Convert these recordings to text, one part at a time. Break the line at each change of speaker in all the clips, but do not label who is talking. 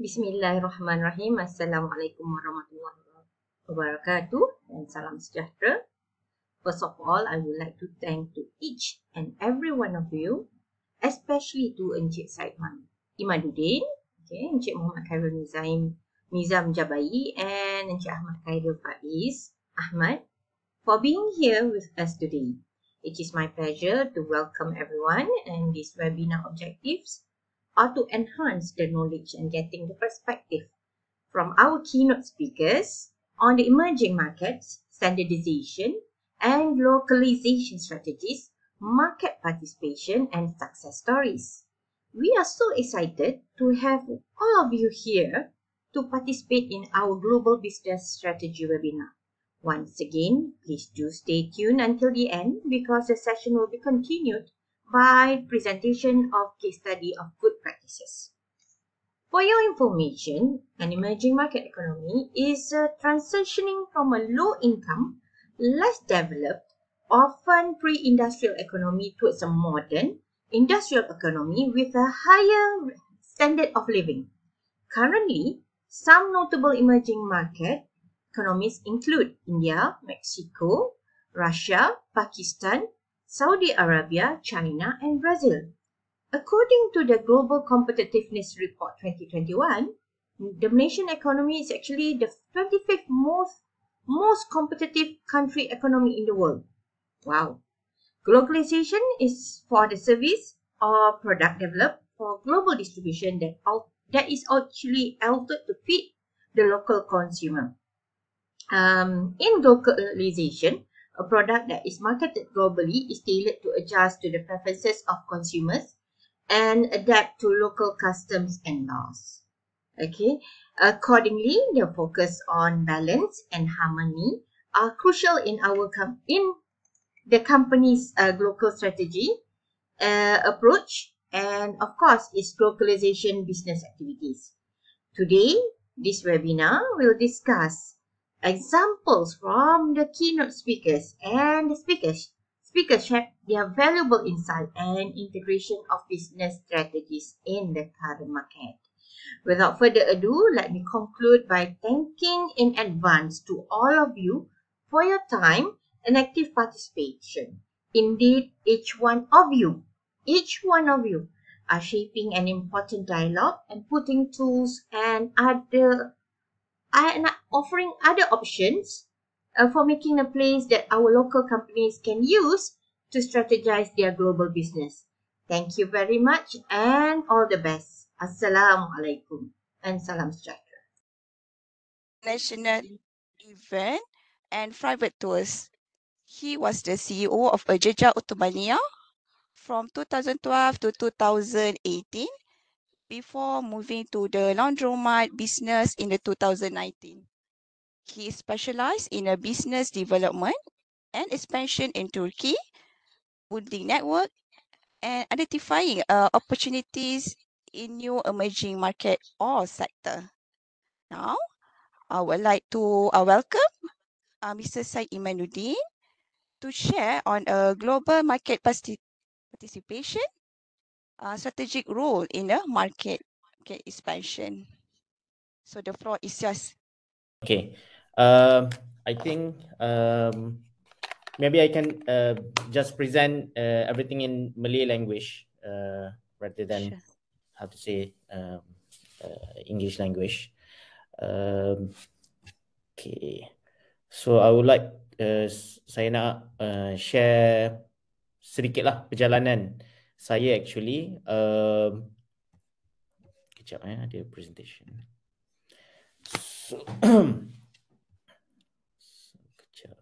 Bismillahirrahmanirrahim. Assalamualaikum warahmatullahi wabarakatuh and salam sejahtera. First of all, I would like to thank to each and every one of you, especially to Encik Saidman Imaduddin, Encik Muhammad Khairul Nizam Jabai and Encik Ahmad Khairul Faiz Ahmad for being here with us today. It is my pleasure to welcome everyone, and this webinar objectives are to enhance the knowledge and getting the perspective from our keynote speakers on the emerging markets, standardization and localization strategies, market participation and success stories. We are so excited to have all of you here to participate in our Global Business Strategy webinar. Once again, please do stay tuned until the end because the session will be continued by presentation of case study of good practices. For your information, an emerging market economy is transitioning from a low-income, less developed, often pre-industrial economy towards a modern industrial economy with a higher standard of living. Currently, some notable emerging market economies include India, Mexico, Russia, Pakistan, Saudi Arabia, China, and Brazil. According to the Global Competitiveness Report 2021, the Malaysian economy is actually the 25th most competitive country economy in the world. Wow. Globalization is for the service or product developed for global distribution that is actually altered to fit the local consumer. In globalization, a product that is marketed globally is tailored to adjust to the preferences of consumers and adapt to local customs and laws. Accordingly, the focus on balance and harmony are crucial in the company's local strategy approach and, of course, its localization business activities. Today, this webinar will discuss examples from the keynote speakers, and the speakers share their valuable insight and integration of business strategies in the current market. Without further ado, let me conclude by thanking in advance to all of you for your time and active participation. Indeed, each one of you are shaping an important dialogue and putting tools and offering other options for making a place that our local companies can use to strategize their global business. Thank you very much and all the best. Assalamualaikum and salam sejahtera.
National event and private tours. He was the CEO of 𝗪𝗪𝗕𝗓 Ottomania from 2012 to 2018 before moving to the laundromat business in the 2019. He specialized in a business development and expansion in Turkey, building network and identifying opportunities in new emerging market or sector. Now, I would like to welcome Mr. Said Imaduddin to share on a global market participation, strategic role in a market expansion. So the floor is yours.
Okay, I think maybe I can just present everything in Malay language rather than how to say English language. Okay, so I would like saya nak share sedikit lah perjalanan saya actually. Kejap ada presentation. So, kejap.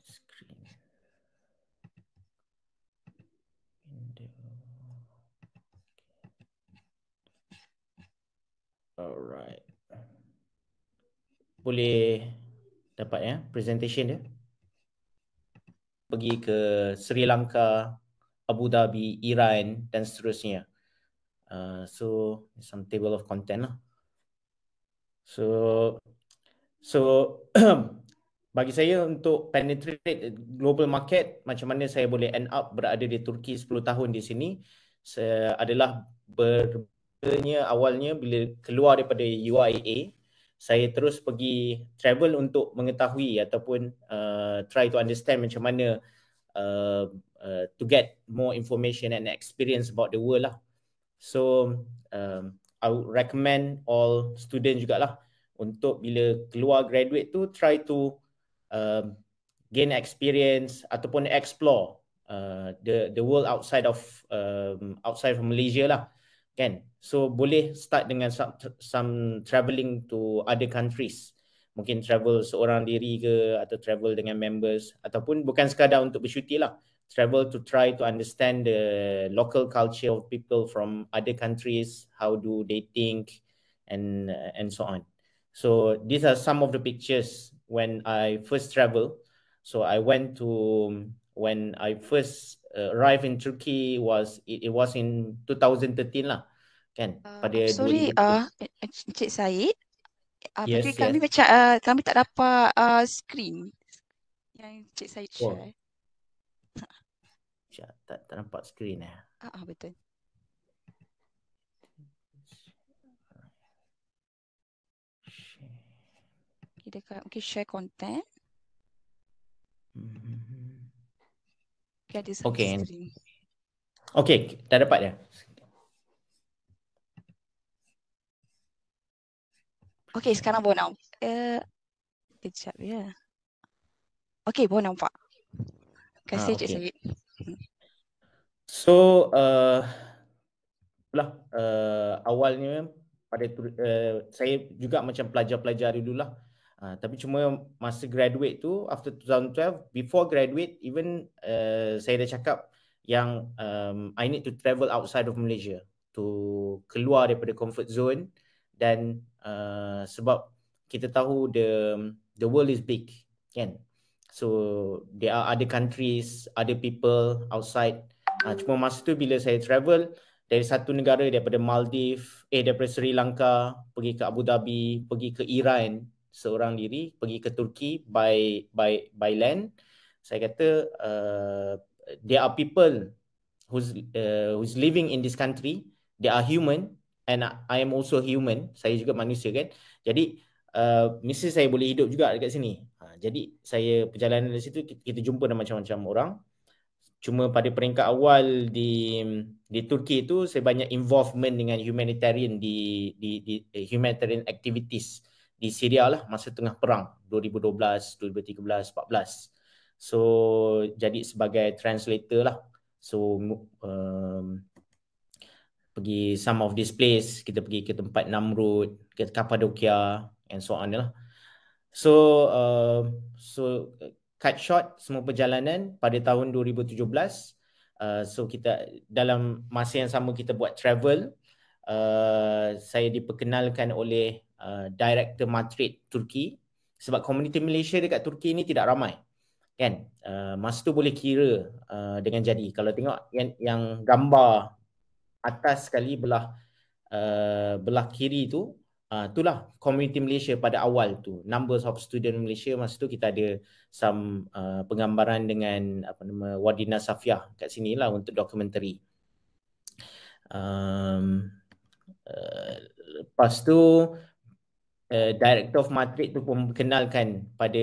Screen. Window. Alright. Boleh dapat ya presentation dia? Pergi ke Sri Lanka, Abu Dhabi, Iran dan seterusnya. So some table of content lah. So bagi saya untuk penetrate global market, macam mana saya boleh end up berada di Turki 10 tahun di sini, adalah awalnya bila keluar daripada UIA, saya terus pergi travel untuk mengetahui ataupun try to understand macam mana to get more information and experience about the world lah. So I would recommend all students jugalah untuk bila keluar graduate tu try to gain experience ataupun explore the world outside of Malaysia lah, kan. So boleh start dengan some travelling to other countries. Mungkin travel seorang diri ke atau travel dengan members, ataupun bukan sekadar untuk bercuti lah, travel to try to understand the local culture of people from other countries, how do they think, and so on. So these are some of the pictures when I first travel. So I went to, when I first arrived in Turkey it was in 2013 lah, kan. Pada
Sorry,
2013.
Encik Syed.
Yes,
Tapi kami
yes.
macam kami tak dapat screen yang Encik Syed share.
Tak nampak skrin
Betul. Kita mungkin share content. Ada satu
Okay.
screen.
Okay, dah dapat dah.
Okay, sekarang baru nampak. Kejap ya. Okay, baru nampak. Terima kasih Encik Syed.
So awalnya saya juga macam pelajar-pelajar dululah. Tapi cuma masa graduate tu, after 2012, before graduate even saya dah cakap yang I need to travel outside of Malaysia, to keluar daripada comfort zone. Dan sebab kita tahu the world is big, kan. So there are other countries, other people outside. Cuma masa tu bila saya travel dari satu negara, daripada Maldives, daripada Sri Lanka, pergi ke Abu Dhabi, pergi ke Iran seorang diri, pergi ke Turki by land. Saya kata there are people who's living in this country, they are human and I am also human. Saya juga manusia, kan. Jadi mesti saya boleh hidup juga dekat sini. Jadi saya perjalanan dari situ kita jumpa dengan macam-macam orang. Cuma pada peringkat awal di Turki itu saya banyak involvement dengan humanitarian di humanitarian activities di Syria lah, masa tengah perang 2012, 2013, 14. So jadi sebagai translator lah. So pergi some of this place, kita pergi ke tempat Namrud, ke Kappadokia and so on lah. So cut short semua perjalanan pada tahun 2017. So kita dalam masa yang sama kita buat travel. Saya diperkenalkan oleh Director Madrid Turki, sebab komuniti Malaysia dekat Turki ni tidak ramai, kan. Masa tu boleh kira dengan jari. Kalau tengok yang gambar atas sekali belah kiri tu, itulah komuniti Malaysia pada awal tu. Numbers of student Malaysia masa tu kita ada some penggambaran dengan 𝗦𝗧𝗥𝗔𝗧𝗏 kat sini lah untuk dokumentari. Lepas tu Director of Madrid tu pun kenalkan pada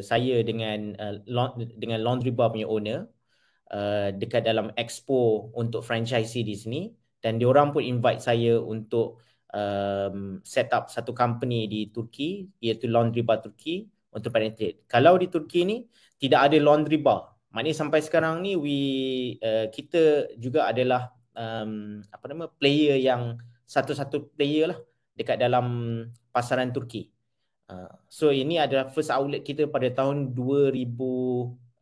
saya dengan Laundry Bar punya owner dekat dalam expo untuk franchisee di sini, dan diorang pun invite saya untuk set up satu company di Turki, iaitu Laundry Bar Turki, untuk penetrate. Kalau di Turki ni tidak ada laundry bar, maknanya sampai sekarang ni kita juga adalah player yang satu-satu player lah dekat dalam pasaran Turki. So ini adalah first outlet kita pada tahun 2019.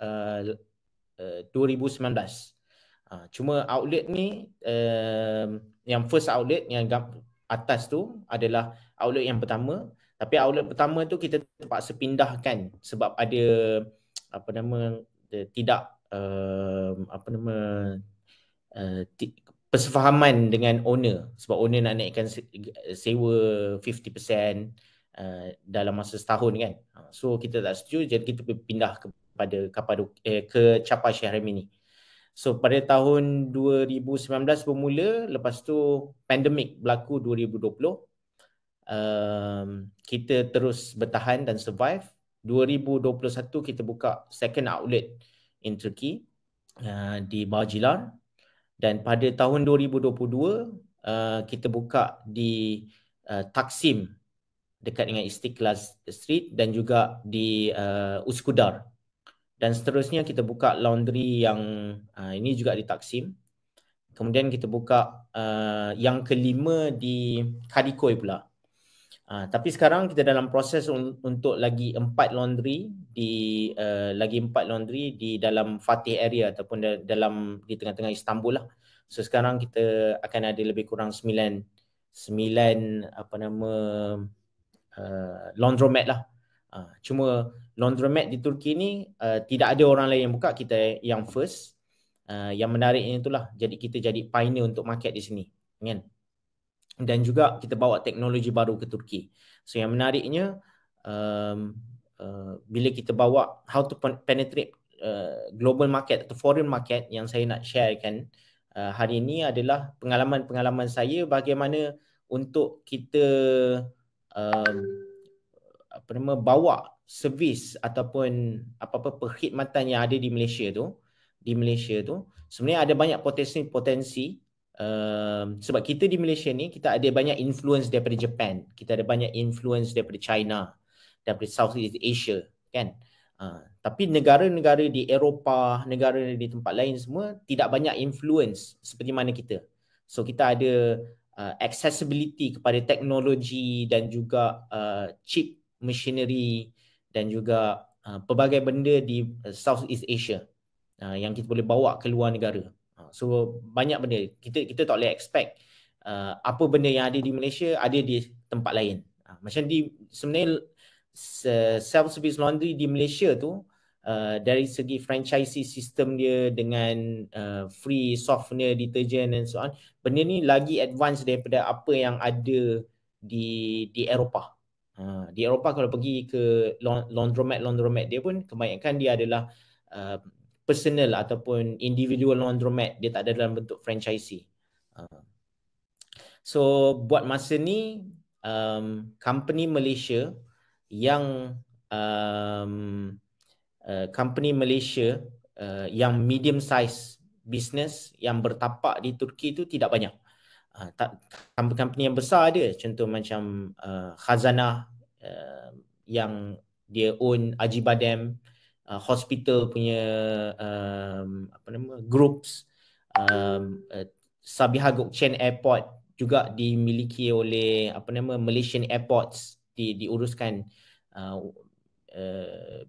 Cuma outlet ni yang first outlet yang atas tu adalah outlet yang pertama. Tapi outlet pertama tu kita terpaksa pindahkan sebab ada persefahaman dengan owner, sebab owner nak naikkan sewa 50% dalam masa setahun, kan. So kita tak setuju, jadi kita pindah kepada ke Chapa Syahram ini. So pada tahun 2019 bermula, lepas tu pandemik berlaku 2020. Kita terus bertahan dan survive. 2021 kita buka second outlet in Turkey di 𝗪𝗪𝗕𝗓, dan pada tahun 2022 kita buka di Taksim dekat dengan Istiqlal Street dan juga di Üsküdar. Dan seterusnya kita buka laundry yang ini juga di Taksim. Kemudian kita buka yang kelima di Kadıköy pula. Tapi sekarang kita dalam proses untuk lagi 4 laundry di dalam Fatih area ataupun di tengah-tengah Istanbul lah. So sekarang kita akan ada lebih kurang 9 laundromat lah. Cuma laundromat di Turki ni tidak ada orang lain yang buka, kita yang first. Yang menariknya itulah, jadi kita jadi pioneer untuk market di sini, kan? Dan juga kita bawa teknologi baru ke Turki. So yang menariknya bila kita bawa how to penetrate global market atau foreign market, yang saya nak sharekan hari ini adalah pengalaman-pengalaman saya bagaimana untuk kita bawa servis ataupun apa-apa perkhidmatan yang ada di Malaysia tu. Sebenarnya ada banyak potensi sebab kita di Malaysia ni kita ada banyak influence daripada Japan, kita ada banyak influence daripada China, daripada Southeast Asia, kan? Tapi negara-negara di Eropah, negara di tempat lain semua tidak banyak influence seperti mana kita. So kita ada accessibility kepada teknologi dan juga cheap machinery dan juga pelbagai benda di Southeast Asia yang kita boleh bawa ke luar negara. So banyak benda kita tak boleh expect apa benda yang ada di Malaysia ada di tempat lain. Macam sebenarnya self-service laundry di Malaysia tu dari segi franchisee system dia dengan free softener, detergent and so on, benda ni lagi advance daripada apa yang ada di Eropah. Di Eropah kalau pergi ke laundromat dia pun kebanyakan dia adalah personal ataupun individual laundromat, dia tak ada dalam bentuk franchisee. So buat masa ni company Malaysia yang medium size business yang bertapak di Turki tu tidak banyak. Company yang besar ada, contoh macam Khazanah yang dia own Acıbadem, hospital punya groups, Sabiha Gökçen Airport juga dimiliki oleh Malaysian Airports, diuruskan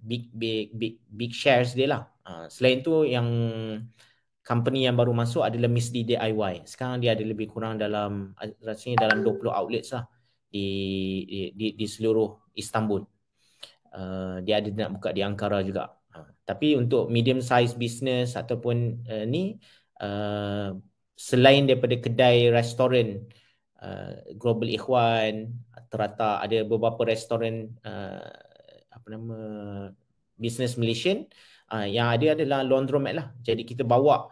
big shares dia lah. Selain tu yang company yang baru masuk adalah Misdi DIY. Sekarang dia ada lebih kurang rasanya dalam 20 outlets lah di seluruh Istanbul. Dia ada nak buka di Ankara juga. Tapi untuk medium size business ataupun selain daripada kedai restoran Global Ikhwan, terata ada beberapa restoran business Malaysian, yang ada adalah laundromat lah. Jadi kita bawa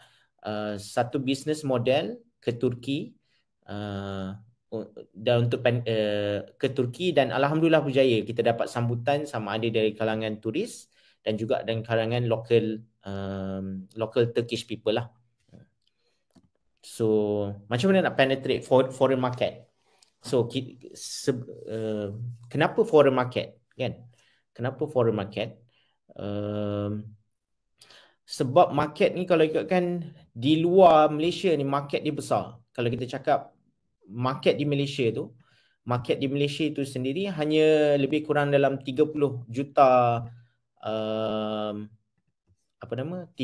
satu business model ke Turki dan ke Turki, dan alhamdulillah berjaya. Kita dapat sambutan sama ada dari kalangan turis dan juga dari kalangan local Turkish people lah. So macam mana nak penetrate foreign market? So kenapa foreign market, kan? Kenapa foreign market? Sebab market ni kalau ikutkan di luar Malaysia ni, market dia besar. Kalau kita cakap market di Malaysia itu sendiri hanya lebih kurang dalam 30 juta 30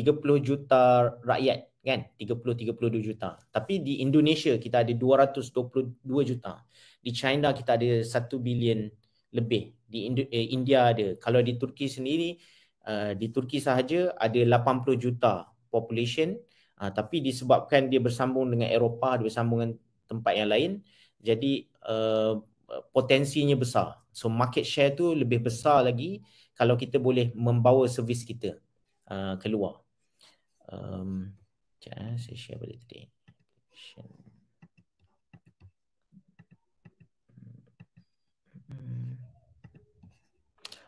juta rakyat, kan? 32 juta. Tapi di Indonesia kita ada 222 juta. Di China kita ada 1 bilion lebih. Di India ada. Kalau di Turki sendiri, di Turki sahaja ada 80 juta population. Tapi disebabkan dia bersambung dengan Eropah, dia bersambung dengan tempat yang lain, jadi potensinya besar. So market share tu lebih besar lagi kalau kita boleh membawa servis kita keluar. Sekejap, saya share balik tadi.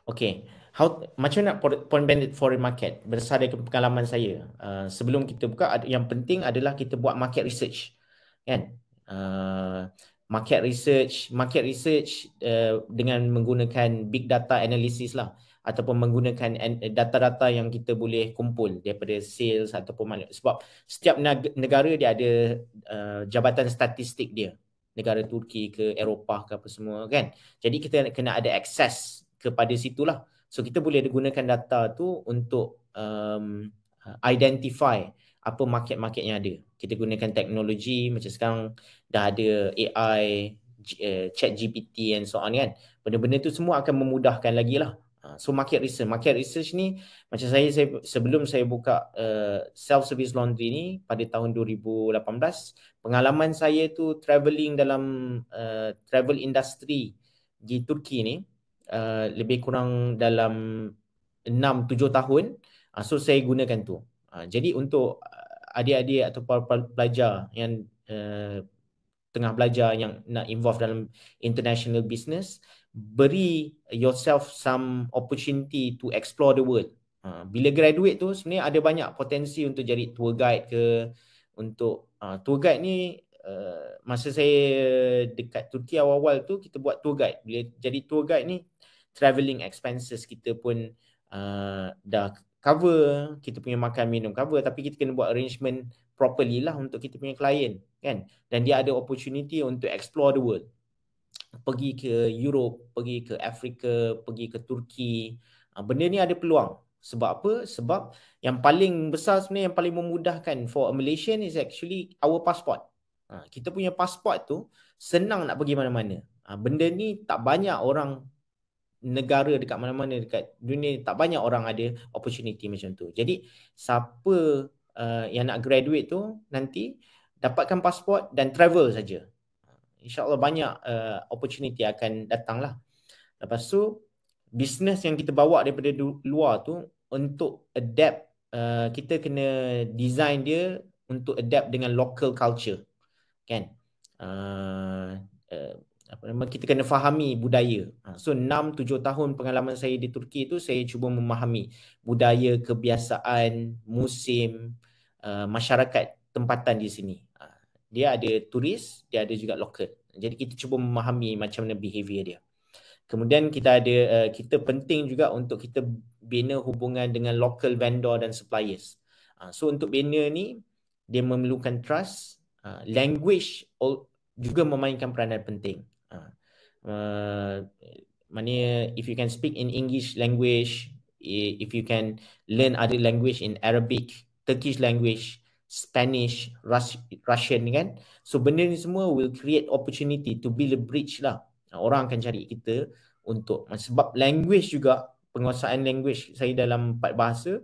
Okay, macam nak point banded foreign market berdasarkan pengalaman saya. Sebelum kita buka, yang penting adalah kita buat market research, kan? Market research dengan menggunakan big data analysis lah, ataupun menggunakan data-data yang kita boleh kumpul daripada sales ataupun sebab setiap negara dia ada jabatan statistik dia. Negara Turki ke Eropah ke apa semua, kan? Jadi kita kena ada akses kepada situlah. So kita boleh gunakan data tu untuk identify apa market-market yang ada. Kita gunakan teknologi macam sekarang dah ada AI, chat GPT and so on, kan. Benda-benda tu semua akan memudahkan lagi lah. So market research ni macam saya sebelum saya buka self-service laundry ni pada tahun 2018, pengalaman saya tu travelling dalam travel industry di Turki ni lebih kurang dalam 6-7 tahun. So saya gunakan tu. Jadi untuk adik-adik atau pelajar yang tengah belajar yang nak involve dalam international business, beri yourself some opportunity to explore the world. Bila graduate tu sebenarnya ada banyak potensi untuk jadi tour guide ke. Untuk tour guide ni masa saya dekat Turki awal-awal tu kita buat tour guide. Bila jadi tour guide ni travelling expenses kita pun dah cover, kita punya makan minum cover, tapi kita kena buat arrangement properly lah untuk kita punya klien, kan. Dan dia ada opportunity untuk explore the world. Pergi ke Europe, pergi ke Afrika, pergi ke Turki. Benda ni ada peluang. Sebab apa? Sebab yang paling besar sebenarnya, yang paling memudahkan for a Malaysian is actually our passport. Kita punya passport tu senang nak pergi mana-mana. Benda ni tak banyak orang, negara dekat mana-mana dekat dunia tak banyak orang ada opportunity macam tu. Jadi siapa yang nak graduate tu nanti dapatkan pasport dan travel saja. InsyaAllah banyak opportunity akan datang lah. Lepas tu business yang kita bawa daripada luar tu untuk adapt, kita kena design dia untuk adapt dengan local culture, kan. Kita kena fahami budaya. So 6-7 tahun pengalaman saya di Turki tu, saya cuba memahami budaya, kebiasaan, musim, masyarakat tempatan di sini. Dia ada turis, dia ada juga lokal. Jadi kita cuba memahami macam mana behavior dia. Kemudian kita ada, kita penting juga untuk kita bina hubungan dengan local vendor dan suppliers. So untuk bina ni, dia memerlukan trust. Language juga memainkan peranan penting. Maknanya if you can speak in English language, if you can learn other language in Arabic, Turkish language, Spanish, Russian, kan. So benda ni semua will create opportunity to build a bridge lah. Orang akan cari kita untuk, sebab language juga, penguasaan language saya dalam 4 bahasa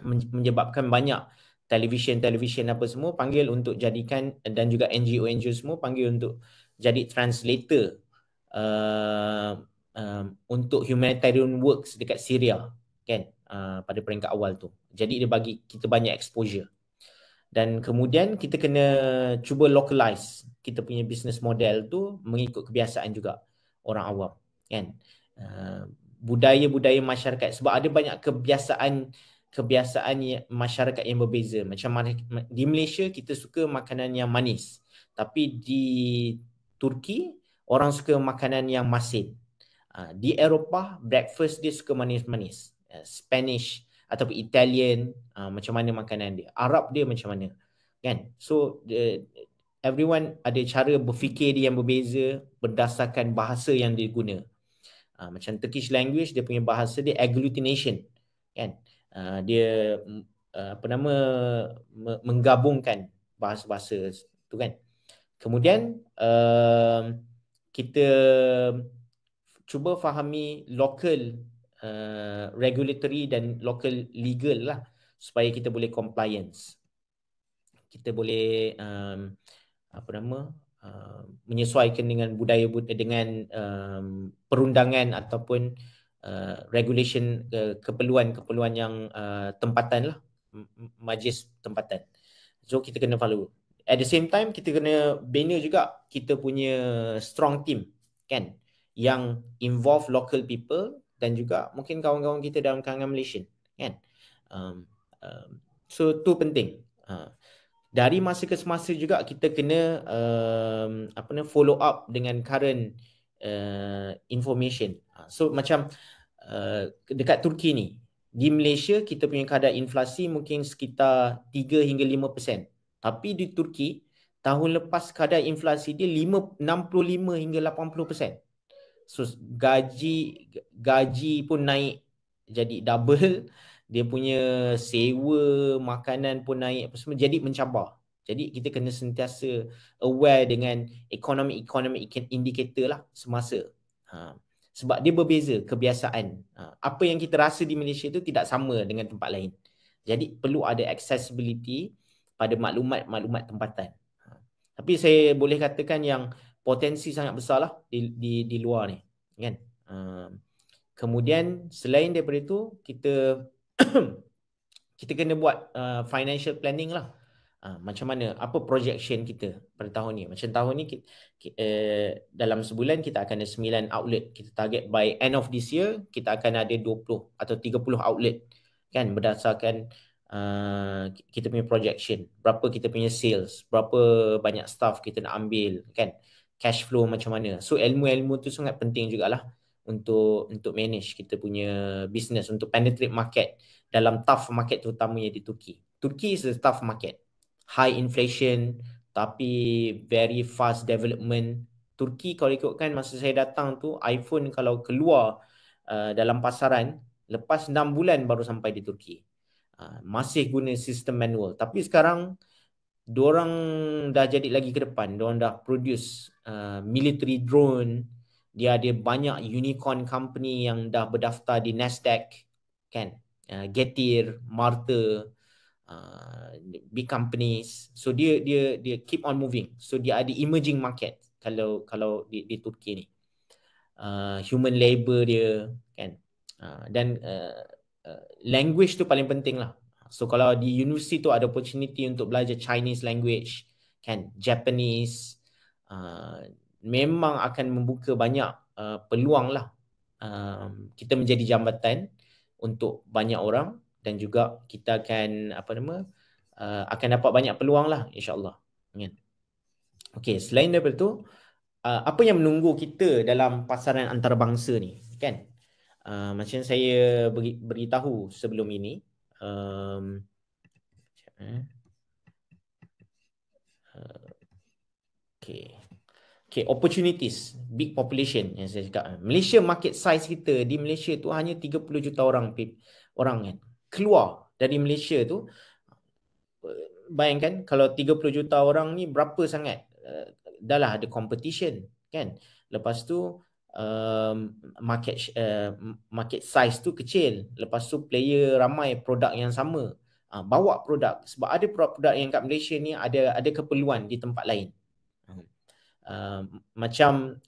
menyebabkan banyak television apa semua panggil untuk jadikan, dan juga NGO semua panggil untuk jadi translator untuk humanitarian works dekat Syria, kan, pada peringkat awal tu. Jadi dia bagi kita banyak exposure. Dan kemudian kita kena cuba localize kita punya business model tu mengikut kebiasaan juga orang awam, kan. Budaya-budaya masyarakat, sebab ada banyak kebiasaan masyarakat yang berbeza. Macam di Malaysia kita suka makanan yang manis, tapi di Turki orang suka makanan yang masin. Di Eropah breakfast dia suka manis-manis. Spanish ataupun Italian macam mana makanan dia. Arab dia macam mana, kan. So everyone ada cara berfikir dia yang berbeza berdasarkan bahasa yang dia guna. Macam Turkish language, dia punya bahasa dia agglutination, kan. Dia menggabungkan bahasa-bahasa tu, kan. Kemudian kita cuba fahami local regulatory dan local legal lah, supaya kita boleh compliance. Kita boleh menyesuaikan dengan budaya, dengan perundangan ataupun regulation, keperluan yang tempatan lah, majlis tempatan. So kita kena follow. At the same time kita kena bina juga kita punya strong team kan, yang involve local people dan juga mungkin kawan-kawan kita dalam kalangan Malaysian kan. So tu penting. Dari masa ke semasa juga kita kena follow up dengan current information. So macam dekat Turki ni, di Malaysia kita punya kadar inflasi mungkin sekitar 3 hingga 5%. Tapi di Turki tahun lepas kadar inflasi dia 65 hingga 80%. So gaji pun naik jadi double, dia punya sewa makanan pun naik apa semua, jadi mencabar. Jadi kita kena sentiasa aware dengan economic indicator lah semasa. Sebab dia berbeza kebiasaan. Apa yang kita rasa di Malaysia tu tidak sama dengan tempat lain. Jadi perlu ada accessibility pada maklumat tempatan. Tapi saya boleh katakan yang potensi sangat besar lah di luar ni kan. Kemudian selain daripada itu kita kita kena buat financial planning lah. Macam mana, apa projection kita pada tahun ni. Macam tahun ni dalam sebulan kita akan ada 9 outlet. Kita target by end of this year kita akan ada 20 atau 30 outlet kan, berdasarkan kita punya projection, berapa kita punya sales, berapa banyak staff kita nak ambil kan, cash flow macam mana. So ilmu-ilmu tu sangat penting jugalah untuk manage kita punya business, untuk penetrate market dalam tough market terutamanya di Turki. Turki is a tough market, high inflation tapi very fast development. Turki kalau ikutkan masa saya datang tu, iPhone kalau keluar dalam pasaran lepas 6 bulan baru sampai di Turki. Masih guna sistem manual. Tapi sekarang diorang dah jadi lagi ke depan. Diorang dah produce military drone. Dia ada banyak unicorn company yang dah berdaftar di Nasdaq kan, Getir, Marta, big companies. So dia keep on moving. So dia ada emerging market kalau di Turki ni. Human labor dia kan, dan language tu paling penting lah. So kalau di universiti tu ada opportunity untuk belajar Chinese language kan, Japanese, memang akan membuka banyak peluang lah. Kita menjadi jambatan untuk banyak orang dan juga kita akan akan dapat banyak peluang lah insya-Allah kan. Okey, selain daripada tu apa yang menunggu kita dalam pasaran antarabangsa ni kan. Macam saya beritahu sebelum ini, okay, opportunities, big population yang saya cakap. Malaysia market size kita di Malaysia tu hanya 30 juta orang kan. Keluar dari Malaysia tu, bayangkan kalau 30 juta orang ni berapa sangat, dah lah ada competition kan. Lepas tu market size tu kecil. Lepas tu player ramai, produk yang sama. Bawa produk, sebab ada produk yang kat Malaysia ni ada keperluan di tempat lain. Macam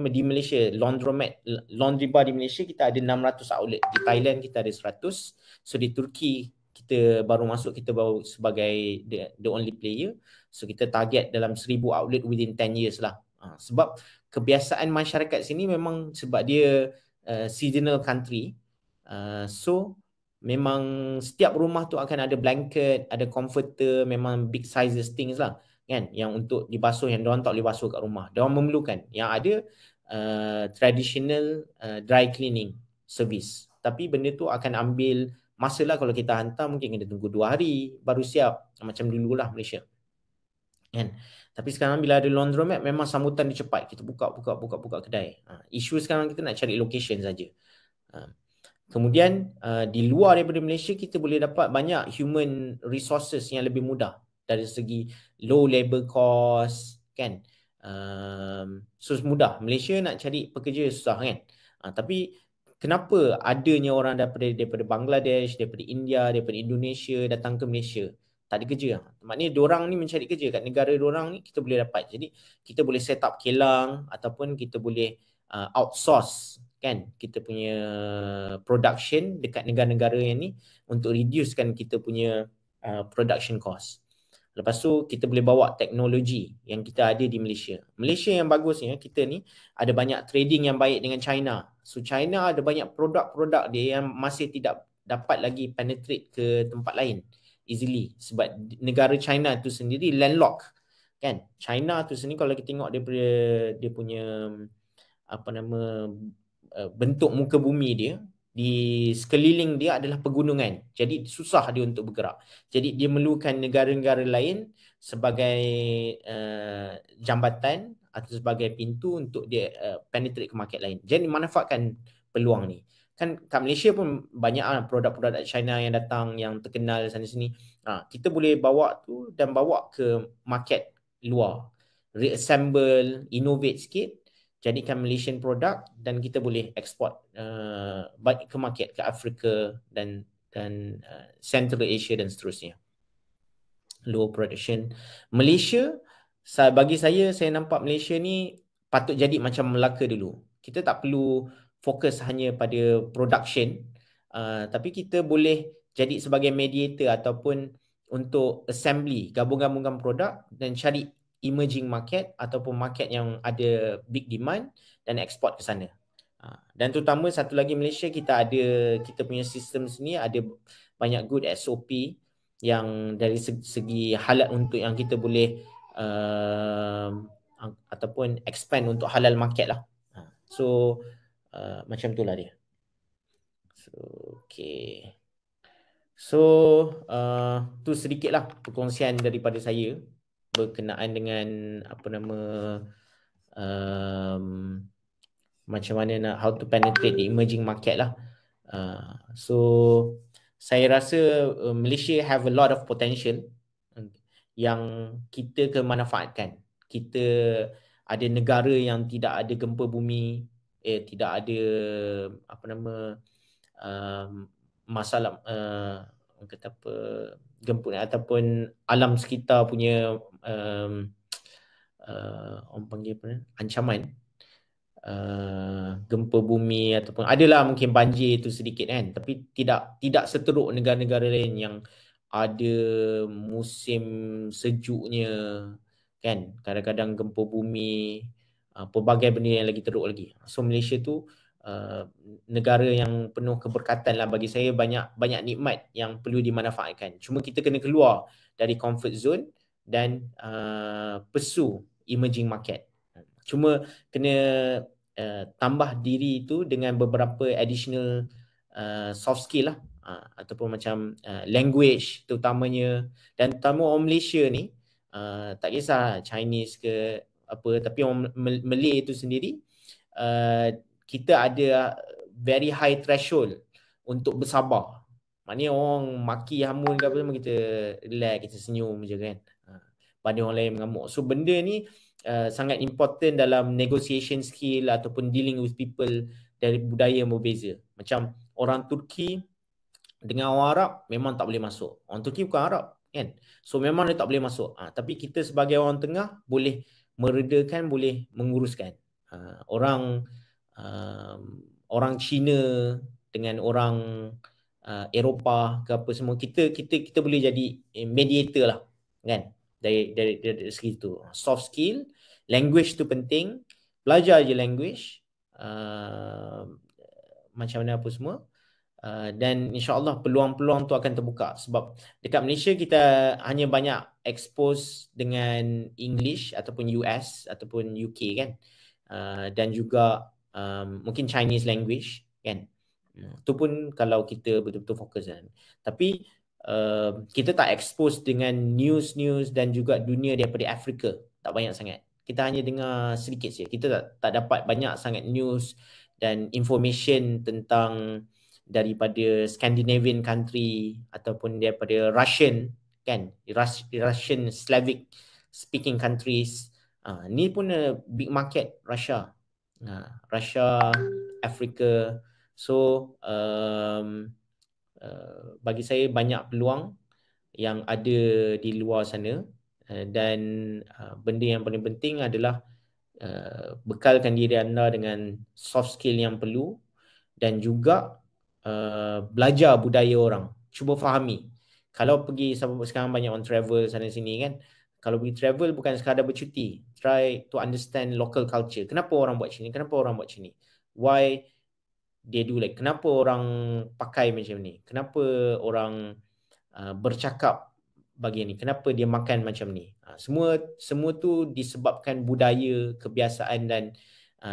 di Malaysia, laundry bar di Malaysia kita ada 600 outlet. Di Thailand kita ada 100. So di Turki kita baru masuk, kita baru sebagai the only player. So kita target dalam 1000 outlet within 10 years lah. Sebab kebiasaan masyarakat sini memang sebab dia seasonal country. So memang setiap rumah tu akan ada blanket, ada comforter, memang big sizes things lah kan, yang untuk dibasuh, yang diorang tak boleh basuh kat rumah. Diorang memerlukan yang ada traditional dry cleaning service. Tapi benda tu akan ambil masa lah. Kalau kita hantar mungkin kena tunggu 2 hari baru siap, macam dululah Malaysia kan. Tapi sekarang bila ada laundromat memang sambutan dia cepat. Kita buka kedai. Isu sekarang kita nak cari location saja. Kemudian di luar daripada Malaysia kita boleh dapat banyak human resources yang lebih mudah dari segi low labor cost kan. So mudah. Malaysia nak cari pekerja susah kan. Tapi kenapa adanya orang daripada Bangladesh, daripada India, daripada Indonesia datang ke Malaysia? Tak ada kerja. Maknanya diorang ni mencari kerja kat negara diorang ni, kita boleh dapat. Jadi kita boleh set up kilang ataupun kita boleh outsource kan kita punya production dekat negara-negara yang ni untuk reducekan kita punya production cost. Lepas tu kita boleh bawa teknologi yang kita ada di Malaysia. Malaysia yang bagusnya kita ni ada banyak trading yang baik dengan China. So China ada banyak produk-produk dia yang masih tidak dapat lagi penetrate ke tempat lain easily sebab negara China tu sendiri landlocked kan. China tu sendiri kalau kita tengok dia punya bentuk muka bumi dia, di sekeliling dia adalah pegunungan. Jadi susah dia untuk bergerak. Jadi dia memerlukan negara-negara lain sebagai jambatan atau sebagai pintu untuk dia penetrate ke market lain. Jadi manfaatkan peluang ni. Kan kat Malaysia pun banyak produk-produk dari China yang datang yang terkenal sana sini. Kita boleh bawa tu dan bawa ke market luar. Reassemble, innovate sikit, jadikan Malaysian produk dan kita boleh eksport ke market ke Afrika dan Central Asia dan seterusnya. Low production. Malaysia, bagi saya nampak Malaysia ni patut jadi macam Melaka dulu. Kita tak perlu fokus hanya pada production, tapi kita boleh jadi sebagai mediator ataupun untuk assembly, gabung-gabungkan produk dan cari emerging market ataupun market yang ada big demand dan eksport ke sana. Dan terutama satu lagi Malaysia, kita punya sistem sini ada banyak good SOP yang dari segi halat untuk yang kita boleh ataupun expand untuk halal market lah. So macam itulah dia. So okay. So tu sedikitlah perkongsian daripada saya berkenaan dengan macam mana how to penetrate the emerging market lah. So saya rasa Malaysia have a lot of potential yang kita kemanfaatkan. Kita ada negara yang tidak ada gempa bumi, tidak ada masalah kata apa, gempa ataupun alam sekitar punya orang panggil apa, ancaman gempa bumi ataupun adalah mungkin banjir tu sedikit kan, tapi tidak seteruk negara-negara lain yang ada musim sejuknya kan, kadang-kadang gempa bumi, pelbagai benda yang lagi teruk lagi. So Malaysia tu negara yang penuh keberkatan lah bagi saya, banyak nikmat yang perlu dimanfaatkan. Cuma kita kena keluar dari comfort zone dan pursue emerging market. Cuma kena tambah diri itu dengan beberapa additional soft skill lah, ataupun macam language terutamanya. Dan terutama orang Malaysia ni tak kisah Chinese ke apa, tapi orang Malay itu sendiri kita ada very high threshold untuk bersabar. Maknanya orang maki hamun ke apa semua, kita relax, kita senyum je kan, pada orang lain mengamuk. So benda ni sangat important dalam negotiation skill ataupun dealing with people dari budaya yang berbeza. Macam orang Turki dengan orang Arab memang tak boleh masuk. Orang Turki bukan Arab kan, so memang dia tak boleh masuk. Tapi kita sebagai orang tengah boleh meredakan, boleh menguruskan. Orang Cina dengan orang Eropah ke apa semua, kita boleh jadi mediator lah kan, dari segi tu. Soft skill, language tu penting, belajar je language macam mana apa semua, dan insyaAllah peluang-peluang tu akan terbuka. Sebab dekat Malaysia kita hanya banyak expose dengan English ataupun US ataupun UK kan, dan juga mungkin Chinese language kan. Itu pun kalau kita betul-betul fokus kan. Tapi kita tak expose dengan news dan juga dunia daripada Afrika, tak banyak sangat. Kita hanya dengar sedikit saja. Kita tak dapat banyak sangat news dan information tentang daripada Scandinavian country ataupun daripada Russian kan, Russian Slavic speaking countries. Ni pun big market, Russia, Afrika. So bagi saya banyak peluang yang ada di luar sana, dan benda yang paling penting adalah bekalkan diri anda dengan soft skill yang perlu dan juga belajar budaya orang. Cuba fahami. Kalau pergi, sebab sekarang banyak orang travel sana sini kan, kalau pergi travel bukan sekadar bercuti, try to understand local culture. Kenapa orang buat macam ni? Kenapa orang buat macam ni? Why they do like, kenapa orang pakai macam ni? Kenapa orang bercakap bagian ni? Kenapa dia makan macam ni? Semua tu disebabkan budaya, kebiasaan dan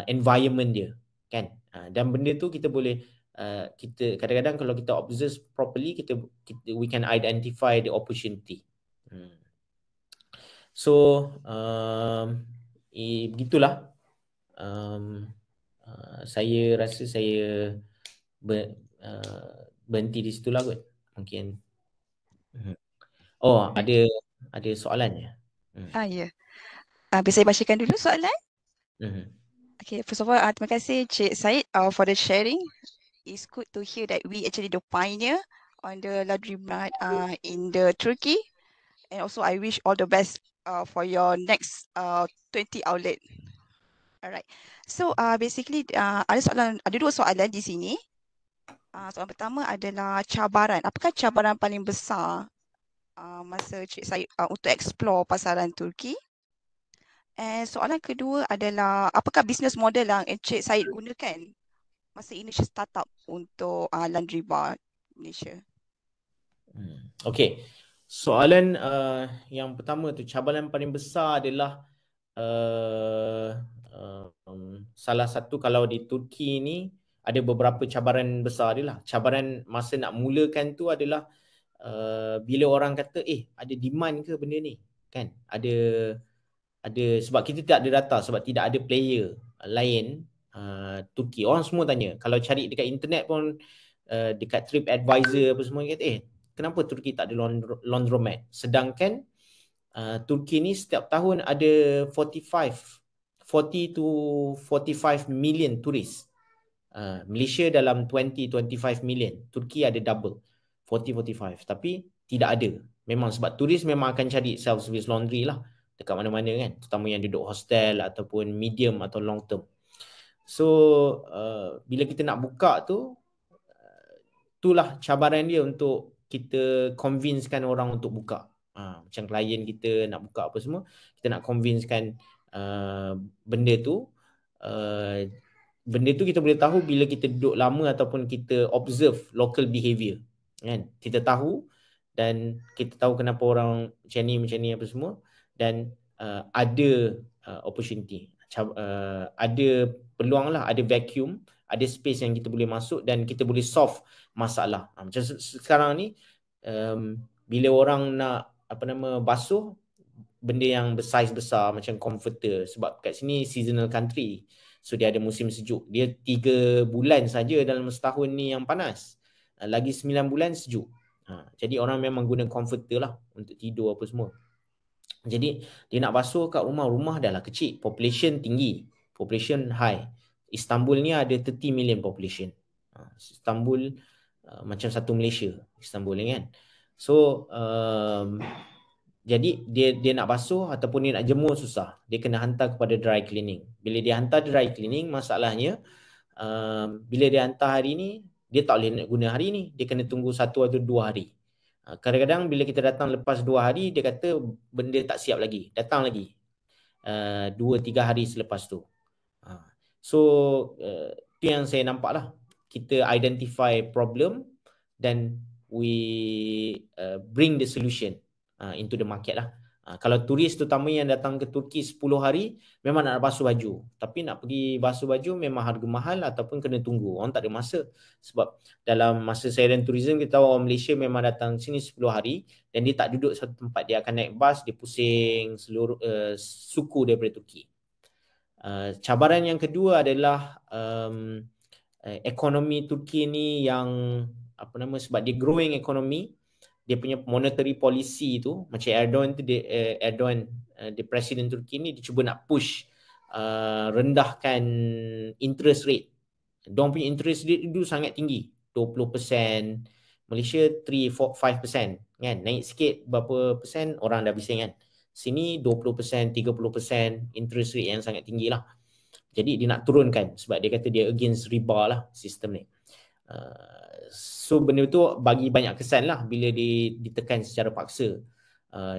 environment dia kan. Dan benda tu kita boleh kita kadang-kadang kalau kita observe properly, kita we can identify the opportunity. So begitulah. Saya rasa saya berhenti di situlah kot. Mungkin. Oh, ada soalan ya?
Ya. Bisa saya bacakan dulu soalan? Okay, first of all, terima kasih Cik Syed for the sharing. It's good to hear that we actually the pioneer on the 𝗪𝗓𝗕𝗓 in the Turkey, and also I wish all the best for your next 20 outlet. Alright, so basically ada dua soalan di sini. Soalan pertama adalah cabaran. Apakah cabaran paling besar masa Cik Syed untuk explore pasaran Turki? And soalan kedua adalah apakah business model yang Cik Syed gunakan masa initial startup untuk laundry bar Malaysia?
Okay, soalan yang pertama tu, cabaran paling besar adalah salah satu, kalau di Turki ni ada beberapa cabaran besar dia lah. Cabaran masa nak mulakan tu adalah bila orang kata ada demand ke benda ni kan, ada sebab kita tak ada data, sebab tidak ada player lain. Turki, orang semua tanya, kalau cari dekat internet pun, dekat TripAdvisor apa semua, kata kenapa Turki tak ada laundromat, sedangkan Turki ni setiap tahun ada 40 to 45 million turis. Malaysia dalam 20-25 million, Turki ada double 40-45, tapi tidak ada. Memang sebab turis memang akan cari self-service laundry lah dekat mana-mana kan, terutama yang duduk hostel ataupun medium atau long term. So bila kita nak buka tu, itulah cabaran dia untuk kita convincekan orang untuk buka. Macam klien kita nak buka apa semua, kita nak convincekan benda tu kita boleh tahu bila kita duduk lama ataupun kita observe local behavior kan. Kita tahu dan kita tahu kenapa orang macam ni apa semua, dan ada opportunity, ada peluang lah, ada vacuum, ada space yang kita boleh masuk dan kita boleh solve masalah. Macam sekarang ni bila orang nak basuh benda yang bersaiz besar macam comforter, sebab kat sini seasonal country, so dia ada musim sejuk, dia 3 bulan saja dalam setahun ni yang panas, lagi 9 bulan sejuk. Jadi orang memang guna comforter lah untuk tidur apa semua. Jadi dia nak basuh kat rumah dah lah kecil, population tinggi, population high. Istanbul ni ada 30 million population. Istanbul macam satu Malaysia, Istanbul ni kan. So jadi dia nak basuh ataupun dia nak jemur susah, dia kena hantar kepada dry cleaning. Bila dia hantar dry cleaning, masalahnya bila dia hantar hari ni, dia tak boleh nak guna hari ni, dia kena tunggu 1 atau 2 hari. Kadang-kadang bila kita datang lepas 2 hari, dia kata benda tak siap lagi, datang lagi 2-3 hari selepas tu. So tu yang saya nampak lah, kita identify problem dan we bring the solution into the market lah. Kalau turis terutama yang datang ke Turki 10 hari, memang nak basuh baju, tapi nak pergi basuh baju memang harga mahal ataupun kena tunggu, orang tak ada masa. Sebab dalam masa saya dan tourism, kita tahu orang Malaysia memang datang sini 10 hari dan dia tak duduk satu tempat, dia akan naik bas, dia pusing seluruh suku daripada Turki. Cabaran yang kedua adalah ekonomi Turki ni yang sebab dia growing ekonomi, dia punya monetary policy tu, macam Erdogan tu, the presiden Turki ni, dia cuba nak push rendahkan interest rate. Diorang punya interest rate itu sangat tinggi, 20%, Malaysia 3-5% kan, naik sikit berapa persen orang dah bising kan. Sini 20%, 30% interest rate yang sangat tinggi lah. Jadi dia nak turunkan sebab dia kata dia against riba lah sistem ni. So benda tu bagi banyak kesan lah bila ditekan secara paksa.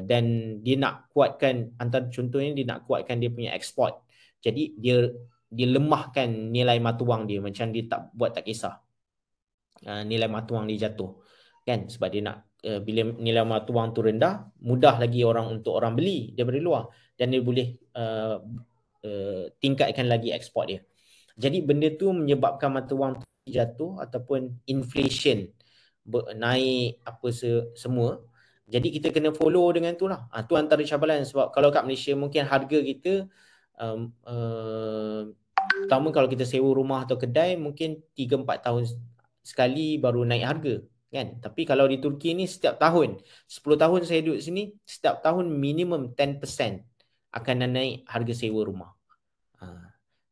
Dan dia nak kuatkan, antara contohnya dia nak kuatkan dia punya ekspor. Jadi dia lemahkan nilai mata wang dia, macam dia tak kisah nilai mata wang dia jatuh kan, sebab dia nak bila nilai mata wang tu rendah, mudah lagi untuk orang beli daripada luar, dan dia boleh tingkatkan lagi ekspor dia. Jadi benda tu menyebabkan mata wang jatuh ataupun inflation naik semua. Jadi kita kena follow dengan tu lah. Tu antara cabaran, sebab kalau kat Malaysia mungkin harga kita pertama kalau kita sewa rumah atau kedai mungkin 3-4 tahun sekali baru naik harga kan. Tapi kalau di Turki ni setiap tahun, 10 tahun saya duduk sini, setiap tahun minimum 10% akan naik harga sewa rumah.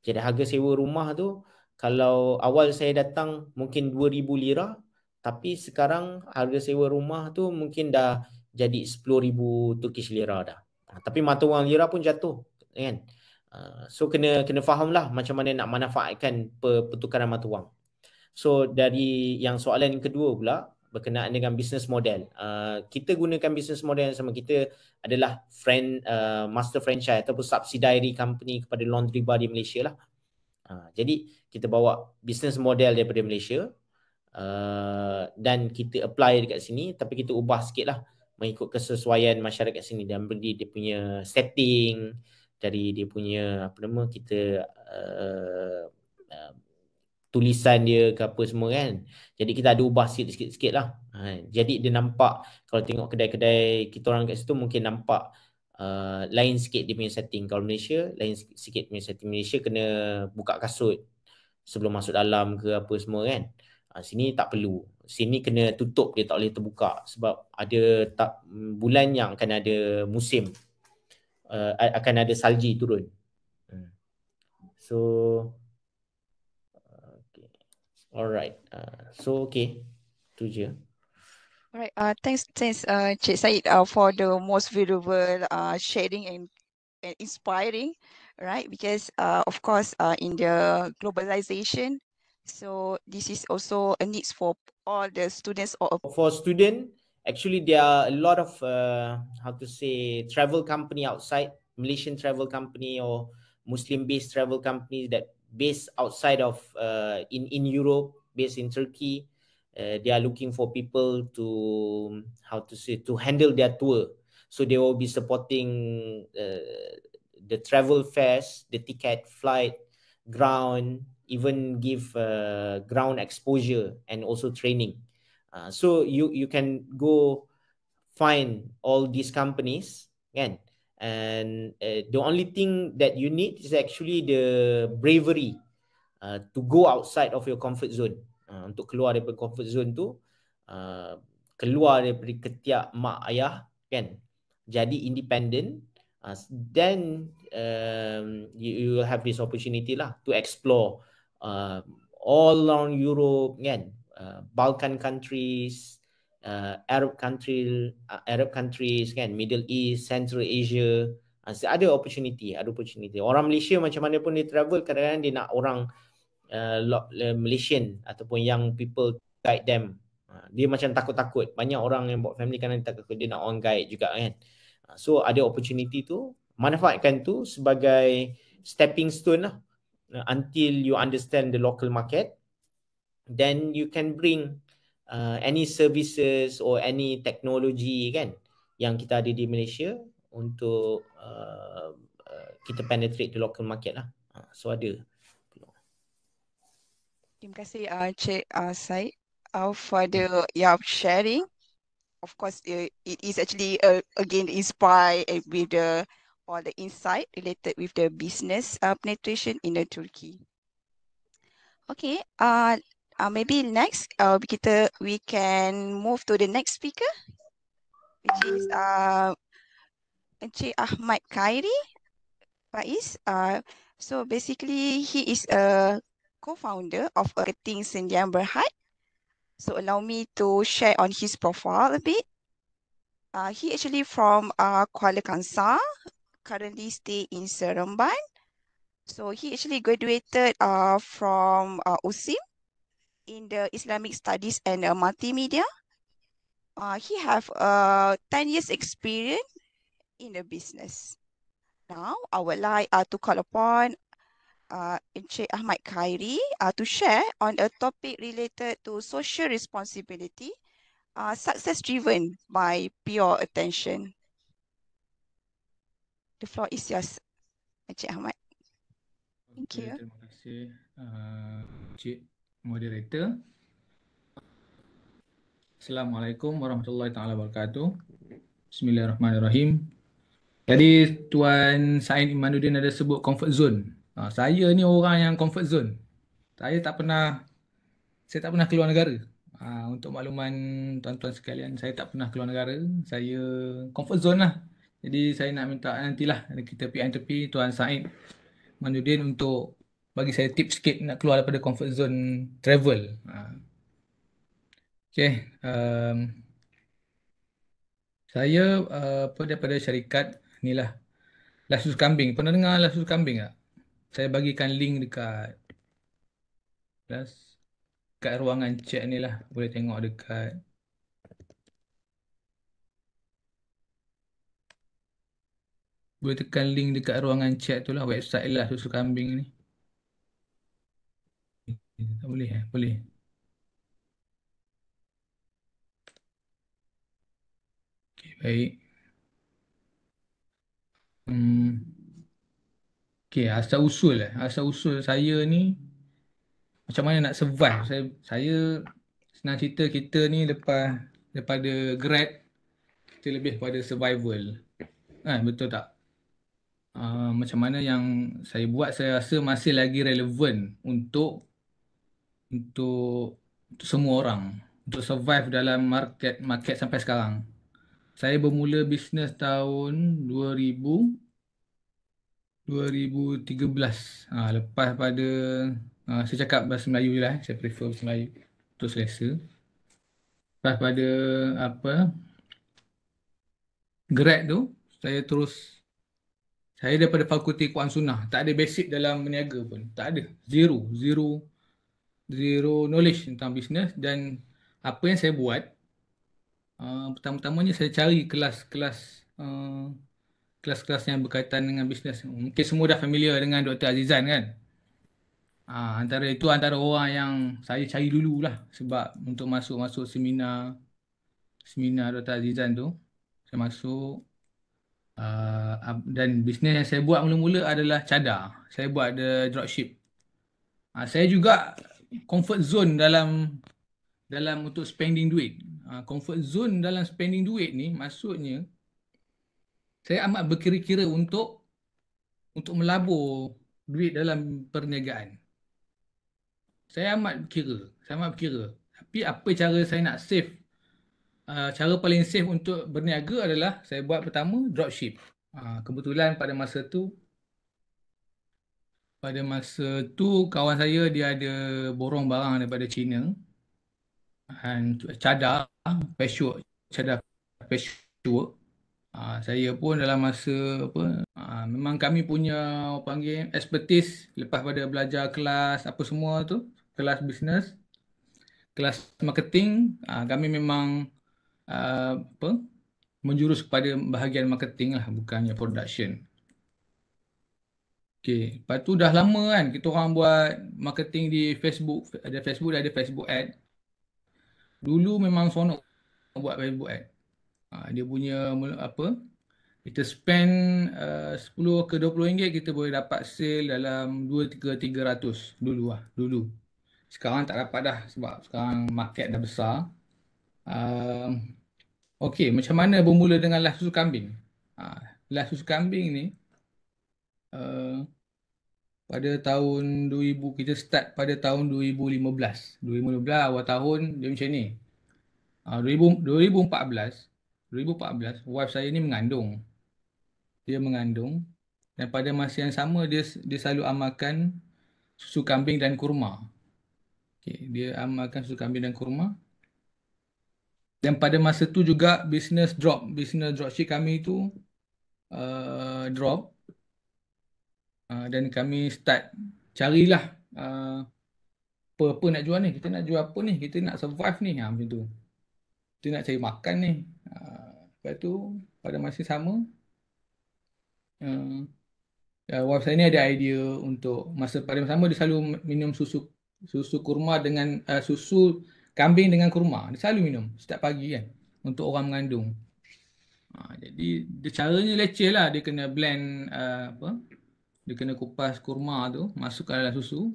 Jadi harga sewa rumah tu kalau awal saya datang mungkin 2,000 lira, tapi sekarang harga sewa rumah tu mungkin dah jadi 10,000 Turkish lira dah. Tapi mata wang lira pun jatuh kan. So kena faham lah macam mana nak manfaatkan pertukaran mata wang. So dari yang soalan yang kedua pula berkenaan dengan business model. Kita gunakan business model yang sama. Kita adalah master franchise ataupun subsidiary company kepada laundry bar di Malaysia lah. Jadi kita bawa business model daripada Malaysia dan kita apply dekat sini, tapi kita ubah sikit lah mengikut kesesuaian masyarakat sini, dan beri dia punya setting, dari dia punya kita tulisan dia ke apa semua kan. Jadi kita ada ubah sikit-sikit lah. Jadi dia nampak, kalau tengok kedai-kedai kita orang kat situ mungkin nampak lain sikit dia punya setting. Kalau Malaysia lain sikit punya setting. Malaysia kena buka kasut sebelum masuk dalam ke apa semua kan. Sini tak perlu. Sini kena tutup, dia tak boleh terbuka sebab ada bulan yang akan ada musim, akan ada salji turun. So alright. So okay. Tu je.
Alright, thanks Cik Syed for the most valuable sharing and inspiring, right? Because of course in the globalization, so this is also a needs for all the students or
for student. Actually there are a lot of travel company outside, Malaysian travel company or Muslim based travel companies that based outside of in Europe, based in Turkey. They are looking for people to to handle their tour. So they will be supporting the travel fares, the ticket, flight, ground, even give ground exposure and also training. So you can go find all these companies kan, and the only thing that you need is actually the bravery to go outside of your comfort zone. Untuk keluar daripada comfort zone tu, keluar daripada ketiak mak ayah kan, jadi independent. Then you will have this opportunity lah to explore all around Europe kan, Balkan countries, Arab countries kan, Middle East, Central Asia. Ada opportunity. Orang Malaysia macam mana pun dia travel, kadang-kadang dia nak orang Malaysian ataupun young people guide them. Dia macam takut-takut. Banyak orang yang buat family kan takut, dia nak orang guide juga kan. So ada opportunity tu, manfaatkan tu sebagai stepping stone lah, until you understand the local market. Then you can bring any services or any technology kan yang kita ada di Malaysia untuk kita penetrate the local market lah. So ada.
Terima kasih Cik Syed for the sharing. Of course, it is actually again inspired with all the insight related with the business penetration in the Turkey. Okay, maybe next we can move to the next speaker, which is Encik Ahmad Khairi Faiz. So basically he is a co-founder of Marketing Sendian Berhad. So allow me to share on his profile a bit. He actually from Kuala Kangsar, currently stay in Seremban. So he actually graduated from USIM in the Islamic Studies and Multimedia. He have 10 years experience in the business. Now, I would like to call upon Encik Ahmad Khairi to share on a topic related to social responsibility, success driven by pure attention. The floor is yours, Encik Ahmad. Thank you.
Terima kasih Encik Moderator. Assalamualaikum warahmatullahi taala wabarakatuh. Bismillahirrahmanirrahim. Tadi Tuan Said Imanuddin ada sebut comfort zone. Saya ni orang yang comfort zone. Saya tak pernah keluar negara. Untuk makluman tuan-tuan sekalian, saya tak pernah keluar negara. Saya comfort zone lah. Jadi saya nak minta nantilah kita PI Tuan Said Imanuddin untuk bagi saya tips sikit nak keluar daripada comfort zone travel. Okay. Saya daripada syarikat inilah Las Susu Kambing. Pernah dengar Las Susu Kambing tak? Saya bagikan link dekat ruangan chat ni lah. Boleh tengok dekat boleh tekan link dekat ruangan chat tu lah, website Las Susu Kambing ni. Tak boleh Boleh. Okay, baik. Okay, asal usul saya ni macam mana nak survive. Saya senang cerita, kita ni daripada grad kita lebih pada survival. Betul tak? Macam mana yang saya buat, saya rasa masih lagi relevan untuk semua orang, untuk survive dalam market sampai sekarang. Saya bermula bisnes tahun 2013. Lepas pada saya cakap bahasa Melayu je lah, saya prefer bahasa Melayu untuk selesa. Lepas pada grad tu, saya daripada Fakulti Quran Sunnah, tak ada basic dalam berniaga pun, tak ada, zero knowledge tentang bisnes. Dan apa yang saya buat, pertama-tamanya saya cari kelas-kelas yang berkaitan dengan bisnes. Mungkin semua dah familiar dengan Dr. Azizan kan. Antara orang yang saya cari dululah, sebab untuk masuk seminar Dr. Azizan tu, saya masuk. Dan bisnes yang saya buat mula-mula adalah cadar. Saya buat ada dropship. Saya juga comfort zone dalam untuk spending duit. Comfort zone dalam spending duit ni maksudnya saya amat berkira-kira untuk melabur duit dalam perniagaan. Saya amat berkira. Tapi apa cara saya nak save? Cara paling safe untuk berniaga adalah saya buat pertama dropship. Kebetulan pada masa tu kawan saya dia ada borong barang daripada China. Cadar patchwork. Saya pun dalam masa memang kami punya expertise lepas pada belajar kelas apa semua tu, kelas bisnes, kelas marketing, kami memang menjurus kepada bahagian marketing lah, bukannya production. Okay, lepas tu dah lama kan kita orang buat marketing di Facebook, ada Facebook ad. Dulu memang seronok buat Facebook ad. Dia punya kita spend 10 ke 20 ringgit kita boleh dapat sale dalam 2-300 dulu. Sekarang tak dapat dah sebab sekarang market dah besar. Okey, macam mana bermula dengan Las Susu Kambing? Las Susu Kambing ni pada tahun 2000, kita start pada tahun 2015. 2015 awal tahun dia macam ni. 2014 wife saya ni mengandung. Dia mengandung dan pada masa yang sama dia selalu amalkan susu kambing dan kurma. Okey, dia amalkan susu kambing dan kurma. Dan pada masa tu juga bisnes dropship kami tu drop. Dan kami start carilah apa nak jual ni, kita nak jual apa ni, kita nak survive ni, macam tu. Kita nak cari makan ni. Lepas tu pada masa sama wife saya ni ada idea untuk pada masa sama dia selalu minum susu kurma dengan susu kambing dengan kurma. Dia selalu minum setiap pagi kan untuk orang mengandung. Jadi dia caranya leceh lah. Dia kena blend dia kena kupas kurma tu masukkan dalam susu.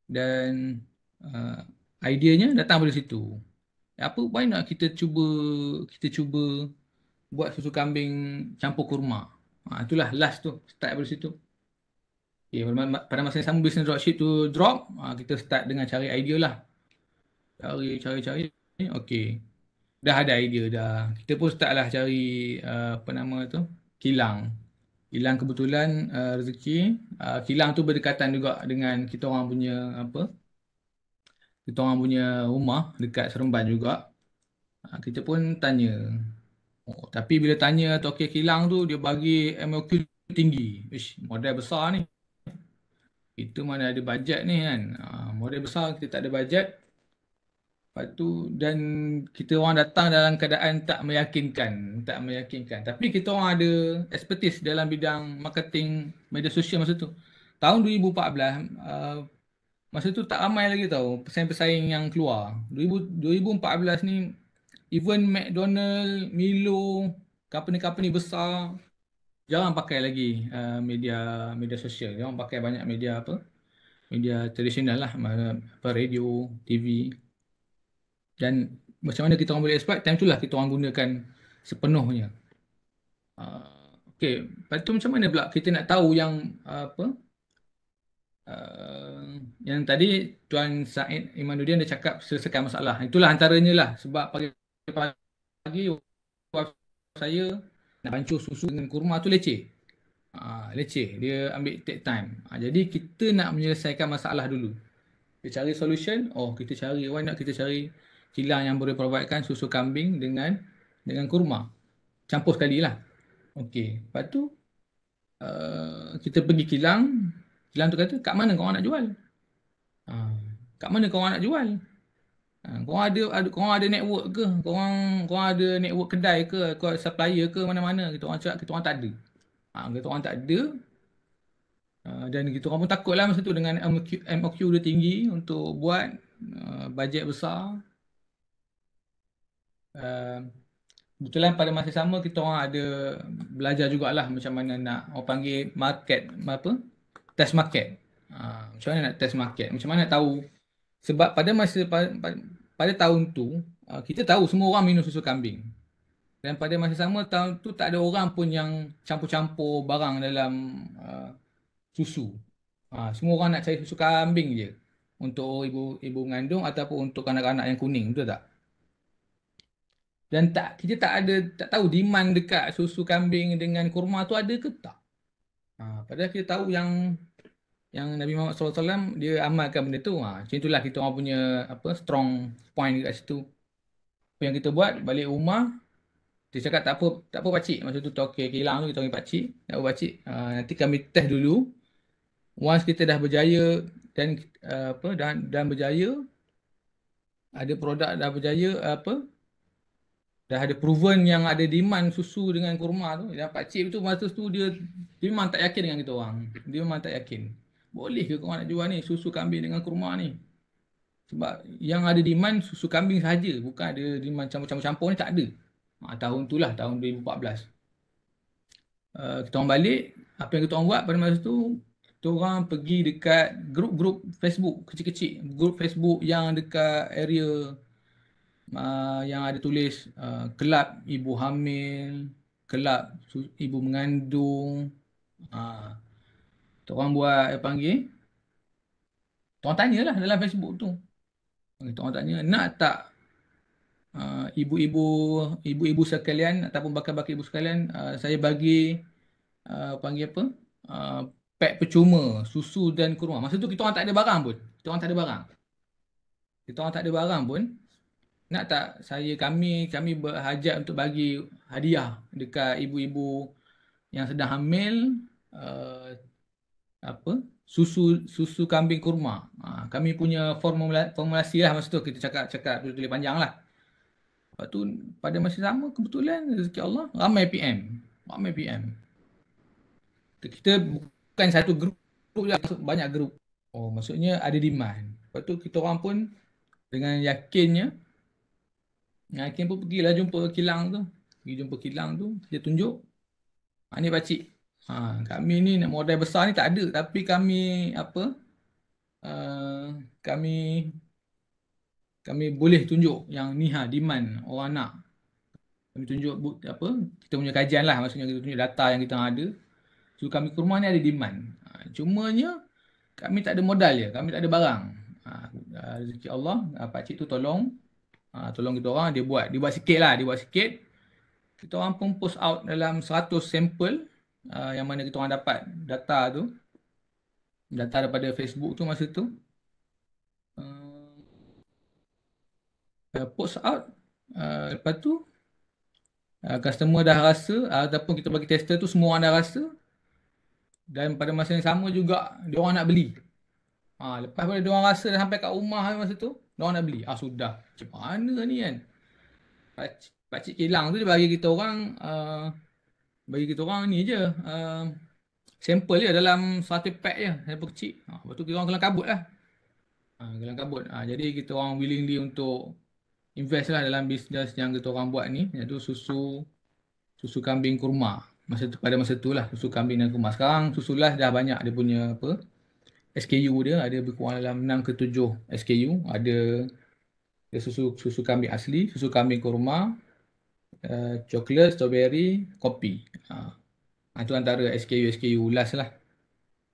Dan ideanya datang dari situ. Why not kita cuba buat susu kambing campur kurma. Itulah last tu, start dari situ. Okay, pada masa yang sama business dropship tu drop, kita start dengan cari idea lah. Cari. Okay. Dah ada idea dah. Kita pun start lah cari kilang. Kilang kebetulan rezeki. Kilang tu berdekatan juga dengan kita orang punya rumah dekat Seremban juga. Kita pun tanya. Tapi bila tanya tokek kilang tu, dia bagi MOQ tinggi. Modal besar ni. Kita mana ada bajet ni kan. Modal besar, kita tak ada bajet. Lepas tu, dan kita orang datang dalam keadaan tak meyakinkan. Tapi kita orang ada expertise dalam bidang marketing media sosial masa tu. Tahun 2014, masa tu tak ramai lagi tahu pesaing-pesaing yang keluar. 2014 ni, even McDonald, Milo, company-company besar jarang pakai lagi media sosial. Dia orang pakai banyak media media tradisional lah, radio, TV. Dan macam mana kita orang boleh exploit, time tu lah kita orang gunakan sepenuhnya. Okay, lepas tu macam mana pula kita nak tahu yang yang tadi Tuan Said Imanuddin dia cakap selesaikan masalah. Itulah antaranya lah, sebab pagi wife saya nak bancur susu dengan kurma tu leceh. Dia ambil take time. Jadi kita nak menyelesaikan masalah dulu. Kita cari solution, why not kita cari kilang yang boleh providekan susu kambing dengan kurma. Campur sekali lah. Okey, lepas tu kita pergi kilang. Kilang tu kata, kat mana korang nak jual? Kat mana korang nak jual? Korang ada network ke? Korang ada network kedai ke? Korang supplier ke mana-mana? Kita orang cakap, kita orang tak ada. Kita orang tak ada. Dan kita orang pun takut lah masa tu dengan MOQ dia tinggi untuk buat bajet besar. Kebetulan pada masa sama kita orang ada belajar jugalah macam mana nak orang panggil market, test market. Macam mana nak test market? Macam mana nak tahu? Sebab pada tahun tu kita tahu semua orang minum susu kambing. Dan pada masa sama tahun tu tak ada orang pun yang campur-campur barang dalam susu. Semua orang nak cari susu kambing je untuk ibu mengandung ataupun untuk kanak-kanak yang kuning, betul tak? Dan kita tak tahu demand dekat susu kambing dengan kurma tu ada ke tak. Padahal kita tahu yang Nabi Muhammad SAW dia amalkan benda tu. Macam itulah kita orang punya strong point dekat situ. Apa yang kita buat balik rumah, dia cakap tak apa pakcik. Masa tu tokek kilang tu kita panggil pakcik. Tak apa pakcik, nanti kami test dulu. Once kita dah berjaya dan berjaya, ada produk dah berjaya dah ada proven yang ada demand susu dengan kurma tu. Dan pakcik tu masa tu dia memang tak yakin dengan kita orang. Dia memang tak yakin. Boleh ke korang nak jual ni susu kambing dengan kurma ni? Sebab yang ada demand susu kambing saja, bukan ada demand campur-campur ni, tak ada. Tahun tu lah, tahun 2014. Kita orang balik, apa yang kita orang buat pada masa tu, kita orang pergi dekat grup-grup Facebook kecil-kecil. Grup Facebook yang dekat area yang ada tulis kelab ibu hamil, kelab ibu mengandung. Kita orang buat kita orang tanyalah dalam Facebook tu. Kita orang tanya, nak tak ibu-ibu sekalian ataupun bakal-bakal ibu sekalian, saya bagi pack percuma susu dan kurma. Masa tu kita orang tak ada barang pun. Kita orang tak ada barang pun. Nak tak kami berhajat untuk bagi hadiah dekat ibu-ibu yang sedang hamil susu kambing kurma. Kami punya formulasi lah masa tu, kita cakap tulis panjang lah. Lepas tu pada masa sama kebetulan rezeki Allah ramai PM. Kita bukan satu grup je, banyak grup. Oh, maksudnya ada demand. Lepas tu kita orang pun dengan yakin pun pergilah jumpa kilang tu. Dia tunjuk. Ni pakcik. Kami ni nak modal besar ni tak ada, tapi kami kami boleh tunjuk yang ni demand orang nak. Kami tunjuk kita punya kajian lah, maksudnya kita tunjuk data yang kita ada. So kami kurma ni ada demand. Cumanya kami tak ada modal je, kami tak ada barang. Rezeki Allah, pakcik tu tolong kita orang, dia buat sikit. Kita orang pun post out dalam 100 sampel yang mana kita orang dapat data daripada Facebook tu masa tu. Post out, lepas tu customer dah rasa, ataupun kita bagi tester tu semua orang dah rasa, dan pada masa yang sama juga dia orang nak beli. Lepas pada dia orang rasa dah sampai kat rumah masa tu, dia orang nak beli. Sudah, macam mana ni kan. Pakcik kilang tu dia bagi kita orang ni je, sampel je dalam 100 pack je, sampel kecil. Lepas tu kita orang kelang kabut lah. Jadi kita orang willingly untuk invest lah dalam bisnes yang kita orang buat ni, iaitu susu kambing kurma. Pada masa tu lah, susu kambing dan kurma. Sekarang susu lah dah banyak dia punya SKU dia, ada berkurang dalam 6 ke 7 SKU. Ada susu kambing asli, susu kambing kurma, coklat, strawberry, kopi. Itu antara SKU last lah.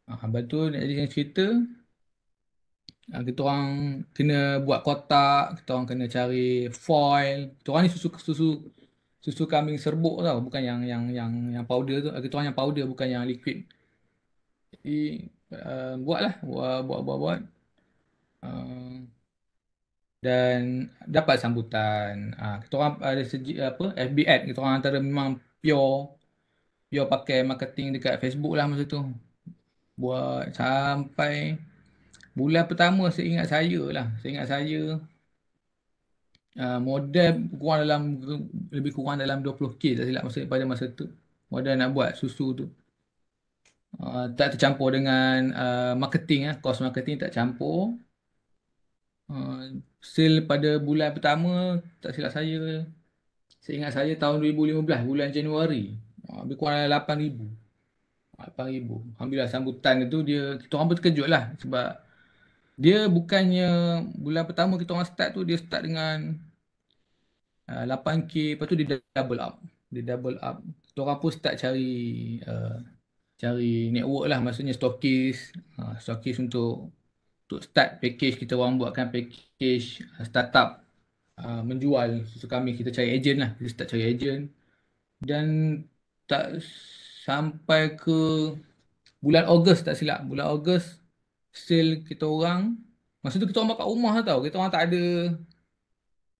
Lepas tu nak jadikan cerita, kita orang kena buat kotak, kita orang kena cari foil. Kita orang ni susu kambing serbuk tau, bukan yang powder tu. Kita orang yang powder, bukan yang liquid. Jadi buat. Dan dapat sambutan. Kita orang ada FB ad, kita orang antara memang pure pakai marketing dekat Facebook lah masa tu. Buat sampai bulan pertama, seingat saya modal lebih kurang dalam 20k tak silap pada masa tu. Modal nak buat susu tu. Tak tercampur dengan marketing, kos marketing tak campur. Sale pada bulan pertama, tak silap saya, seingat saya tahun 2015 bulan Januari, lebih kurang 8,000. Alhamdulillah sambutan itu kita orang pun terkejut lah, sebab dia bukannya bulan pertama kita orang start tu, dia start dengan 8k, lepas tu dia double up. Kita orang pun start cari network lah, maksudnya stokis untuk start package. Kita orang buatkan package startup menjual susu kambing. Kita cari agent lah, kita start cari agent. Dan tak sampai ke bulan Ogos, tak silap, bulan Ogos sale kita orang. Masa tu kita orang kat rumah tau, kita orang tak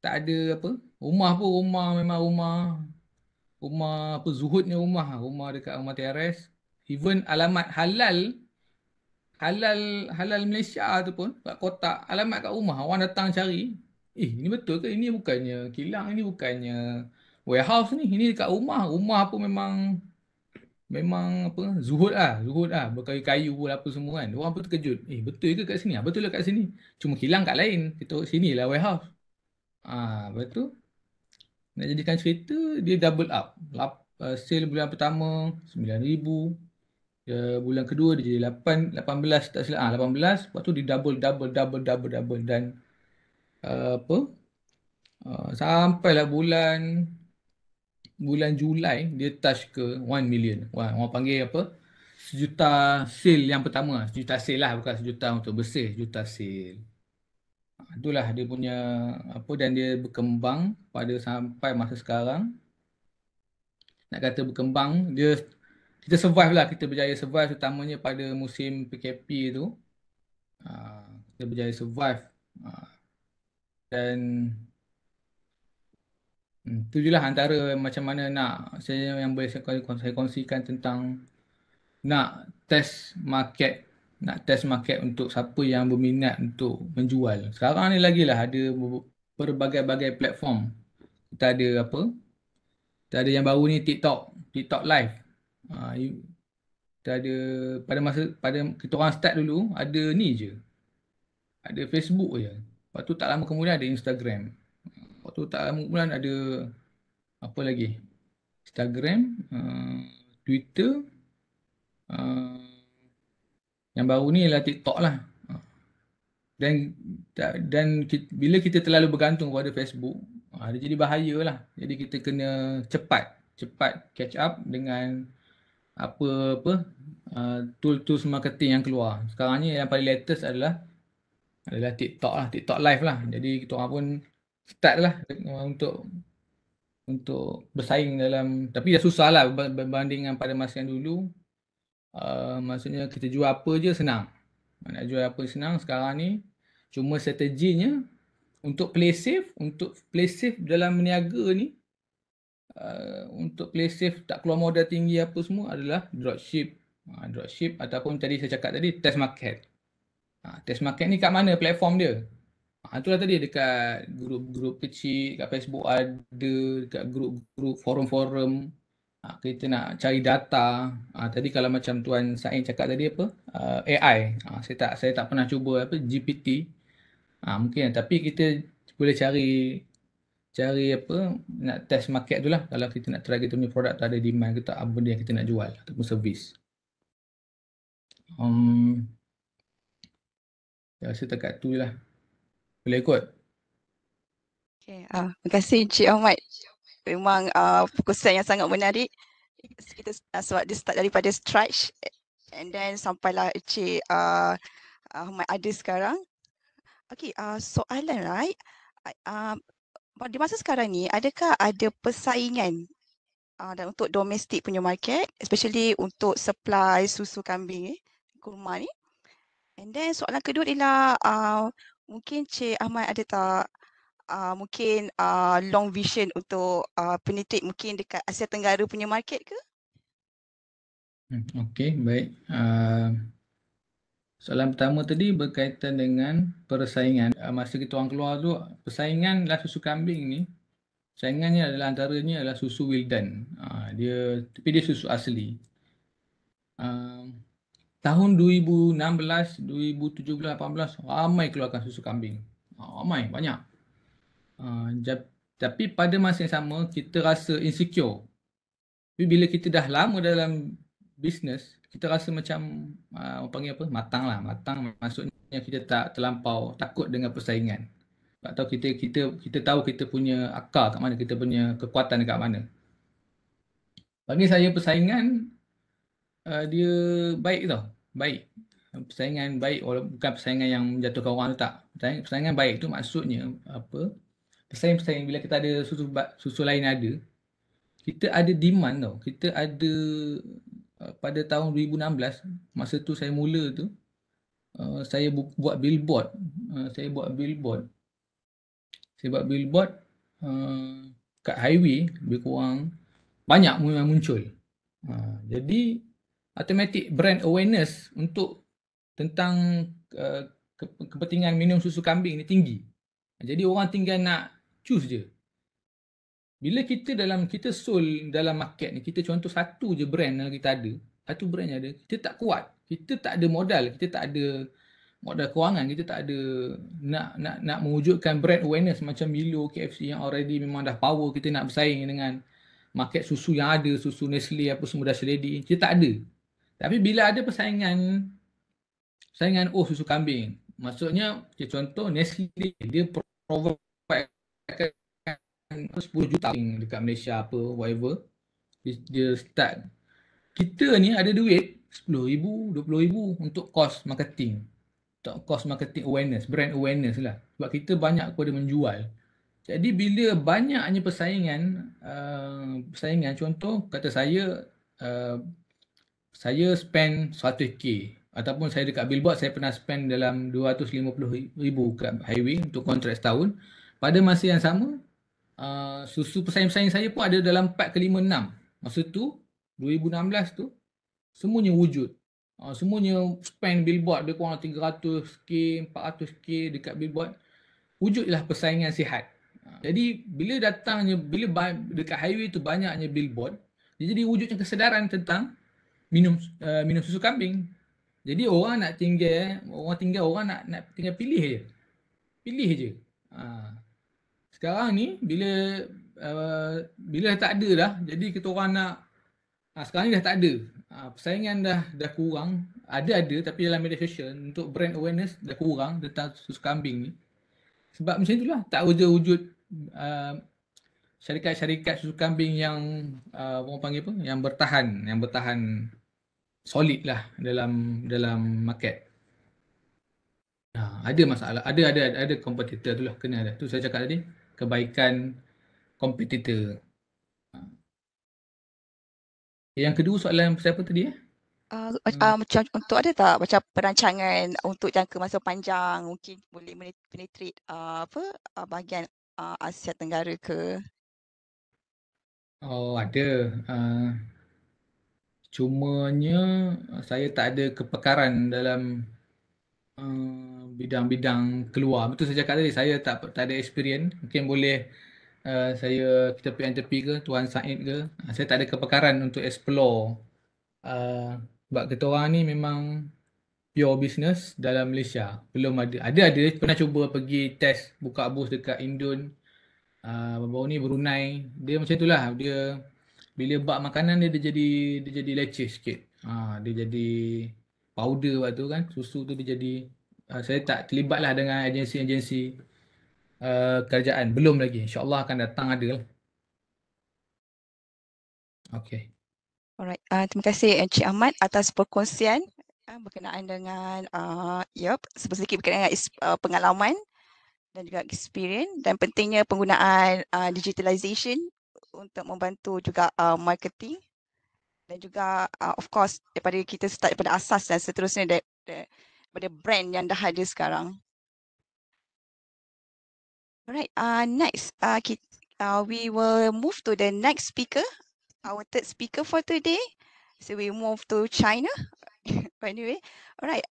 ada rumah pun, memang rumah zuhudnya rumah dekat rumah teres. Even alamat halal Malaysia tu pun kat kotak, alamat kat rumah, orang datang cari, ini betul ke, ini bukannya kilang, ini bukannya warehouse ni, ini dekat rumah pun memang zuhud lah, berkayu-kayu apa semua kan. Orang pun terkejut, betul ke kat sini? Betul lah kat sini, cuma kilang kat lain, kita sini lah warehouse. Lepas tu nak jadikan cerita, dia double up. Sale bulan pertama 9,000, bulan kedua dia jadi 18, tak silap 18. Lepas tu dia double, dan sampailah bulan Julai dia touch ke 1 million. Orang panggil sejuta sale yang pertama. Sejuta sale lah, bukan sejuta untuk bersih, sejuta sale. Itulah dia punya dan dia berkembang sampai masa sekarang. Nak kata berkembang, kita survive lah, kita berjaya survive, terutamanya pada musim PKP tu. Kita berjaya survive. Dan itu je lah antara macam mana yang boleh saya kongsikan tentang nak test market nak test market untuk siapa yang berminat untuk menjual. Sekarang ni lagi lah ada berbagai-bagai platform. Kita ada apa? Kita ada yang baru ni TikTok live. Kita ada pada kita orang start dulu ada ni je. Ada Facebook je. Lepas tu tak lama kemudian ada Instagram. Lepas tu tak lama kemudian ada apa lagi? Instagram, Twitter, yang baru ni ialah TikTok lah. Dan bila kita terlalu bergantung pada Facebook, dia jadi bahaya lah. Jadi kita kena cepat catch up dengan tools marketing yang keluar. Sekarang ni yang paling latest adalah TikTok lah, TikTok live lah. Jadi kita orang pun start lah untuk bersaing dalam, tapi dah susah lah berbanding dengan pada masa yang dulu. Maksudnya kita jual apa je senang. Nak jual apa senang. Sekarang ni cuma strateginya untuk play safe dalam berniaga ni, untuk play safe tak keluar modal tinggi apa semua adalah dropship ataupun tadi saya cakap tadi test market. Test market ni kat mana platform dia? Itulah tadi dekat grup-grup kecil, dekat Facebook ada, dekat grup-grup forum-forum. Kita nak cari data. Tadi kalau macam Tuan Sain cakap tadi apa? AI. Saya tak pernah cuba GPT. Mungkin tapi kita boleh cari apa nak test market tu lah. Kalau kita nak try kita punya produk tu ada demand ke tak, apa benda yang kita nak jual ataupun servis. Saya rasa dekat tu je lah. Boleh ikut?
Okay, terima kasih Encik Ahmad. Memang fokusan yang sangat menarik. Kita sebab dia start daripada scratch and then sampailah Encik Ahmad ada sekarang. Okay, soalan right. Di masa sekarang ni, adakah ada persaingan dan untuk domestik punya market, especially untuk supply susu kambing kurma ni? And then soalan kedua ialah mungkin Cik Ahmad ada tak mungkin long vision untuk penetrate mungkin dekat Asia Tenggara punya market ke?
Okey, baik. Soalan pertama tadi berkaitan dengan persaingan. Masa kita orang keluar tu, persaingan lah susu kambing ni, saingannya adalah antaranya adalah susu Wildan. Tapi dia susu asli. Tahun 2016, 2017, 2018 ramai keluarkan susu kambing. Ramai, banyak. Tapi pada masa yang sama kita rasa insecure. Tapi bila kita dah lama dalam bisnes, kita rasa macam panggil apa? Matang lah. Matang maksudnya kita tak terlampau takut dengan persaingan. Atau kita tahu kita punya akar kat mana, kita punya kekuatan dekat mana. Bagi saya persaingan dia baik tau. Baik. Persaingan baik, bukan persaingan yang menjatuhkan orang tu tak. Persaingan baik tu maksudnya apa? Persaing-persaing bila kita ada susu lain ada, kita ada demand tau. Kita ada pada tahun 2016, masa tu saya mula tu, saya buat billboard. Saya buat billboard kat highway, lebih kurang banyak muncul. Jadi automatic brand awareness untuk tentang kepentingan minum susu kambing ni tinggi. Jadi orang tinggal nak choose je. Bila kita sold dalam market ni, kita contoh satu je brand yang kita ada, satu brand yang ada, kita tak kuat. Kita tak ada modal, kita tak ada modal kewangan, kita tak ada nak mewujudkan brand awareness macam Milo, KFC yang already memang dah power, kita nak bersaing dengan market susu yang ada, susu Nestle apa semua dah ready, kita tak ada. Tapi bila ada persaingan susu kambing, maksudnya contoh Nestle dia provide 10 juta dekat Malaysia apa whatever, dia start. Kita ni ada duit 10,000, 20,000 untuk cost marketing, untuk cost marketing awareness, brand awareness lah, sebab kita banyak kepada menjual. Jadi bila banyaknya persaingan, contoh kata saya spend 100k, ataupun saya dekat billboard saya pernah spend dalam 250,000 kat highway untuk kontrak setahun. Pada masa yang sama, susu pesaing-pesaing saya pun ada dalam 4 ke 5, 6. Masa tu 2016 tu semuanya wujud. Semuanya spend billboard dia kurang 300k, 400k dekat billboard. Wujudlah persaingan sihat. Jadi bila dekat highway tu banyaknya billboard, dia jadi wujudnya kesedaran tentang minum susu kambing. Jadi orang nak tinggal nak tinggal pilih je. Pilih je. Sekarang ni bila dah tak ada dah, jadi kita orang nak sekarang ni dah tak ada. Persaingan dah kurang. Ada tapi dalam media sosial untuk brand awareness dah kurang tentang susu kambing ni. Sebab macam itulah tak wujud syarikat-syarikat susu kambing yang orang panggil apa? Yang bertahan solid lah dalam market. Ada masalah, ada kompetitor tu lah, kena ada. Tu saya cakap tadi, kebaikan kompetitor. Yang kedua soalan siapa tadi
Macam untuk ada tak macam perancangan untuk jangka masa panjang, mungkin boleh penetrate bahagian Asia Tenggara ke?
Oh, ada. Cumanya saya tak ada kepakaran dalam bidang-bidang keluar. Betul saya cakap tadi, saya tak ada experience. Mungkin boleh kita PNTP ke, Tuan Said ke. Saya tak ada kepakaran untuk explore. Sebab kita orang ni memang pure business dalam Malaysia. Belum ada. Ada pernah cuba pergi test buka booth dekat Indon. Baru ni Brunei. Dia macam itulah. Dia bila bak makanan dia jadi leceh sikit. Dia jadi powder waktu kan, susu tu dia jadi saya tak terlibat lah dengan agensi-agensi kerajaan. Belum lagi. InsyaAllah akan datang ada lah. Okay.
Alright. Terima kasih Encik Ahmad atas perkongsian berkenaan dengan sedikit berkenaan dengan pengalaman dan juga experience dan pentingnya penggunaan digitalization untuk membantu juga marketing dan juga of course daripada kita start daripada asas dan seterusnya daripada brand yang dah ada sekarang. Alright, next we will move to the next speaker, our third speaker for today. So we move to China. Anyway, alright.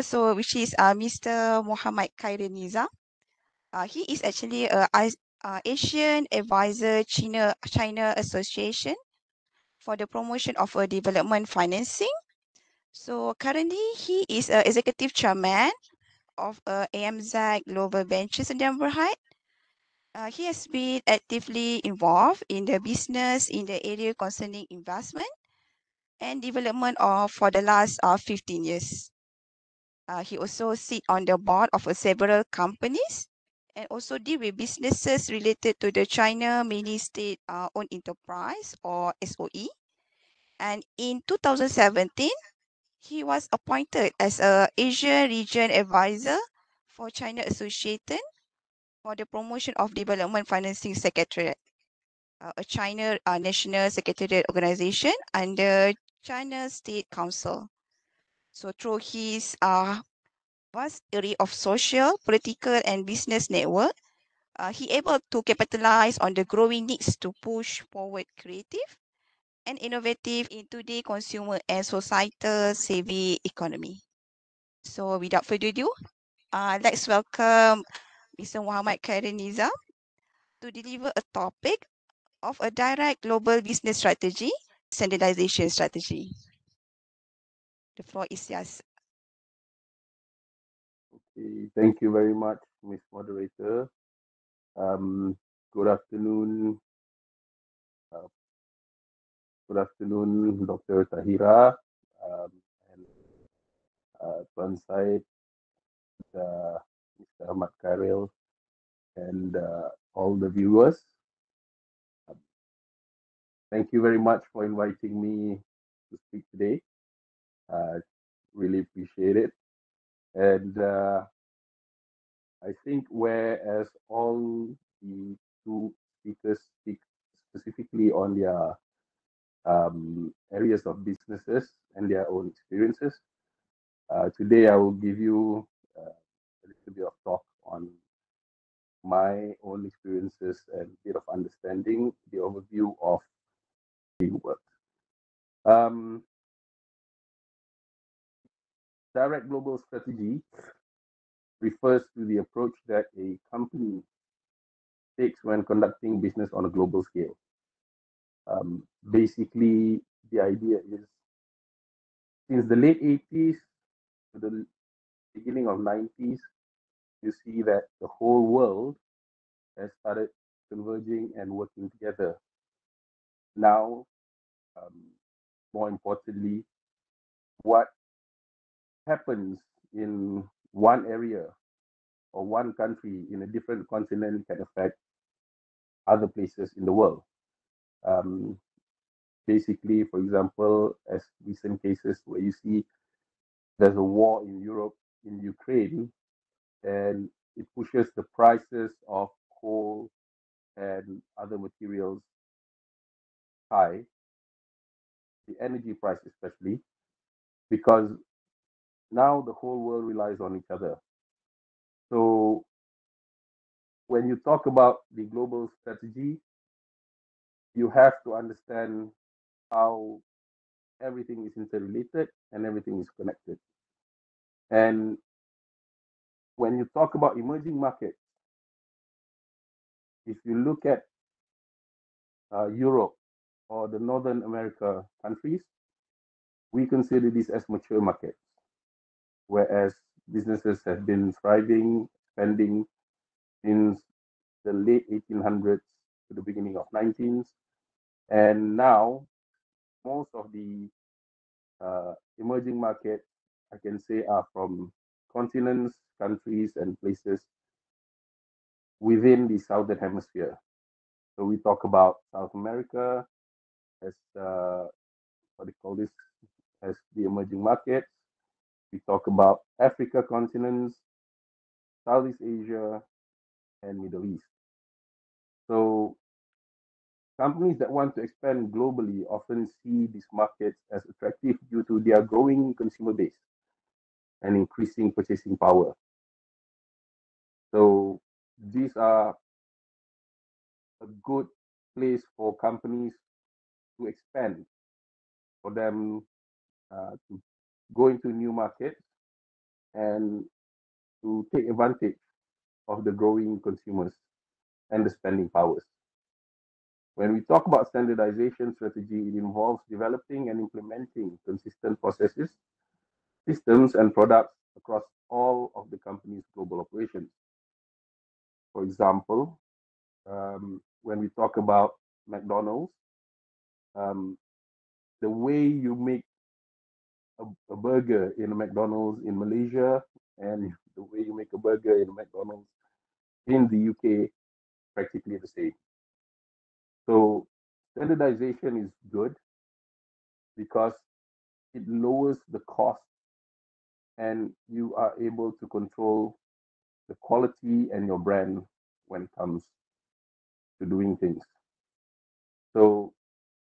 So which is Mr. 𝗪𝗧𝗕𝗓𝗕𝗦𝗓. He is actually a Asian Advisor China Association for the promotion of development financing. So currently he is a executive chairman of AMZ Global Ventures in Denver Heights. He has been actively involved in the business in the area concerning investment and development for the last 15 years. He also sits on the board of several companies and also deal with businesses related to the China Mini State-Owned Enterprise or SOE. And in 2017, he was appointed as a Asia Region Advisor for China Association for the promotion of development financing secretariat, a China national secretariat organization under China State Council. So through his vast array of social, political, and business network, he able to capitalize on the growing needs to push forward creative and innovative in today's consumer and societal savvy economy. So without further ado, let's welcome Mr. 𝗪𝗪𝗕𝗓𝗔𝗟 to deliver a topic of a direct global business strategy, standardization strategy. The floor is yours.
Okay, thank you very much, Ms. Moderator. Good afternoon. Good afternoon, Dr. Tahira and Tuan Said, Mr. 𝗪𝗪𝗕𝗓𝗓𝗕𝗓, and all the viewers. Thank you very much for inviting me to speak today. Really appreciate it. And I think whereas all the two speakers speak specifically on their areas of businesses and their own experiences, today I will give you a little bit of talk on my own experiences and a bit of understanding, the overview of the work. direct global strategy refers to the approach that a company takes when conducting business on a global scale. Basically, the idea is since the late 80s to the beginning of 90s, you see that the whole world has started converging and working together. Now, more importantly, what happens in one area or one country in a different continent can affect other places in the world. Basically, for example, as recent cases where you see there's a war in Europe, in Ukraine, and it pushes the prices of coal and other materials high, the energy price especially, because now the whole world relies on each other. So when you talk about the global strategy, you have to understand how everything is interrelated and everything is connected. And when you talk about emerging markets, if you look at Europe or the Northern America countries, we consider these as mature markets, whereas businesses have been thriving, expanding since the late 1800s to the beginning of 19th. And now, most of the emerging markets, I can say, are from continents, countries, and places within the Southern Hemisphere. So we talk about South America as what they call this as the emerging markets. We talk about Africa continents, Southeast Asia, and Middle East. So companies that want to expand globally often see these markets as attractive due to their growing consumer base and increasing purchasing power. So these are a good place for companies to expand, for them to go into new markets and to take advantage of the growing consumers and the spending powers. When we talk about standardization strategy, it involves developing and implementing consistent processes, systems, and products across all of the company's global operations. For example, when we talk about McDonald's, the way you make a burger in a McDonald's in Malaysia and the way you make a burger in a McDonald's in the UK practically the same. So standardization is good because it lowers the cost and you are able to control the quality and your brand when it comes to doing things. So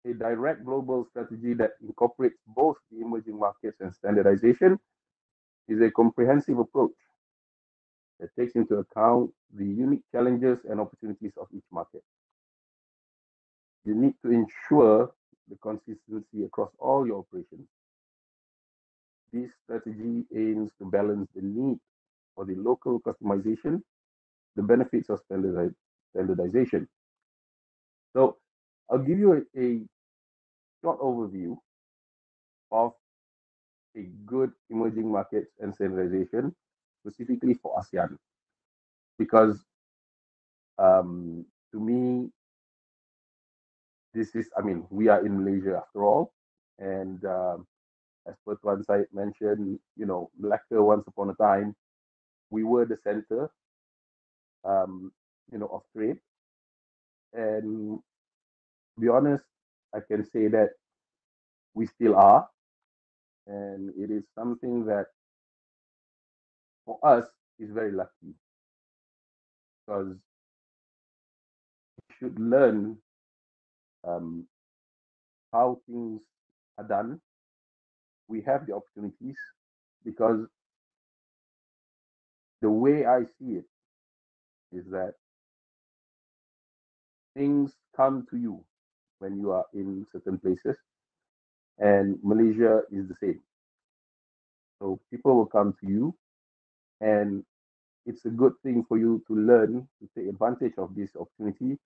a direct global strategy that incorporates both the emerging markets and standardization is a comprehensive approach that takes into account the unique challenges and opportunities of each market. You need to ensure the consistency across all your operations. This strategy aims to balance the need for the local customization, the benefits of standardization. So I'll give you a short overview of a good emerging markets and standardization, specifically for ASEAN. Because to me, this is, I mean, we are in Malaysia after all. And as per Tuan Syed mentioned, you know, Malacca once upon a time, we were the center, you know, of trade. And to be honest, I can say that we still are. And it is something that for us is very lucky because we should learn how things are done. We have the opportunities because the way I see it is that things come to you when you are in certain places, and Malaysia is the same. So people will come to you, and it's a good thing for you to learn, to take advantage of this opportunity,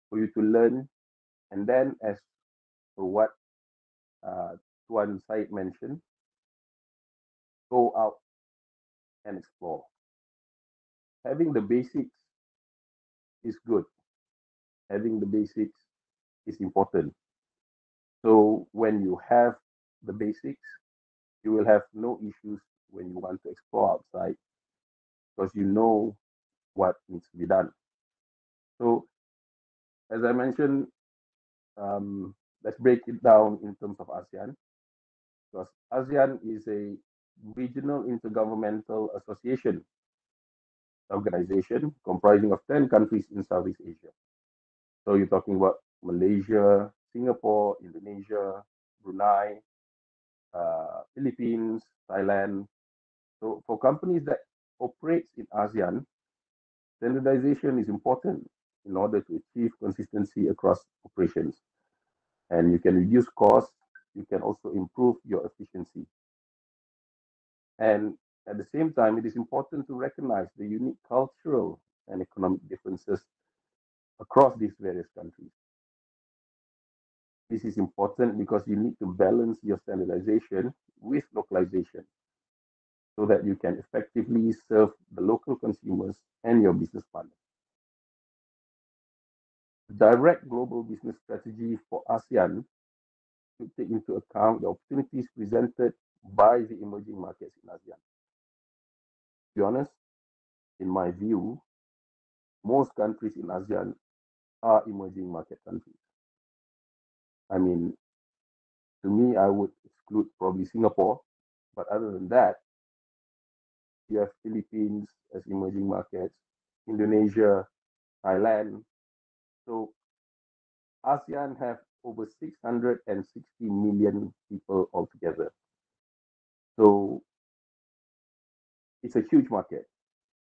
for you to learn, and then as for what Tuan Syed mentioned, go out and explore. Having the basics is good. Having the basics is important. So when you have the basics, you will have no issues when you want to explore outside because you know what needs to be done. So as I mentioned, let's break it down in terms of ASEAN, because ASEAN is a regional intergovernmental association organization comprising of 10 countries in Southeast Asia. So you're talking about Malaysia, Singapore, Indonesia, Brunei, Philippines, Thailand. So for companies that operate in ASEAN, standardization is important in order to achieve consistency across operations. And you can reduce costs, you can also improve your efficiency. And at the same time, it is important to recognize the unique cultural and economic differences across these various countries. This is important because you need to balance your standardization with localization so that you can effectively serve the local consumers and your business partners. Direct global business strategy for ASEAN should take into account the opportunities presented by the emerging markets in ASEAN. To be honest, in my view, most countries in ASEAN are emerging market countries. I mean, to me, I would exclude probably Singapore, but other than that, you have Philippines as emerging markets, Indonesia, Thailand. So ASEAN have over 660 million people altogether. So it's a huge market,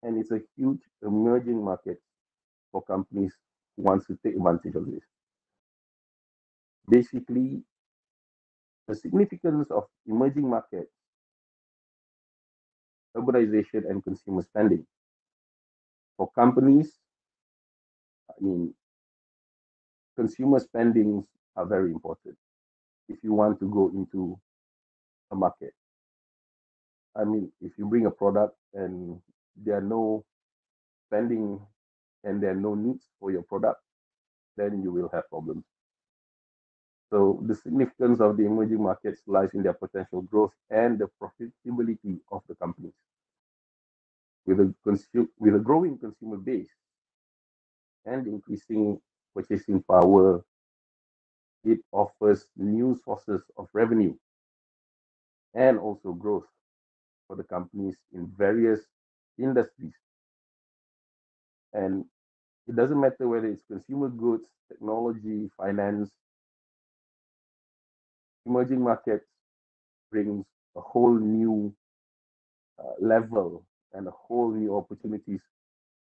and it's a huge emerging market for companies who want to take advantage of this. Basically, the significance of emerging markets, urbanization, and consumer spending. For companies, I mean, consumer spendings are very important if you want to go into a market. I mean, if you bring a product and there are no spending and there are no needs for your product, then you will have problems. So the significance of the emerging markets lies in their potential growth and the profitability of the companies. With a growing consumer base and increasing purchasing power, it offers new sources of revenue and also growth for the companies in various industries. And it doesn't matter whether it's consumer goods, technology, finance, emerging markets brings a whole new level and a whole new opportunities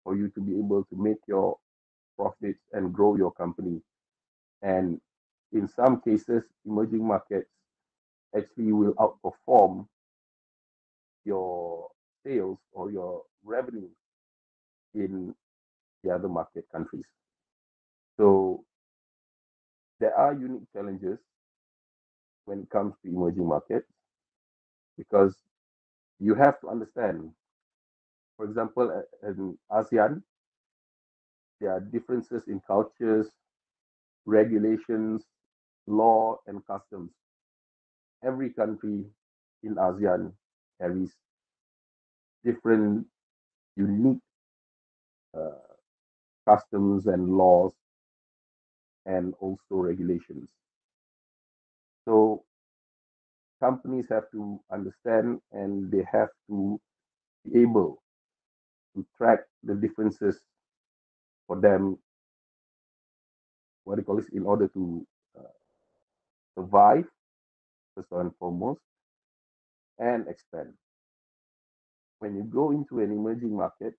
for you to be able to make your profits and grow your company. And in some cases, emerging markets actually will outperform your sales or your revenue in the other market countries. So there are unique challenges when it comes to emerging markets because you have to understand, for example, in ASEAN, there are differences in cultures, regulations, law, and customs. Every country in ASEAN carries different unique customs and laws and also regulations. So companies have to understand and they have to be able to track the differences for them, what they call this, in order to survive, first and foremost, and expand. When you go into an emerging market,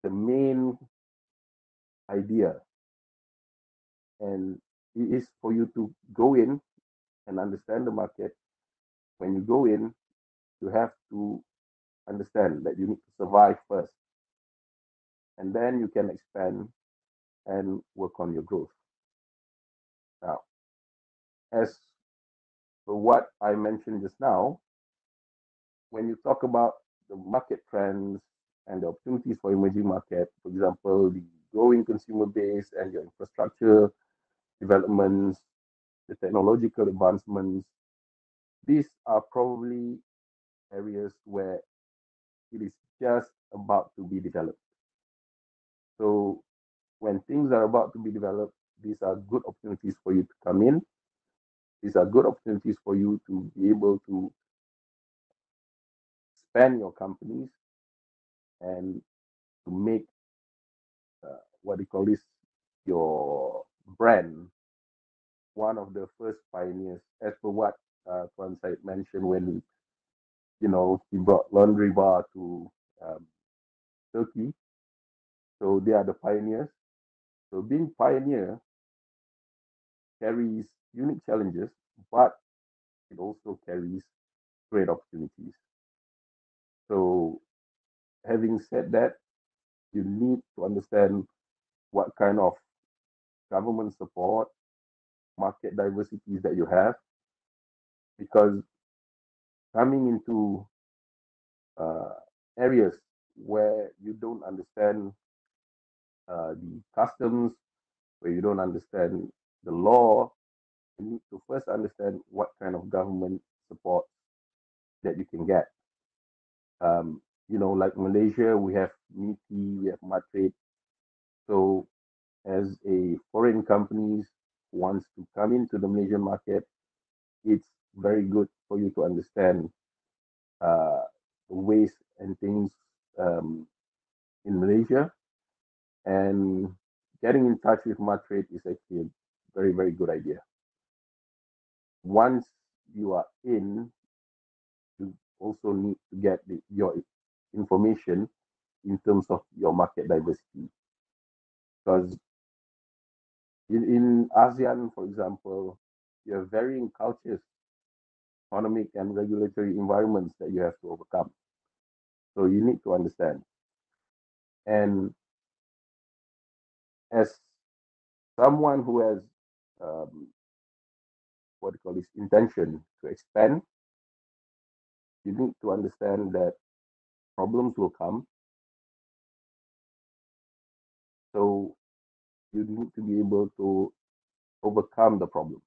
the main idea and it is for you to go in and understand the market. When you go in, you have to understand that you need to survive first, and then you can expand and work on your growth. Now, as for what I mentioned just now, when you talk about the market trends and the opportunities for emerging market, for example, the growing consumer base and your infrastructure developments, the technological advancements, these are probably areas where it is just about to be developed. So when things are about to be developed, these are good opportunities for you to come in. These are good opportunities for you to be able to expand your companies and to make what they call this, your brand, one of the first pioneers, as per what 𝗪𝗪𝗕𝗓𝗓 mentioned when he brought laundry bar to Turkey. So they are the pioneers. So being pioneer carries unique challenges, but it also carries great opportunities. So having said that, you need to understand what kind of government support, market diversities that you have, because coming into areas where you don't understand the customs, where you don't understand the law, you need to first understand what kind of government support that you can get. Like Malaysia, we have 𝗕𝗓𝗕𝗓𝗕, we have 𝗪𝗡𝗕𝗕𝗓𝗓. So as a foreign companies who wants to come into the Malaysian market, it's very good for you to understand the ways and things in Malaysia. And getting in touch with 𝗪𝗡𝗕𝗕𝗓𝗓 is actually a very, very good idea. Once you are in, you also need to get your information in terms of your market diversity. Because in ASEAN, for example, you have varying cultures, economic and regulatory environments that you have to overcome. So you need to understand. And as someone who has intention to expand, you need to understand that problems will come. So you need to be able to overcome the problem.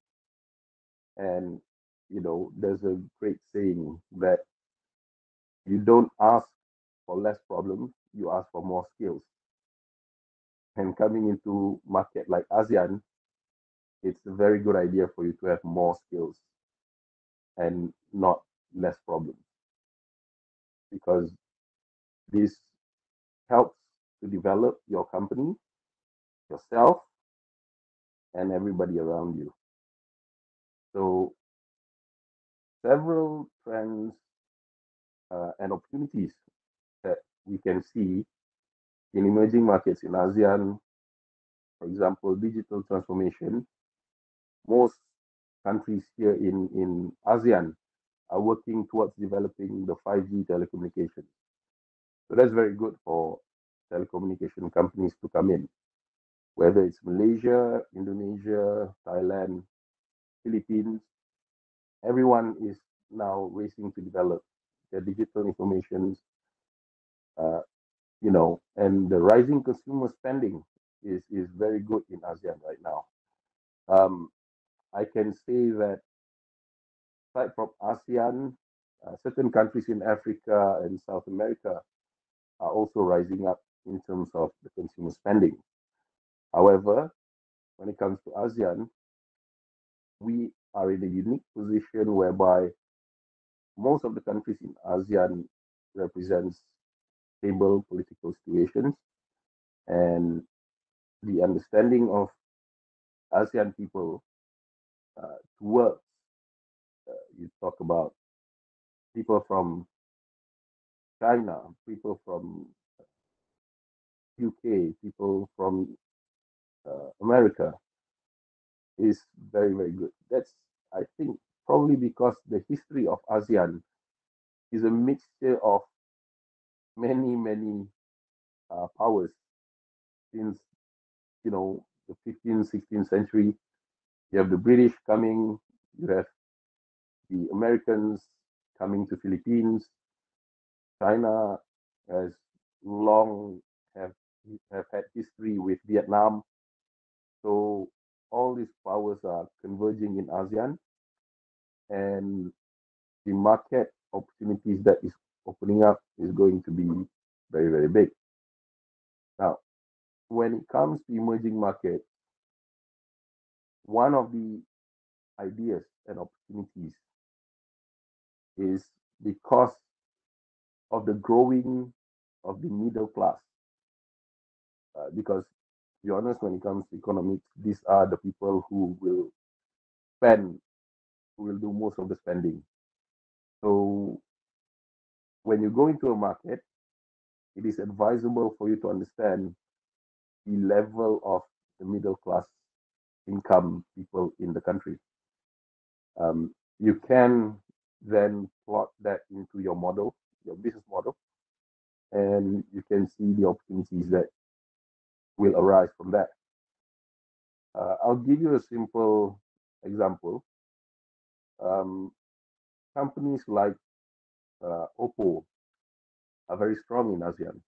And there's a great saying that you don't ask for less problems, you ask for more skills. And coming into market like ASEAN, it's a very good idea for you to have more skills and not less problems, because this helps to develop your company, yourself, and everybody around you. So several trends and opportunities that we can see in emerging markets in ASEAN. For example, digital transformation. Most countries here in ASEAN are working towards developing the 5G telecommunications. So that's very good for telecommunication companies to come in, whether it's Malaysia, Indonesia, Thailand, Philippines. Everyone is now racing to develop their digital information, and the rising consumer spending is very good in ASEAN right now. I can say that aside from ASEAN, certain countries in Africa and South America are also rising up in terms of the consumer spending. However, when it comes to ASEAN, we are in a unique position whereby most of the countries in ASEAN represents stable political situations, and the understanding of ASEAN people towards you talk about people from China, people from UK, people from America is very, very good. That's, I think, probably because the history of ASEAN is a mixture of many powers since the 15th, 16th century. You have the British coming, you have the Americans coming to Philippines. China has long have had history with Vietnam. So all these powers are converging in ASEAN, and the market opportunities that is opening up is going to be very big. Now, when it comes to emerging markets, one of the ideas and opportunities is because of the growing of the middle class. Because, to be honest, when it comes to economics, these are the people who will spend, who will do most of the spending. So when you go into a market, it is advisable for you to understand the level of the middle class income people in the country. You can then plot that into your model, your business model, and you can see the opportunities that will arise from that. I'll give you a simple example. Companies like Oppo are very strong in ASEAN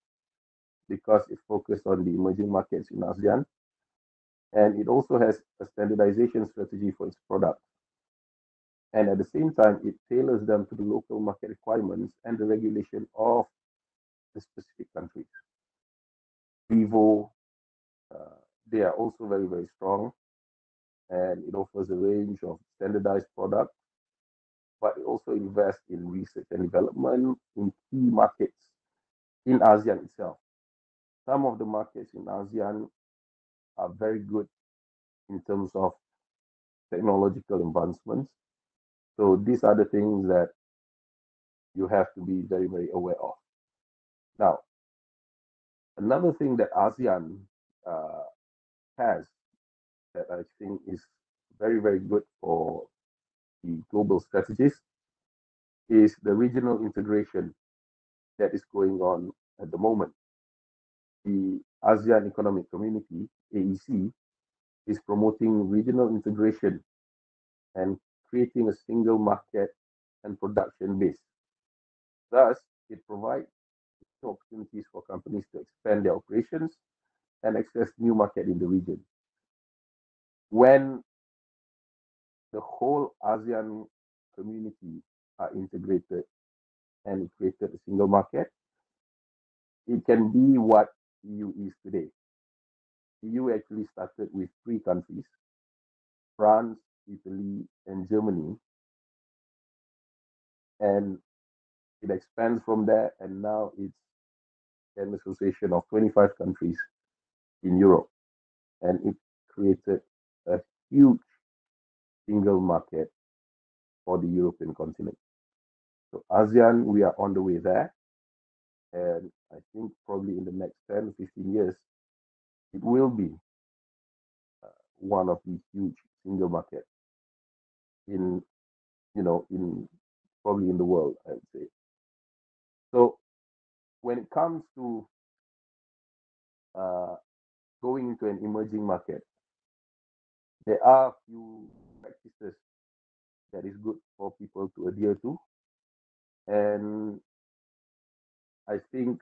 because it focused on the emerging markets in ASEAN, and it also has a standardization strategy for its products. And at the same time, it tailors them to the local market requirements and the regulation of the specific countries. Vivo, they are also very strong, and it offers a range of standardized products, but it also invests in research and development in key markets in ASEAN itself. Some of the markets in ASEAN are very good in terms of technological advancements. So these are the things that you have to be very aware of. Now, another thing that ASEAN has that I think is very good for the global strategies is the regional integration that is going on at the moment. The ASEAN Economic Community, AEC, is promoting regional integration and creating a single market and production base. Thus, it provides opportunities for companies to expand their operations and access new market in the region. When the whole ASEAN community are integrated and created a single market, it can be what EU is today. EU actually started with 3 countries, France, Italy, and Germany. And it expands from there, and now it's an association of 25 countries in Europe. And it created a huge single market for the European continent. So ASEAN, we are on the way there. And I think probably in the next 10, 15 years, it will be one of the huge single markets in probably in the world, I would say. So when it comes to going into an emerging market, there are a few practices that is good for people to adhere to. And I think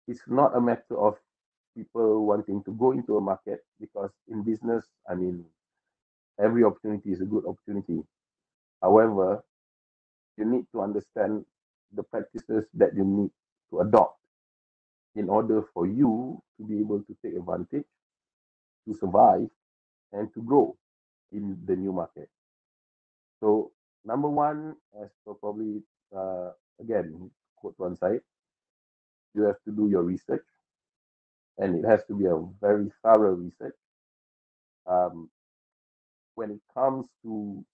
it's not a matter of people wanting to go into a market, because in business, I mean, every opportunity is a good opportunity. However, you need to understand the practices that you need to adopt in order for you to be able to take advantage, to survive, and to grow in the new market. So number one, as for probably, again, quote one side, you have to do your research, and it has to be a very thorough research. When it comes to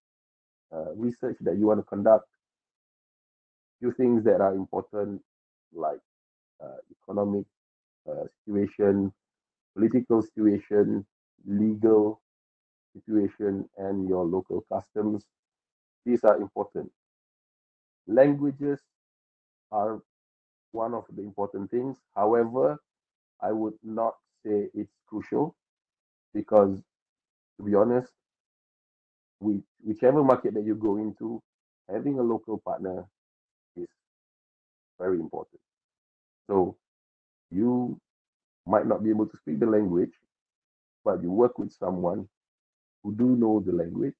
research that you want to conduct, few things that are important, like economic situation, political situation, legal situation, and your local customs. These are important. languages are one of the important things. However, I would not say it's crucial because, to be honest, whichever market that you go into, having a local partner is very important. So you might not be able to speak the language, but you work with someone who do know the language,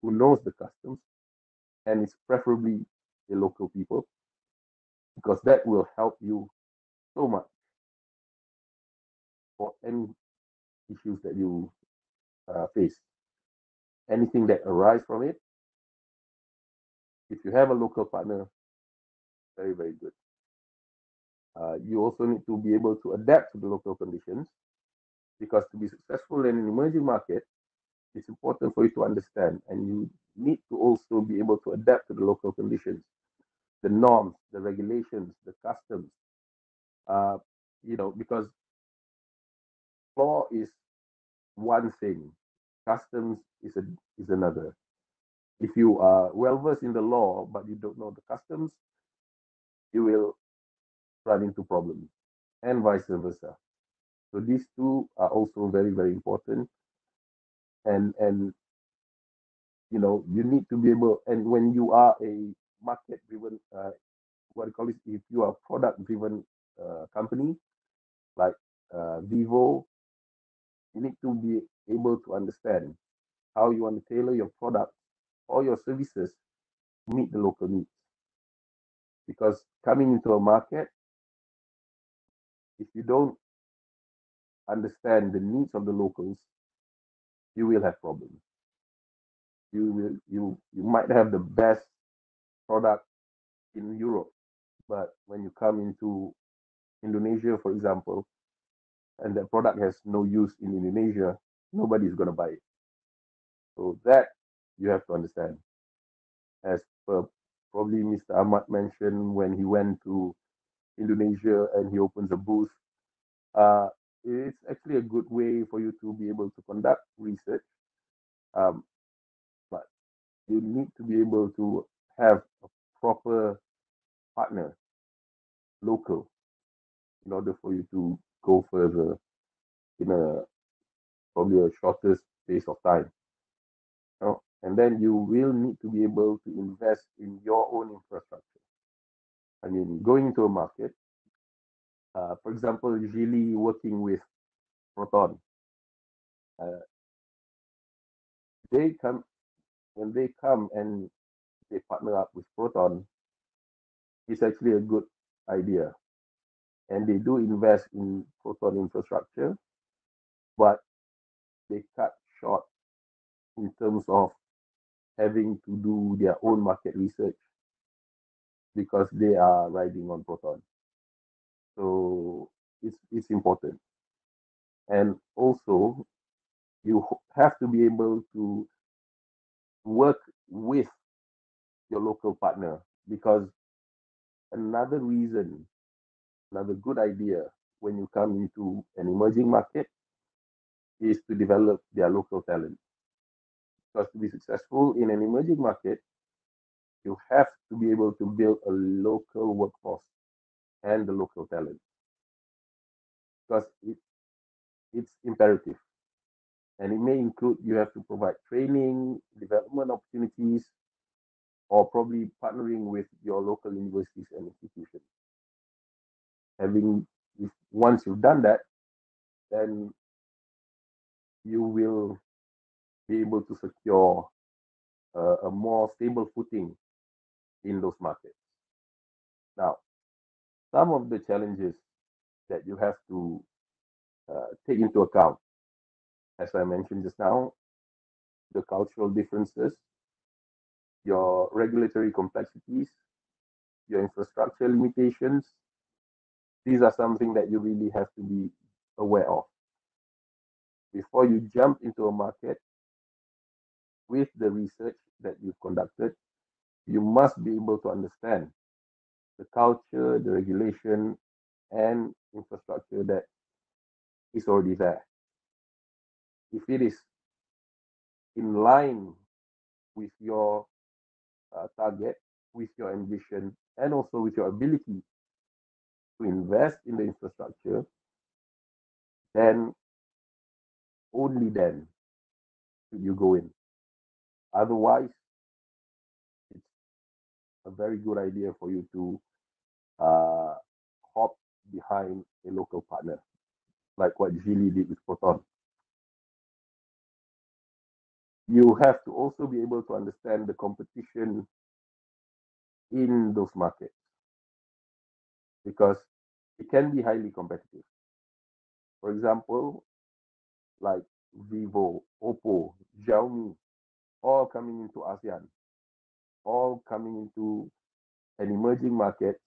who knows the customs, and it's preferably the local people, because that will help you so much for any issues that you face. Anything that arises from it, if you have a local partner, very, very good. You also need to be able to adapt to the local conditions, because to be successful in an emerging market, it's important for you to understand, and you need to also be able to adapt to the local conditions, the norms, the regulations, the customs. Because law is one thing, customs is another. If you are well versed in the law but you don't know the customs, you will run into problems, and vice versa. So these two are also very, very important, and you need to be able. And when you are a market-driven, if you are a product-driven company like Vivo, you need to be able to understand how you want to tailor your product or your services to meet the local needs. Because coming into a market, if you don't understand the needs of the locals, you will have problems. You might have the best product in Europe, but when you come into Indonesia, for example, and the product has no use in Indonesia, nobody's going to buy it. So that you have to understand. As probably Mr. Ahmad mentioned when he went to Indonesia and he opens a booth, it's actually a good way for you to be able to conduct research. But you need to be able to have a proper partner, local, in order for you to go further in probably a shorter space of time. And then you will need to be able to invest in your own infrastructure. I mean, going to a market, for example, usually working with Proton, when they come and they partner up with Proton, it's actually a good idea. And they do invest in Proton infrastructure, but they cut short in terms of having to do their own market research because they are riding on Proton. So it's important. And also, you have to be able to work with your local partner, because another good idea when you come into an emerging market is to develop their local talent. Because to be successful in an emerging market, you have to be able to build a local workforce and the local talent, because it's imperative. And it may include you have to provide training, development opportunities, or probably partnering with your local universities and institutions. Once you've done that, then you will be able to secure a more stable footing in those markets. Now, some of the challenges that you have to take into account, as I mentioned just now, the cultural differences, your regulatory complexities, your infrastructure limitations. These are something that you really have to be aware of before you jump into a market. With the research that you've conducted, you must be able to understand the culture, the regulation, and infrastructure that is already there. If it is in line with your target, with your ambition and also with your ability to invest in the infrastructure, then only then should you go in. Otherwise, it's a very good idea for you to hop behind a local partner, like what Gili did with Proton. You have to also be able to understand the competition in those markets, because it can be highly competitive. For example, like Vivo, Oppo, Xiaomi, all coming into ASEAN, all coming into an emerging market,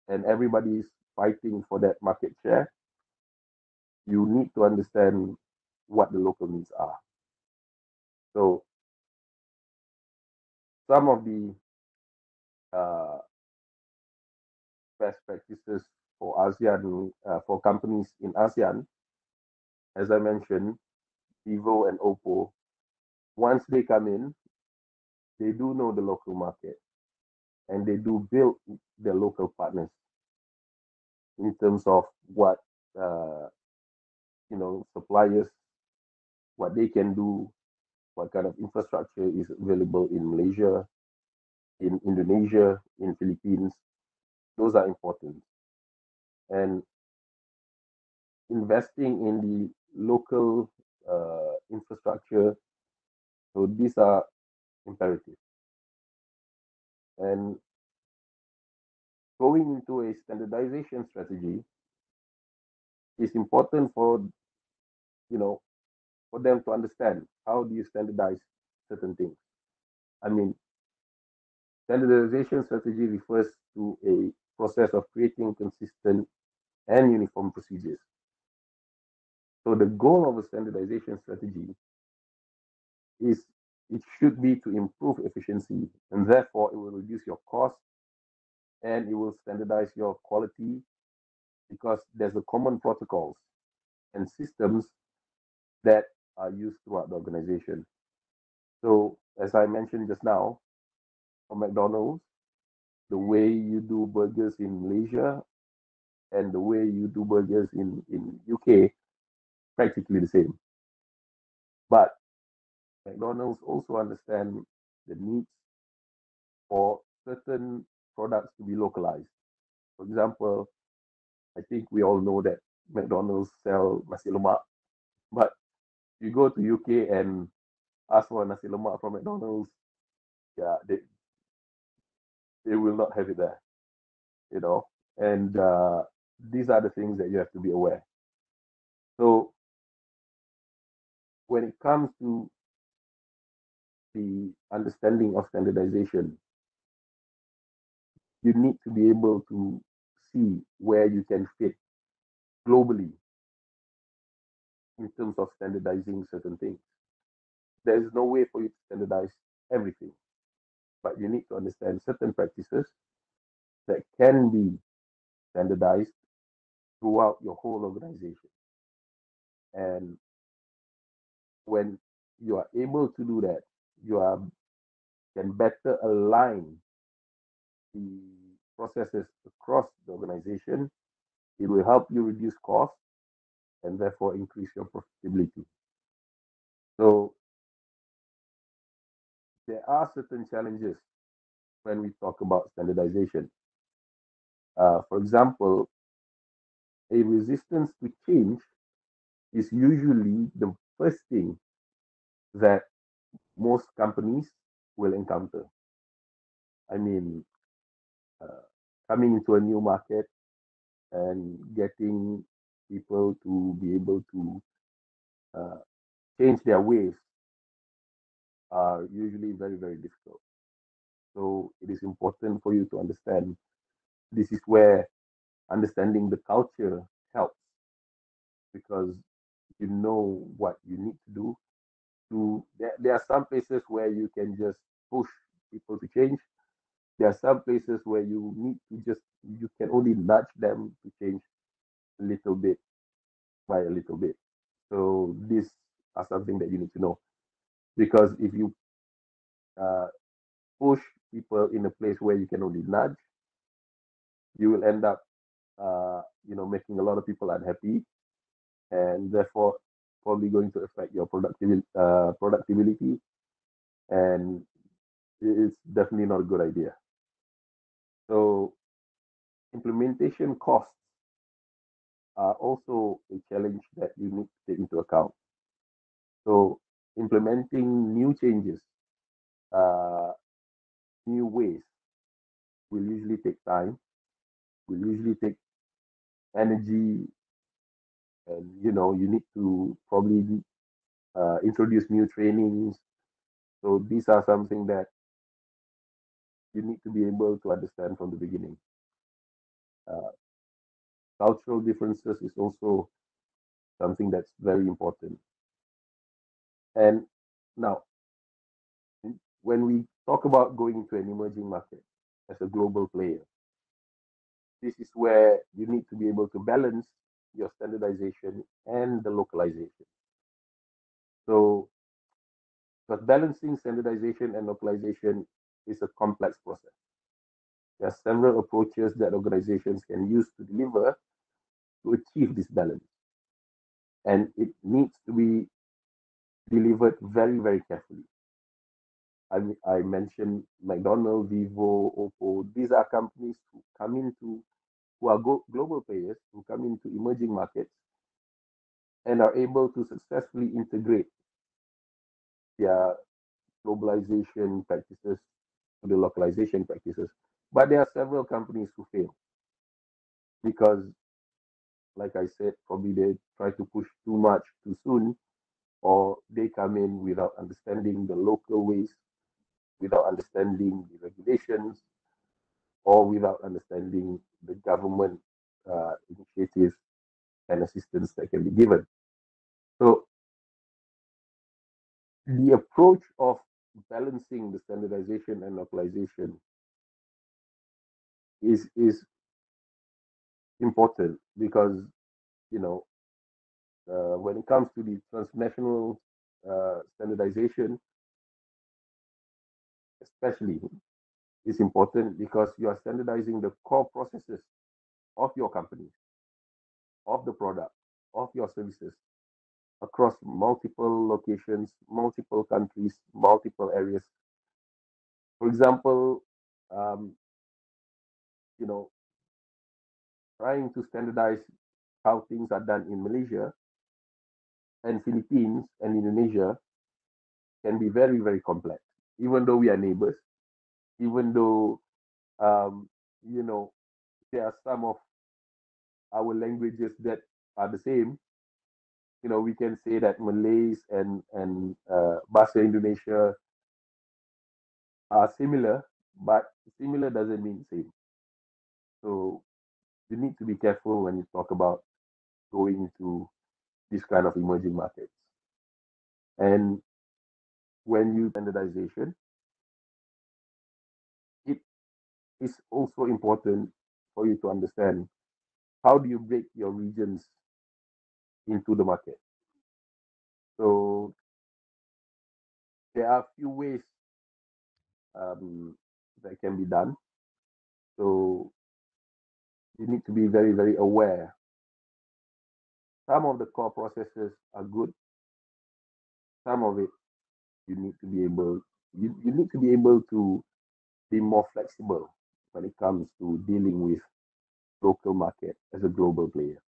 and everybody is fighting for that market share. You need to understand what the local needs are. So some of the best practices for ASEAN, for companies in ASEAN, as I mentioned, Vivo and Oppo, once they come in, they do know the local market and they do build their local partners in terms of what suppliers, what they can do, what kind of infrastructure is available in Malaysia, in Indonesia, in Philippines. Those are important. And investing in the local infrastructure, so these are imperative. And going into a standardization strategy is important for them to understand how do you standardize certain things. I mean, standardization strategy refers to a process of creating consistent and uniform procedures. So the goal of a standardization strategy is it should be to improve efficiency, and therefore it will reduce your cost and it will standardize your quality, because there's a common protocols and systems that are used throughout the organization. So as I mentioned just now, for McDonald's, the way you do burgers in Malaysia and the way you do burgers in UK, practically the same. But McDonald's also understand the needs for certain products to be localized. For example, I think we all know that McDonald's sell nasi lemak, but you go to UK and ask for a nasi lemak from McDonald's, yeah, they will not have it there, and these are the things that you have to be aware. So when it comes to the understanding of standardization, you need to be able to see where you can fit globally in terms of standardizing certain things. There is no way for you to standardize everything, but you need to understand certain practices that can be standardized throughout your whole organization. And when you are able to do that, you can better align the processes across the organization. It will help you reduce costs and therefore increase your profitability. So there are certain challenges when we talk about standardization. For example, a resistance to change is usually the first thing that most companies will encounter. I mean, coming into a new market and getting people to be able to change their ways are usually very, very difficult. So it is important for you to understand. This is where understanding the culture helps, because you know what you need to do. There are some places where you can just push people to change. There are some places where you need to you can only nudge them to change a little bit by a little bit. So these are something that you need to know, because if you push people in a place where you can only nudge, you will end up, making a lot of people unhappy, and therefore probably going to affect your productivity, and it's definitely not a good idea. So implementation costs are also a challenge that you need to take into account. So implementing new changes, new ways will usually take time, will usually take energy, and you need to probably introduce new trainings. So these are something that you need to be able to understand from the beginning. Cultural differences is also something that's very important. And now, when we talk about going into an emerging market as a global player, this is where you need to be able to balance your standardization and the localization. So, but balancing standardization and localization is a complex process. There are several approaches that organizations can use to deliver to achieve this balance. And it needs to be delivered very, very carefully. I mentioned McDonald's, Vivo, Oppo. These are companies who are global players who come into emerging markets and are able to successfully integrate their globalization practices to the localization practices. But there are several companies who fail because, like I said, probably they try to push too much too soon, or they come in without understanding the local ways, without understanding the regulations, or without understanding the government initiatives and assistance that can be given. So the approach of balancing the standardization and localization is important because when it comes to the transnational standardization, especially, is important because you are standardizing the core processes of your company, of the product, of your services across multiple locations, multiple countries, multiple areas. For example, trying to standardize how things are done in Malaysia and Philippines and Indonesia can be very, very complex, even though we are neighbors, even though, there are some of our languages that are the same. We can say that Malays and Bahasa Indonesia are similar, but similar doesn't mean same. So you need to be careful when you talk about going into this kind of emerging markets. And when you standardization, it is also important for you to understand how do you break your regions into the market. So there are a few ways that can be done. So you need to be very, very aware. Some of the core processes are good. Some of it you need to be able to be more flexible when it comes to dealing with local market as a global player.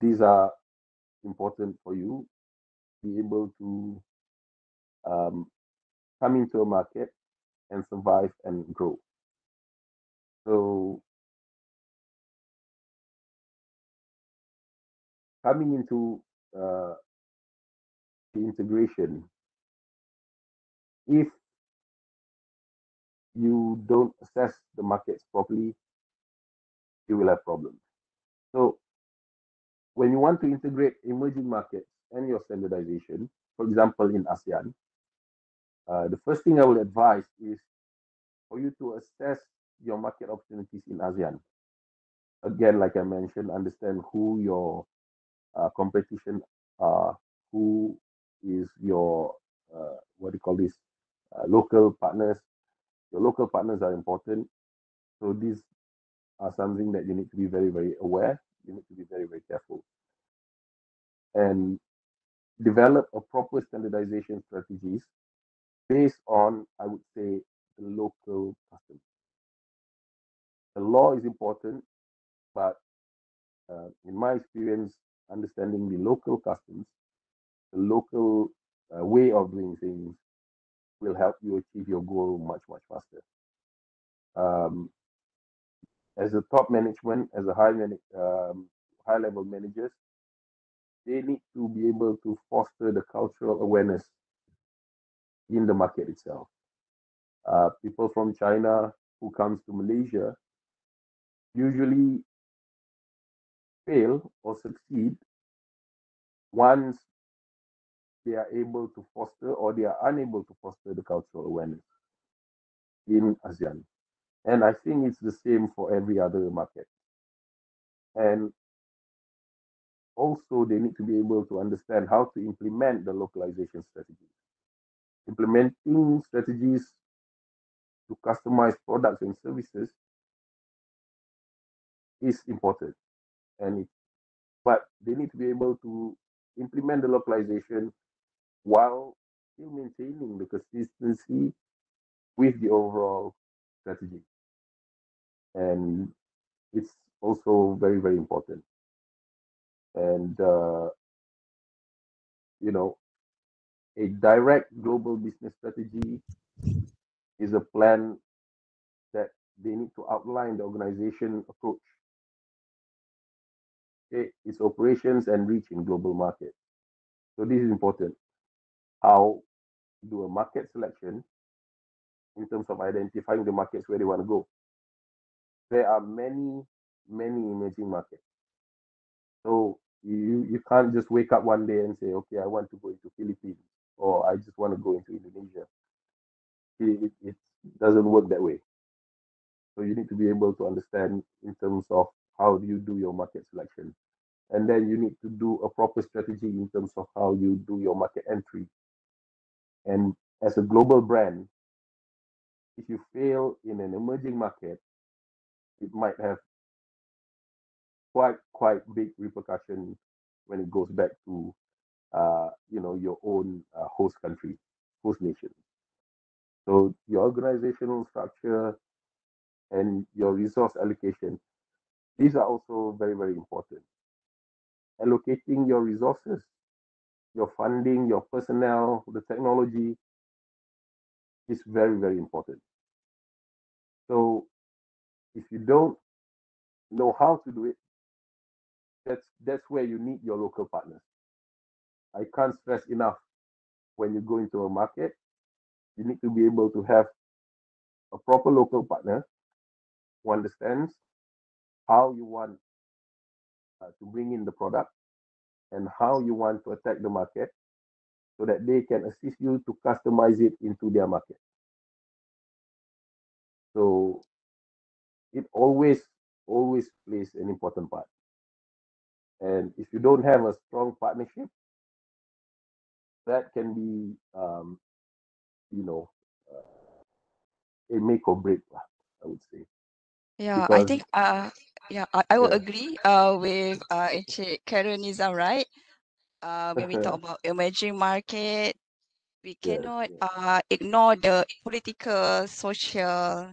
These are important for you to be able to come into a market and survive and grow. So coming into the integration, if you don't assess the markets properly, you will have problems. So when you want to integrate emerging markets and your standardization, for example, in ASEAN, the first thing I would advise is for you to assess your market opportunities in ASEAN. Again, like I mentioned, understand who your competition are, who is your local partners, Your local partners are important. So these are something that you need to be very, very aware. You need to be very, very careful. And develop a proper standardization strategies based on, I would say, the local customs. The law is important, but in my experience, understanding the local customs, the local way of doing things will help you achieve your goal much, much faster. As a top management, as a high level managers, they need to be able to foster the cultural awareness in the market itself. People from China who comes to Malaysia usually fail or succeed once they are able to foster or they are unable to foster the cultural awareness in ASEAN. And I think it's the same for every other market. And also they need to be able to understand how to implement the localization strategy. Implementing strategies to customize products and services is important, but they need to be able to implement the localization while still maintaining the consistency with the overall strategy. And it's also very, very important. And a direct global business strategy is a plan that they need to outline the organization approach, its operations and reach in global market. So this is important. How to do a market selection in terms of identifying the markets where they want to go. There are many, many emerging markets. So you can't just wake up one day and say, okay, I want to go into Philippines or I just want to go into Indonesia. It doesn't work that way. So you need to be able to understand in terms of how do you do your market selection. And then you need to do a proper strategy in terms of how you do your market entry. And as a global brand, if you fail in an emerging market, it might have quite big repercussions when it goes back to your own host country, host nation. So your organizational structure and your resource allocation, these are also very, very important. Allocating your resources, your funding, your personnel, the technology is very, very important. So if you don't know how to do it, that's where you need your local partners. I can't stress enough, when you go into a market, you need to be able to have a proper local partner who understands how you want to bring in the product and how you want to attack the market so that they can assist you to customize it into their market. So it always plays an important part. And if you don't have a strong partnership, that can be, a make or break, I would say.
Yeah, I
Because
think I will
yeah,
agree with Encik Khairul, right? When we talk about emerging market, we
yes,
cannot
yes,
ignore the political, social,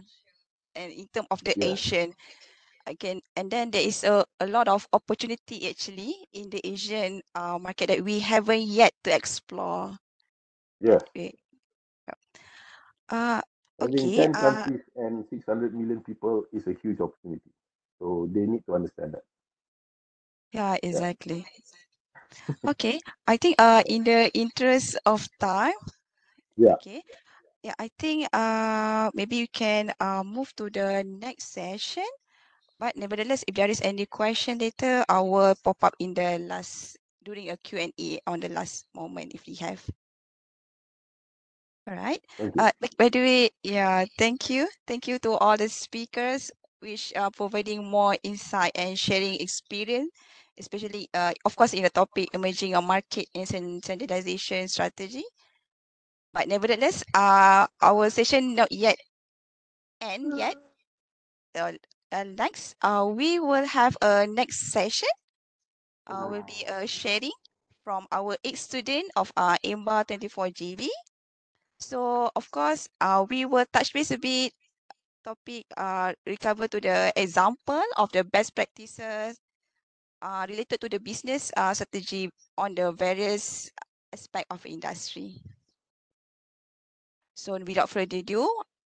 and in terms of the
yeah,
Asian. Again, and then there is a lot of opportunity actually in the Asian market that we haven't yet to explore
yes.
that way. Uh,
Having
okay.
10 countries and 600 million people is a huge opportunity. So they need to understand that.
Yeah,
Yeah,
exactly. Okay. I think in the interest of time,
yeah.
okay. Yeah, I think maybe you can move to the next session. But nevertheless, if there is any question later, I will pop up in the during a Q&A on the last moment if we have. All right.
Thank you.
By the way, yeah, thank you. Thank you to all the speakers which are providing more insight and sharing experience, especially of course in the topic emerging a market and standardization strategy. But nevertheless, our session not yet end yet. Next, we will have a next session. Will be a sharing from our ex-student of EMBA 24GB. So of course, we will touch base a bit topic recover to the example of the best practices related to the business strategy on the various aspect of industry. So without further ado,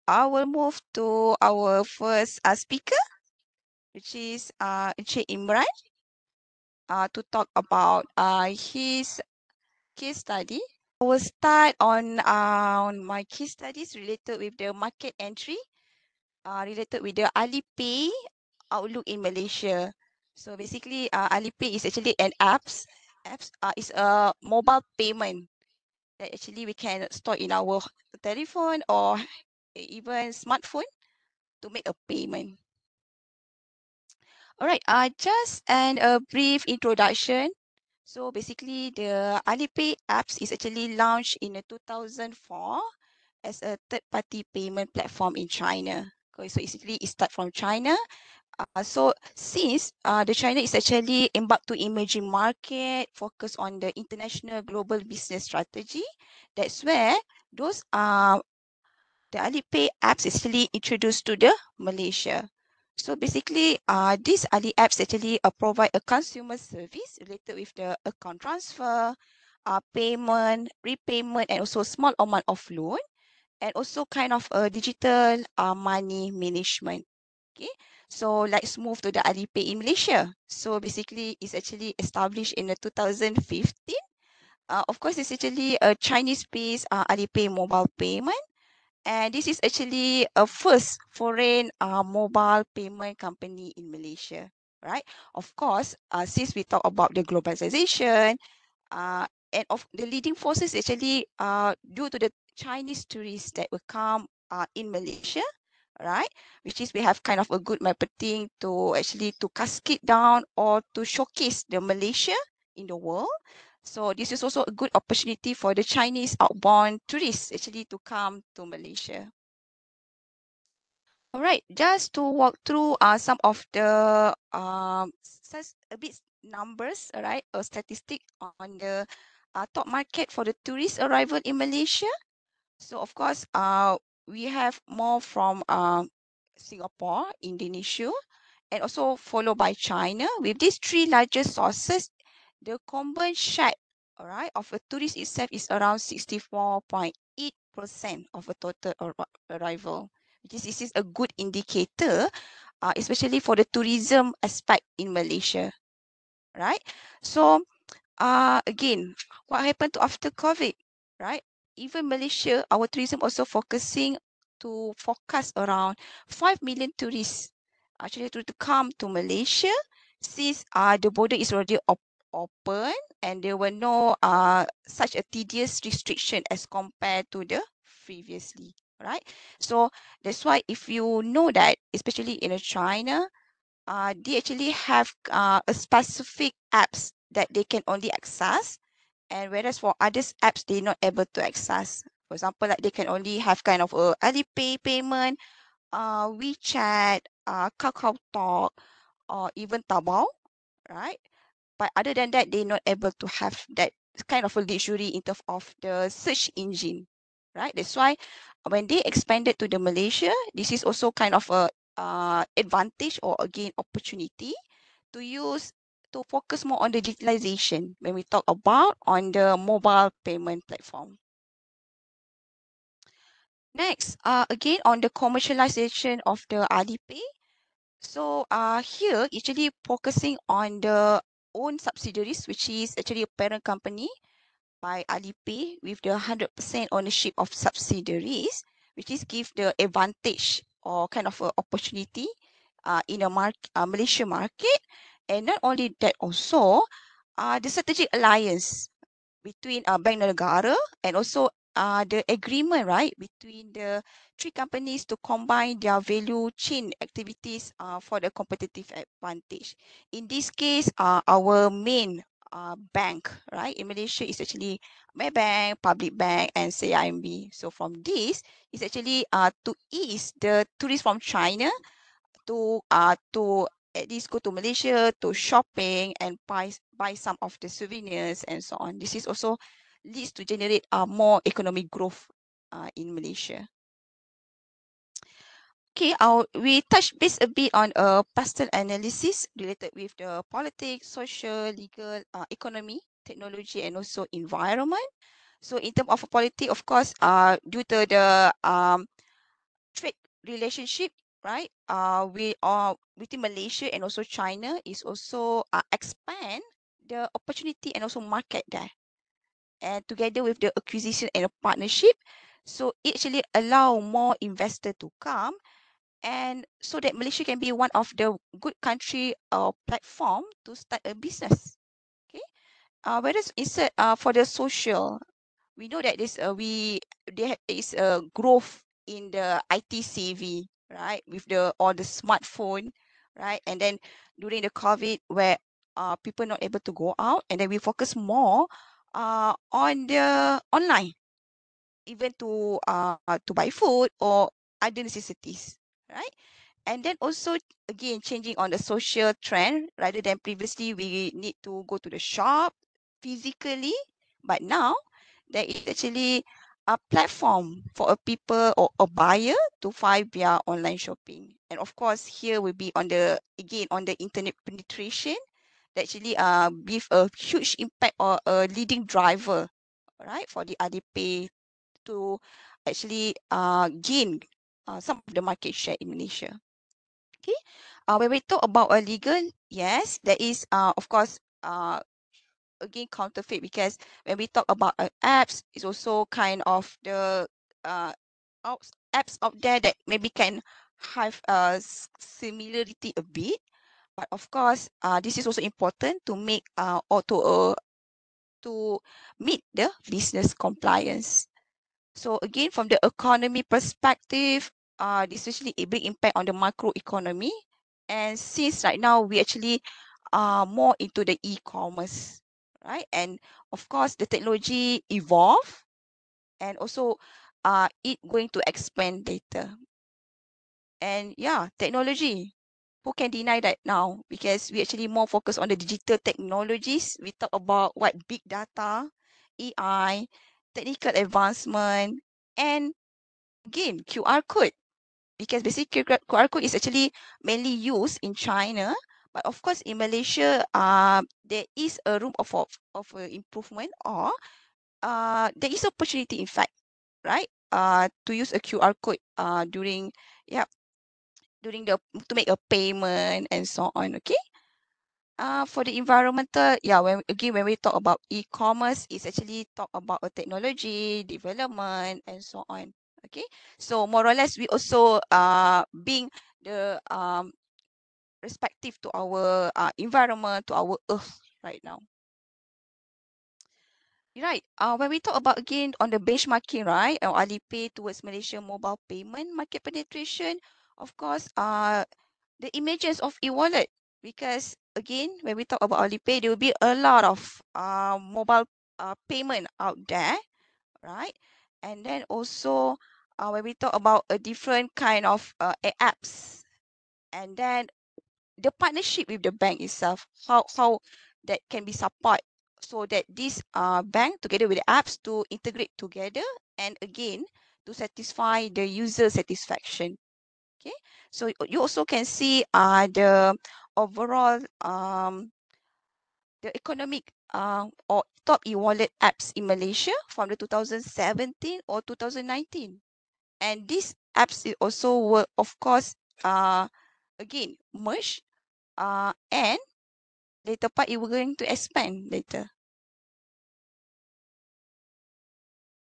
I will move to our first speaker, which is Encik Imran, to talk about his case study. I will start on my case studies related with the market entry, related with the Alipay outlook in Malaysia. So basically, Alipay is actually an apps is a mobile payment that actually we can store in our telephone or even smartphone to make a payment. All right, just a brief introduction. So basically, the Alipay apps is actually launched in 2004 as a third-party payment platform in China. Okay, so basically, it starts from China. So since the China is actually embarked to emerging market, focus on the international global business strategy, that's where those the Alipay apps actually introduced to the Malaysia. So basically, these Ali apps actually provide a consumer service related with the account transfer, payment, repayment, and also small amount of loan, and also kind of a digital money management. Okay, so let's move to the Alipay in Malaysia. So basically, it's actually established in 2015. Of course, it's actually a Chinese-based Alipay mobile payment. And this is actually a first foreign mobile payment company in Malaysia, right? Of course, since we talk about the globalization, and of the leading forces actually due to the Chinese tourists that will come in Malaysia, right? Which is we have kind of a good marketing to actually to cascade down or to showcase the Malaysia in the world. So this is also a good opportunity for the Chinese outbound tourists actually to come to Malaysia. All right, just to walk through some of the a bit numbers, all right, a statistic on the top market for the tourist arrival in Malaysia. So of course, we have more from Singapore, Indonesia, and also followed by China. With these three largest sources, the combined share, all right, of a tourist itself is around 64.8% of a total arrival. This is a good indicator, especially for the tourism aspect in Malaysia, right? So, again, what happened to after COVID, right? Even Malaysia, our tourism also focusing to focus around 5 million tourists actually to come to Malaysia since the border is already open and there were no such a tedious restriction as compared to the previously, right? So that's why if you know that, especially in China, they actually have a specific apps that they can only access, and whereas for others apps they're not able to access. For example, like they can only have kind of a Alipay payment, WeChat, KakaoTalk, or even Taobao, right? But other than that, they're not able to have that kind of a luxury in terms of the search engine, right? That's why when they expanded to the Malaysia, this is also kind of a advantage or again opportunity to use to focus more on the digitalization when we talk about on the mobile payment platform. Next, again on the commercialization of the Alipay. So here actually focusing on the own subsidiaries, which is actually a parent company by Alipay with the 100% ownership of subsidiaries, which is give the advantage or kind of a opportunity in a Malaysia market. And not only that, also the strategic alliance between Bank Negara and also the agreement, right, between the three companies to combine their value chain activities for the competitive advantage. In this case, our main bank, right? In Malaysia, it's actually Maybank, Public Bank, and CIMB. So from this, it's actually to ease the tourists from China to at least go to Malaysia to shopping and buy some of the souvenirs and so on. This is also leads to generate more economic growth in Malaysia. Okay, we touched base a bit on a pastel analysis related with the politics, social, legal, economy, technology, and also environment. So in terms of politics, of course, due to the trade relationship, right? We are within Malaysia and also China is also expand the opportunity and also market there. And together with the acquisition and a partnership, so it actually allow more investor to come, and so that Malaysia can be one of the good country or platform to start a business. Okay. Whereas instead for the social, we know that there is a growth in the IT savvy, right? With all the smartphone, right? And then during the COVID, where people not able to go out, and then we focus more on the online, even to buy food or other necessities, right? And then also again changing on the social trend, rather than previously we need to go to the shop physically, but now there is actually a platform for a people or a buyer to find via online shopping. And of course, here will be on the internet penetration that actually give a huge impact or a leading driver, right, for the Alipay to actually gain some of the market share in Malaysia. Okay, when we talk about a legal, yes, there is of course again counterfeit, because when we talk about apps, it's also kind of the apps out there that maybe can have similarity a bit, but of course this is also important to make or to meet the business compliance. So again, from the economy perspective, this actually a big impact on the macro economy. And since right now we actually more into the e-commerce, right? And of course, the technology evolve, and also it going to expand later. And yeah, technology, who can deny that now? Because we actually more focus on the digital technologies. We talk about what big data, AI, technical advancement, and again, QR code. Because basically QR code is actually mainly used in China, but of course in Malaysia, there is a room of improvement, or there is opportunity in fact, right? To use a QR code during to make a payment and so on. Okay. For the environmental, yeah, when we talk about e-commerce, it's actually talk about a technology development and so on. Okay, so more or less we also being the respective to our environment, to our earth right now. Right. When we talk about again on the benchmarking, right, or Alipay towards Malaysia mobile payment market penetration, of course, the emergence of e-wallet, because again, when we talk about Alipay, there will be a lot of mobile payment out there, right? And then also when we talk about a different kind of apps, and then the partnership with the bank itself, how that can be support, so that this bank together with the apps to integrate together, and again to satisfy the user satisfaction. Okay, so you also can see the overall the economic or top e-wallet apps in Malaysia from the 2017 or 2019, and these apps also will of course again merge and later part it will going to expand later.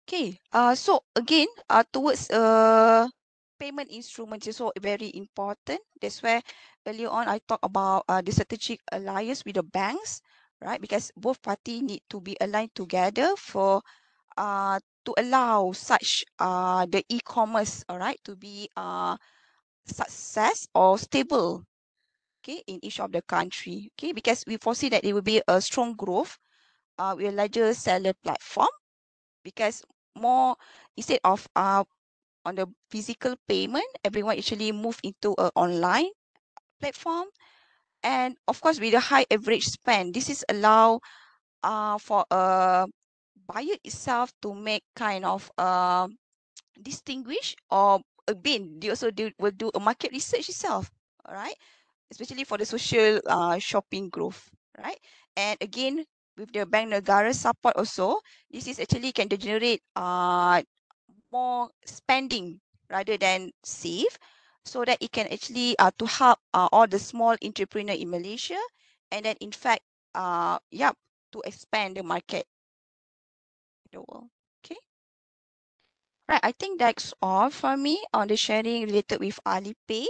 Okay, so again towards payment instrument is also very important. That's where earlier on I talked about the strategic alliance with the banks, right? Because both parties need to be aligned together for to allow such the e-commerce, all right, to be success or stable. okay, in each of the country, okay, because we foresee that it will be a strong growth with a larger seller platform, because more instead of on the physical payment, everyone actually move into a online platform. And of course, with a high average spend, this is allow for a buyer itself to make kind of distinguish, or again, they also will do a market research itself, all right, especially for the social shopping growth, right? And again, with the Bank Negara support also, this is actually can generate more spending rather than save, so that it can actually to help all the small entrepreneur in Malaysia, and then in fact to expand the market in the world. Okay, right, I think that's all for me on the sharing related with Alipay.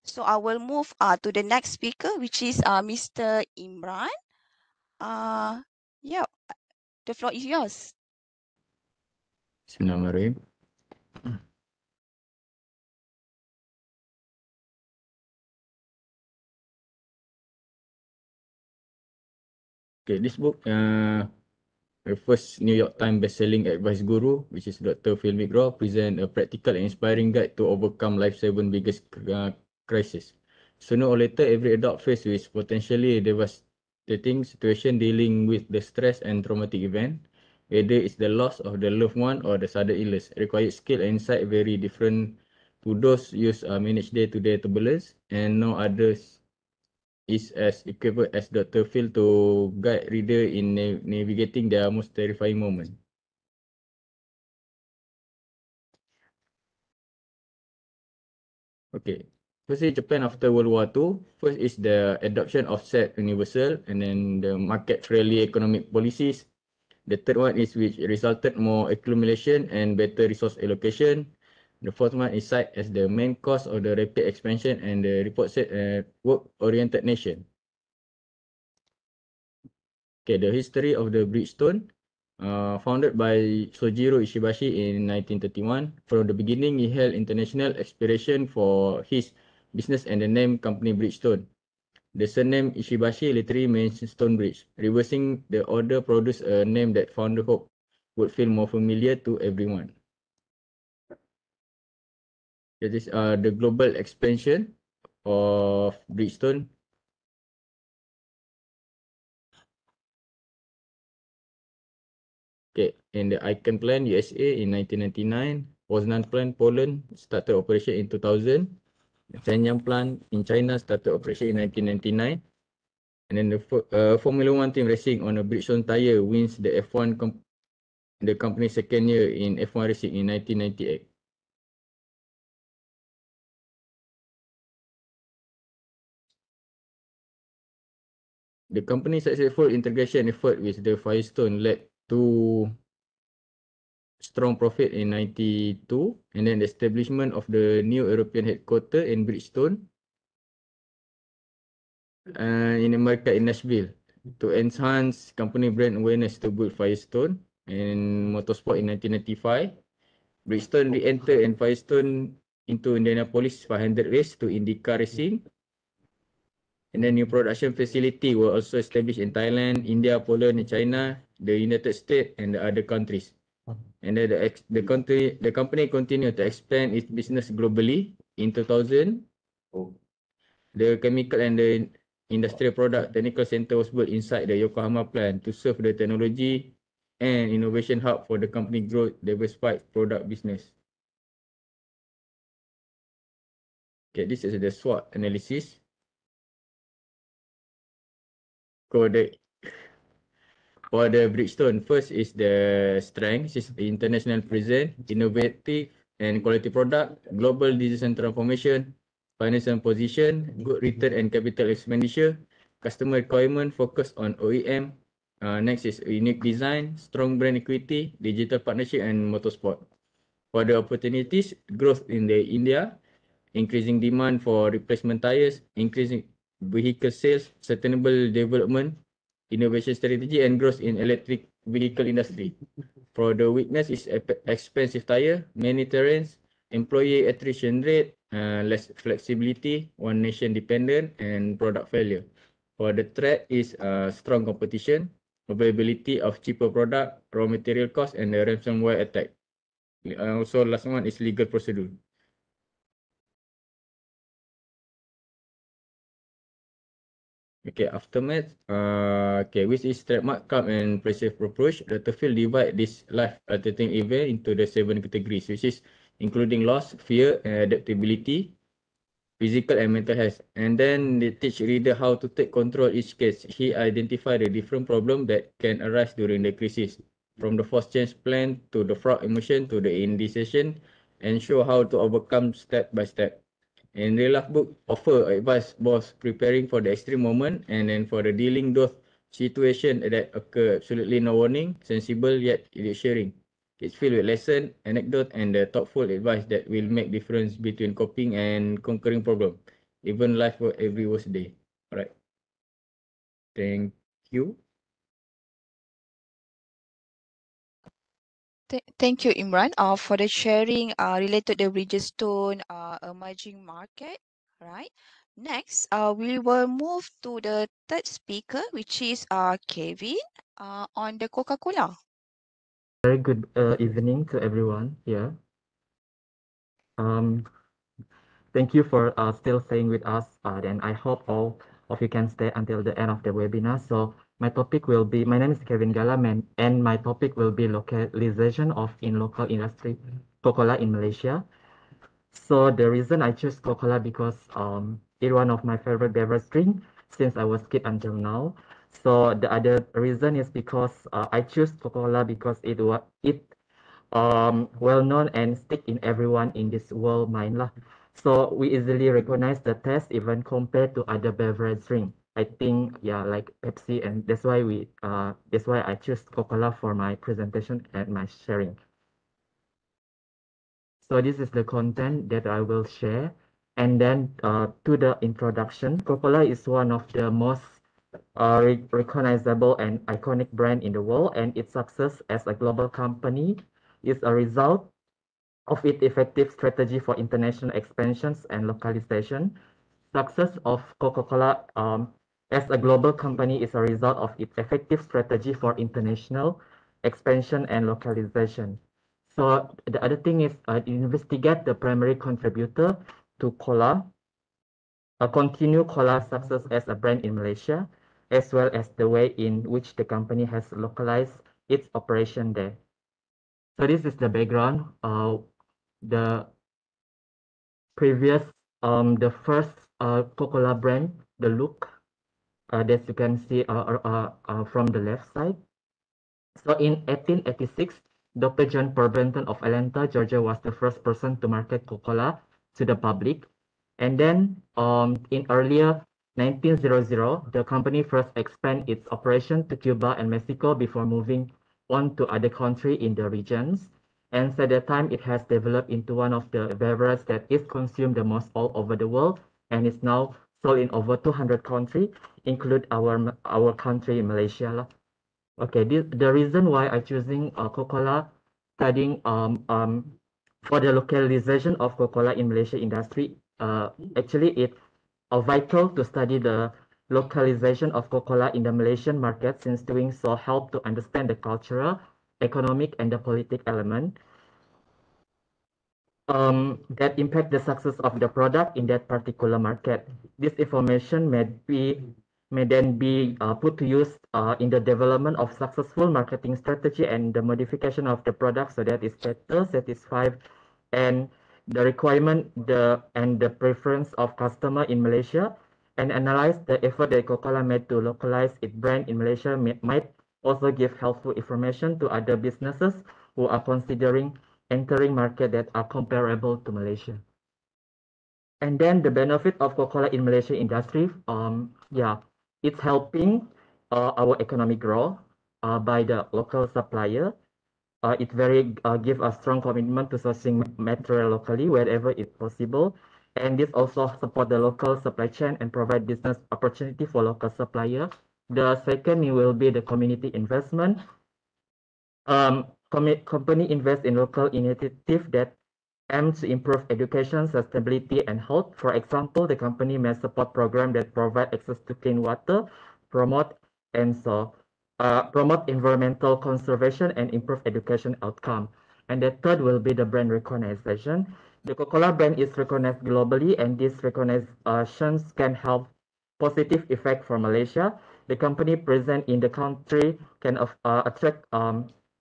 So I will move to the next speaker, which is Mr. Imran. Yeah, the floor is yours.
Bismillahirrahmanirrahim. Okay, this book, the first New York Times best-selling advice guru, which is Dr. 𝗕𝗨𝗦𝗡𝗘𝗦𝗦, present a practical and inspiring guide to overcome life's 7 biggest crises. Sooner or later, every adult faced with potentially devastating situation dealing with the stress and traumatic event, whether it's the loss of the loved one or the sudden illness, required skill and insight very different to those used manage day-to-day turbulence, and no others is as equipped as Dr. Phil to guide reader in navigating their most terrifying moment. Okay, firstly, Japan after World War II. First is the adoption of set universal, and then the market-friendly economic policies. The third one is which resulted more accumulation and better resource allocation. The fourth one is cited as the main cause of the rapid expansion, and the report said work-oriented nation. Okay, the history of the Bridgestone, founded by Sojiro Ishibashi in 1931. From the beginning, he held international aspiration for his business and the name company Bridgestone. The surname Ishibashi literally means stone bridge. Reversing the order produced a name that founder hoped would feel more familiar to everyone. That is the global expansion of Bridgestone. Okay, in the Icon Plant, USA in 1999. Poznan Plant, Poland, started operation in 2000. The Shenyang Plant in China started operation in 1999. And then the Formula One team racing on a Bridgestone tire wins the F1 the company's second year in F1 racing in 1998. The company's successful integration effort with the Firestone led to strong profit in 92, and then the establishment of the new European headquarters in Bridgestone in America in Nashville to enhance company brand awareness to build Firestone and motorsport in 1995. Bridgestone re-entered and Firestone into Indianapolis 500 race to IndyCar racing. And then new production facility were also established in Thailand, India, Poland, and China, the United States, and the other countries. And then the company continued to expand its business globally. In 2000, the chemical and the industrial product technical center was built inside the Yokohama plant to serve the technology and innovation hub for the company growth diversified product business. Okay, this is the SWOT analysis. For the Bridgestone, first is the strength, is the international presence, innovative and quality product, global digital transformation, financial position, good return and capital expenditure, customer requirement focused on OEM. Next is unique design, strong brand equity, digital partnership, and motorsport. For the opportunities, growth in the India, increasing demand for replacement tires, increasing vehicle sales, sustainable development, innovation strategy, and growth in electric vehicle industry. For the weakness is expensive tire, many terrains, employee attrition rate, less flexibility, one nation dependent, and product failure. For the threat is strong competition, availability of cheaper product, raw material cost, and the ransomware attack. Also, last one is legal procedure. Okay, aftermath. Which is trademark, camp, and perceived approach. The field divide this life-threatening event into the 7 categories, which is including loss, fear, and adaptability, physical and mental health. And then they teach reader how to take control each case. He identified the different problems that can arise during the crisis, from the force change plan to the fraud emotion to the indecision, and show how to overcome step by step. And real life book offer advice both preparing for the extreme moment and then for the dealing those situation that occur absolutely no warning, sensible yet reassuring. It's filled with lesson, anecdote, and the thoughtful advice that will make difference between coping and conquering problem, even life for every worst day. Alright. Thank you.
Thank you, Imran, for the sharing related to the Bridgestone emerging market. Right. Next, we will move to the third speaker, which is Kevin on the Coca-Cola.
Very good evening to everyone here. Thank you for still staying with us, and I hope all of you can stay until the end of the webinar. So my topic will be, my name is Kevin Galaman, and my topic will be localization of in local industry Coca-Cola in Malaysia. So the reason I choose Coca-Cola because it's one of my favorite beverage drink since I was kid until now. So the other reason is because I choose Coca-Cola because it well known and stick in everyone in this world mind lah. So we easily recognize the taste even compared to other beverage drink. I think like Pepsi, and that's why I choose Coca-Cola for my presentation and my sharing. So this is the content that I will share. And then to the introduction, Coca-Cola is one of the most recognizable and iconic brand in the world, and its success as a global company is a result of its effective strategy for international expansions and localization. Success of Coca-Cola as a global company is a result of its effective strategy for international expansion and localization. So the other thing is investigate the primary contributor to cola, continue cola success as a brand in Malaysia, as well as the way in which the company has localized its operation there. So this is the background. The previous, the first Coca-Cola brand, the look that you can see from the left side. So in 1886, Dr. John Pemberton of Atlanta, Georgia, was the first person to market Coca-Cola to the public. And then in earlier 1900, the company first expanded its operation to Cuba and Mexico before moving on to other countries in the regions. And at that time, it has developed into one of the beverages that is consumed the most all over the world and is now sold in over 200 countries, include our country, Malaysia. Okay, the reason why I'm choosing Coca-Cola, studying for the localization of Coca-Cola in Malaysia industry. Actually, it's vital to study the localization of Coca-Cola in the Malaysian market, since doing so help to understand the cultural, economic, and the political element that impact the success of the product in that particular market. This information may then be put to use in the development of successful marketing strategy and the modification of the product so that it's better satisfied and the requirement and the preference of customer in Malaysia, and analyze the effort that Coca-Cola made to localize its brand in Malaysia might also give helpful information to other businesses who are considering entering market that are comparable to Malaysia. And then the benefit of Coca-Cola in Malaysia industry, it's helping our economic growth by the local supplier. It give a strong commitment to sourcing material locally wherever it's possible. And this also support the local supply chain and provide business opportunity for local supplier. The second will be the community investment. Company invest in local initiative that aim to improve education, sustainability, and health. For example, the company may support programs that provide access to clean water, promote environmental conservation, and improve education outcome. And the third will be the brand recognition. The Coca-Cola brand is recognized globally, and these recognitions can have positive effect for Malaysia. The company present in the country can attract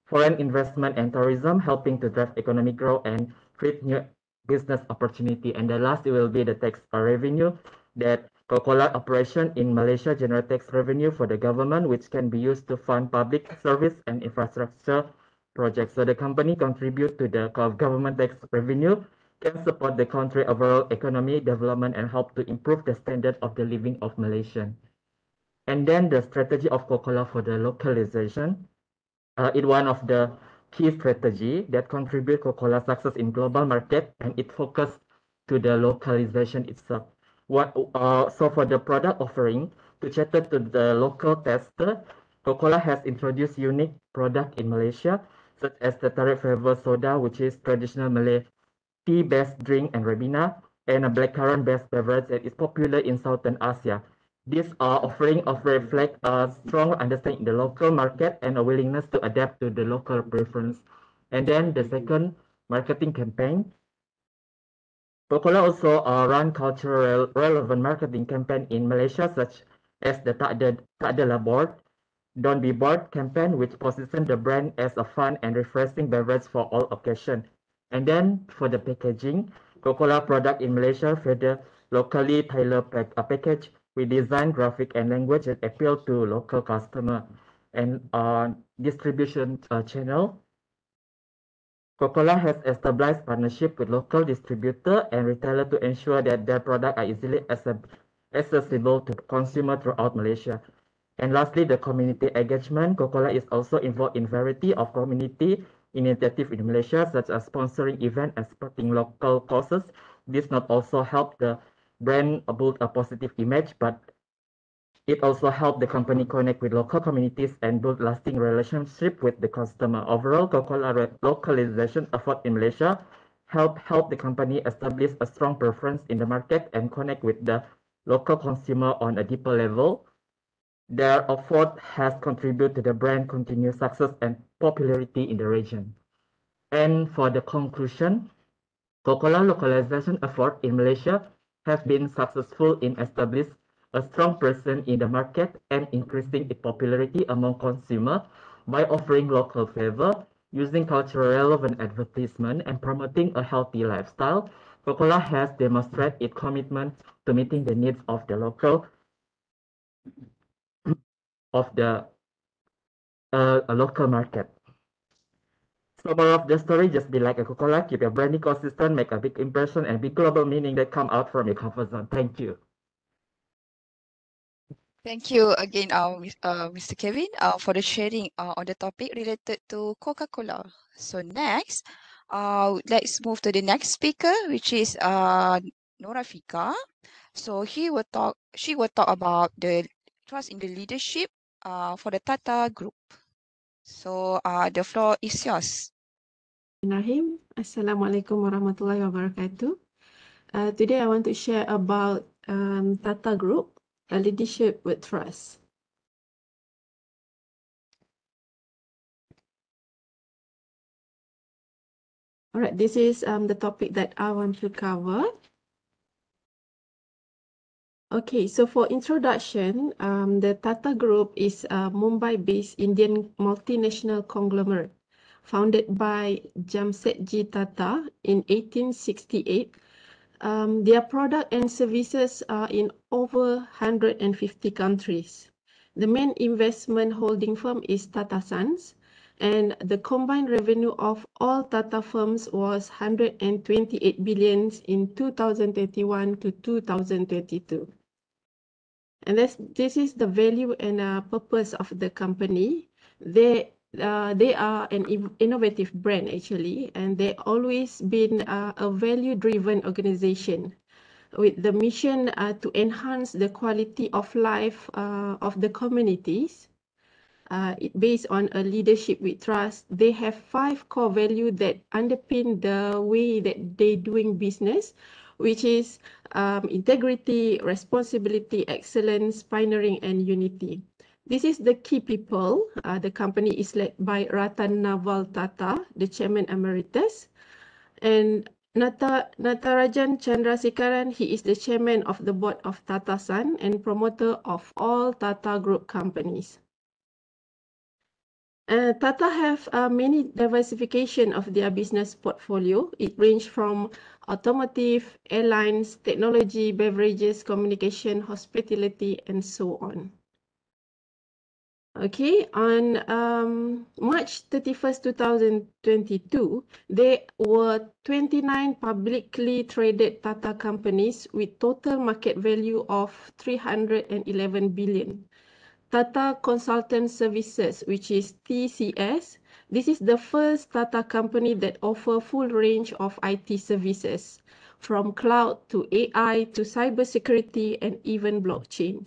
foreign investment and tourism, helping to drive economic growth and create new business opportunity. And the last will be the tax revenue, that Coca-Cola operation in Malaysia generate tax revenue for the government, which can be used to fund public service and infrastructure projects. So the company contribute to the government tax revenue, can support the country overall economy development, and help to improve the standard of the living of Malaysians. And then the strategy of Coca-Cola for the localization. It's one of the key strategy that contribute Coca-Cola success in global market, and it focus to the localization itself. So for the product offering, to cater to the local tester, Coca-Cola has introduced unique product in Malaysia, such as the 𝗕𝗨𝗦𝗡𝗕𝗦𝗦 soda, which is traditional Malay tea-based drink, and Ribena, and a blackcurrant-based beverage that is popular in Southern Asia. These offering reflect a strong understanding in the local market and a willingness to adapt to the local preference. And then the second, marketing campaign. Coca-Cola also run cultural relevant marketing campaign in Malaysia, such as the Tak Adalah Bored, Don't Be Bored campaign, which positions the brand as a fun and refreshing beverage for all occasions. And then for the packaging, Coca-Cola product in Malaysia feature locally tailored package with design, graphic, and language that appeal to local customer. And distribution channel, Coca-Cola has established partnership with local distributor and retailer to ensure that their products are easily accessible to consumer throughout Malaysia. And lastly, the community engagement. Coca-Cola is also involved in variety of community initiatives in Malaysia, such as sponsoring events and supporting local causes. This not also help the brand build a positive image, but it also help the company connect with local communities and build lasting relationship with the customer. Overall, Coca-Cola localization effort in Malaysia help the company establish a strong preference in the market and connect with the local consumer on a deeper level. Their effort has contributed to the brand continued success and popularity in the region. And for the conclusion, Coca-Cola localization effort in Malaysia have been successful in establishing a strong presence in the market and increasing its popularity among consumers by offering local flavor, using culturally relevant advertisement, and promoting a healthy lifestyle. Coca-Cola has demonstrated its commitment to meeting the needs of the local market. So more of the story, just be like a Coca-Cola, keep your branding consistent, make a big impression, and big global meaning that come out from your comfort zone. Thank you.
Thank you again, Mr. Kevin, for the sharing on the topic related to Coca-Cola. So next, let's move to the next speaker, which is 𝗨𝗪𝗕𝗓𝗕𝗦𝗓. So she will talk about the trust in the leadership for the Tata Group. So the floor is yours.
Assalamualaikum warahmatullahi wabarakatuh. Today I want to share about Tata Group, a leadership with trust. Alright, this is the topic that I want to cover. Okay, so for introduction, the Tata Group is a Mumbai-based Indian multinational conglomerate founded by Jamsetji Tata in 1868. Their product and services are in over 150 countries. The main investment holding firm is Tata Sons, and the combined revenue of all Tata firms was 128 billion in 2021 to 2022. And this is the value and purpose of the company. They are an innovative brand actually, and they always been a value-driven organization with the mission to enhance the quality of life of the communities. It based on a leadership with trust. They have 5 core values that underpin the way that they doing business, which is integrity, responsibility, excellence, pioneering, and unity. This is the key people. The company is led by Ratanaval Tata, the Chairman Emeritus, and Natarajan Chandrasekaran, he is the Chairman of the Board of Tata Son and promoter of all Tata Group companies. Tata have many diversification of their business portfolio. It ranges from automotive, airlines, technology, beverages, communication, hospitality, and so on. Okay, on March 31st, 2022, there were 29 publicly traded Tata companies with total market value of 311 billion. Tata Consultant Services, which is TCS, this is the first Tata company that offer full range of IT services, from cloud to AI to cybersecurity and even blockchain.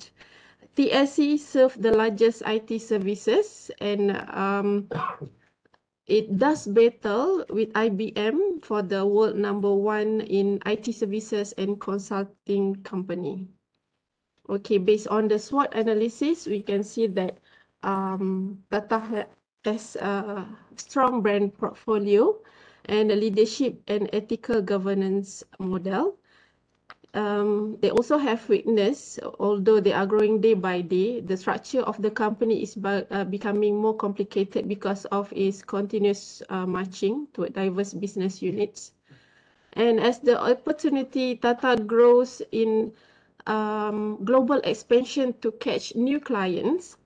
TSC serves the largest IT services, and it does battle with IBM for the world #1 in IT services and consulting company. Okay, based on the SWOT analysis, we can see that Tata has a strong brand portfolio and a leadership and ethical governance model. They also have weakness, although they are growing day by day. The structure of the company is becoming more complicated because of its continuous marching to diverse business units. And as the opportunity, Tata grows in global expansion to catch new clients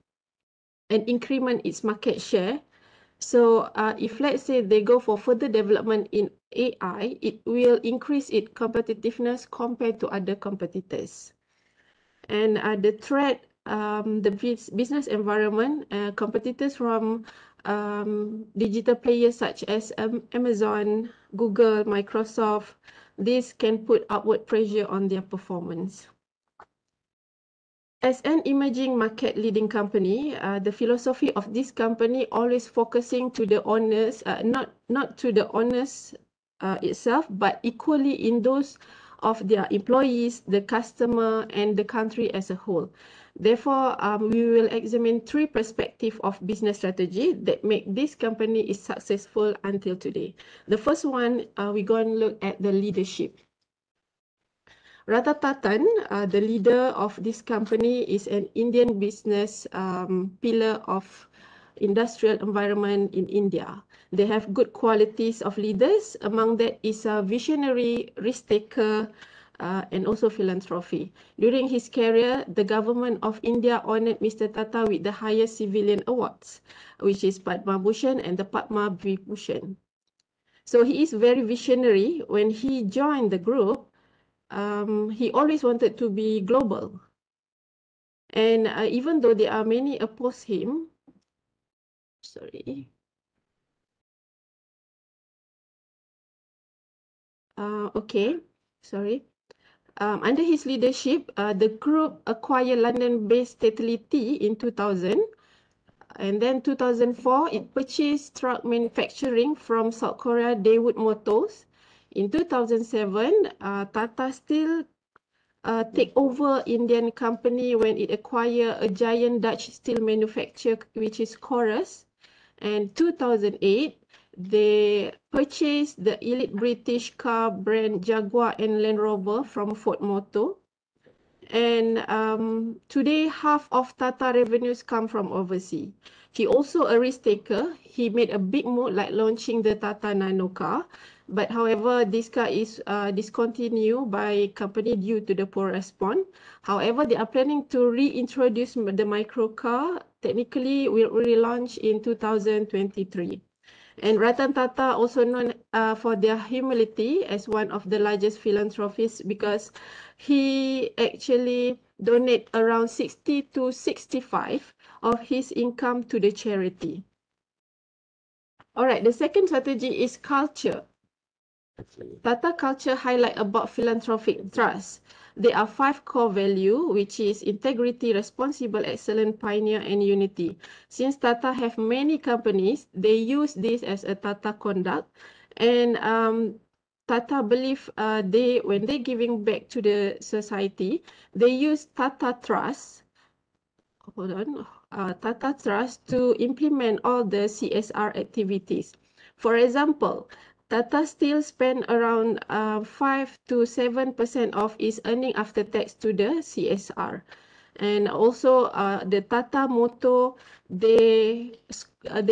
and increment its market share. So if let's say they go for further development in AI, it will increase its competitiveness compared to other competitors. And the threat, the business environment, competitors from digital players such as Amazon, Google, Microsoft, this can put upward pressure on their performance. As an emerging market leading company, the philosophy of this company always focusing to the owners, not to the owners itself, but equally in those of their employees, the customer, and the country as a whole. Therefore, we will examine 3 perspectives of business strategy that make this company is successful until today. The first one, we're going to look at the leadership. Rata Tatan, the leader of this company, is an Indian business pillar of industrial environment in India. They have good qualities of leaders. Among that is a visionary, risk-taker, and also philanthropy. During his career, the government of India honored Mr. Tata with the highest civilian awards, which is Padma Bhushan and the Padma Vibhushan. So he is very visionary. When he joined the group, he always wanted to be global. And even though there are many oppose him, under his leadership, the group acquired London-based Tea in 2000. And then 2004, it purchased truck manufacturing from South Korea Daewoo Motors. In 2007, Tata still take over Indian company when it acquired a giant Dutch steel manufacturer, which is Chorus. And 2008, they purchased the elite British car brand Jaguar and Land Rover from Ford Motor. And today, half of Tata revenues come from overseas. He also a risk taker. He made a big move like launching the Tata Nano car. But however, this car is discontinued by company due to the poor response. However, they are planning to reintroduce the micro car. Technically, will relaunch in 2023. And Ratan Tata, also known for their humility as one of the largest philanthropists, because he actually donate around 60 to 65 of his income to the charity. All right, the second strategy is culture. Tata culture highlight about philanthropic trust. There are 5 core values, which is integrity, responsible, excellent, pioneer, and unity. Since Tata have many companies, they use this as a Tata conduct, and Tata believe when they giving back to the society, they use Tata Trust. Hold on, Tata Trust to implement all the CSR activities. For example, Tata still spend around 5 to 7% of its earning after tax to the CSR. And also the Tata motto, they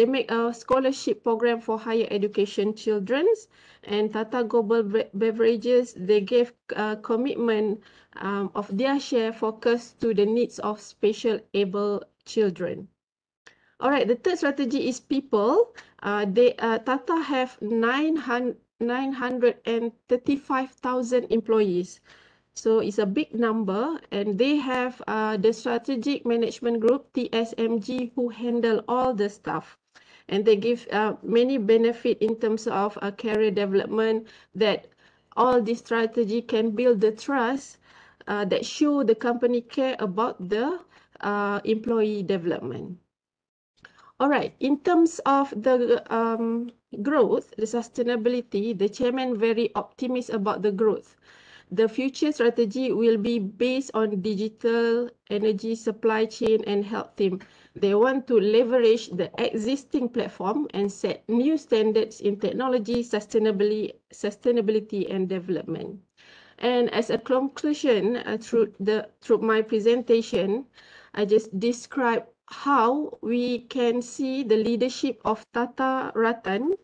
make a scholarship program for higher education children's, and Tata Global Beverages, they gave commitment of their share focused to the needs of special able children. All right, the third strategy is people. Tata have 935,000 employees. So it's a big number, and they have the strategic management group, TSMG, who handle all the stuff. And they give many benefit in terms of career development, that all this strategy can build the trust that show the company care about the employee development. All right, in terms of the growth, the sustainability, the chairman very optimistic about the growth. The future strategy will be based on digital, energy, supply chain, and health theme. They want to leverage the existing platform and set new standards in technology, sustainability, and development. And as a conclusion, through my presentation, I just describe how we can see the leadership of Tata Ratan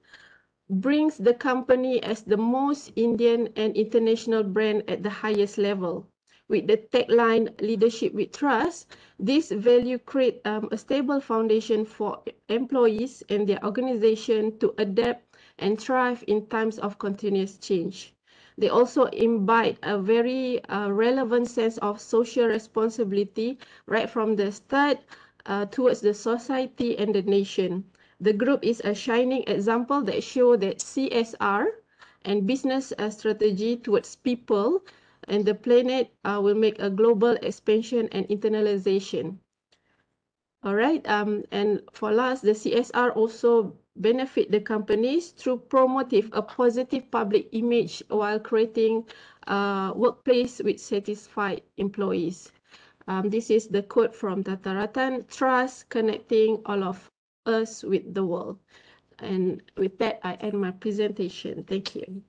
brings the company as the most Indian and international brand at the highest level. With the tagline "Leadership with Trust," this value create a stable foundation for employees and their organization to adapt and thrive in times of continuous change. They also imbibe a very relevant sense of social responsibility right from the start towards the society and the nation. The group is a shining example that shows that CSR and business strategy towards people and the planet will make a global expansion and internalization. All right, and for last, the CSR also benefit the companies through promoting a positive public image while creating a workplace with satisfied employees. This is the quote from Tata Ratan: "Trust connecting all of us with the world." And with that, I end my presentation. Thank you.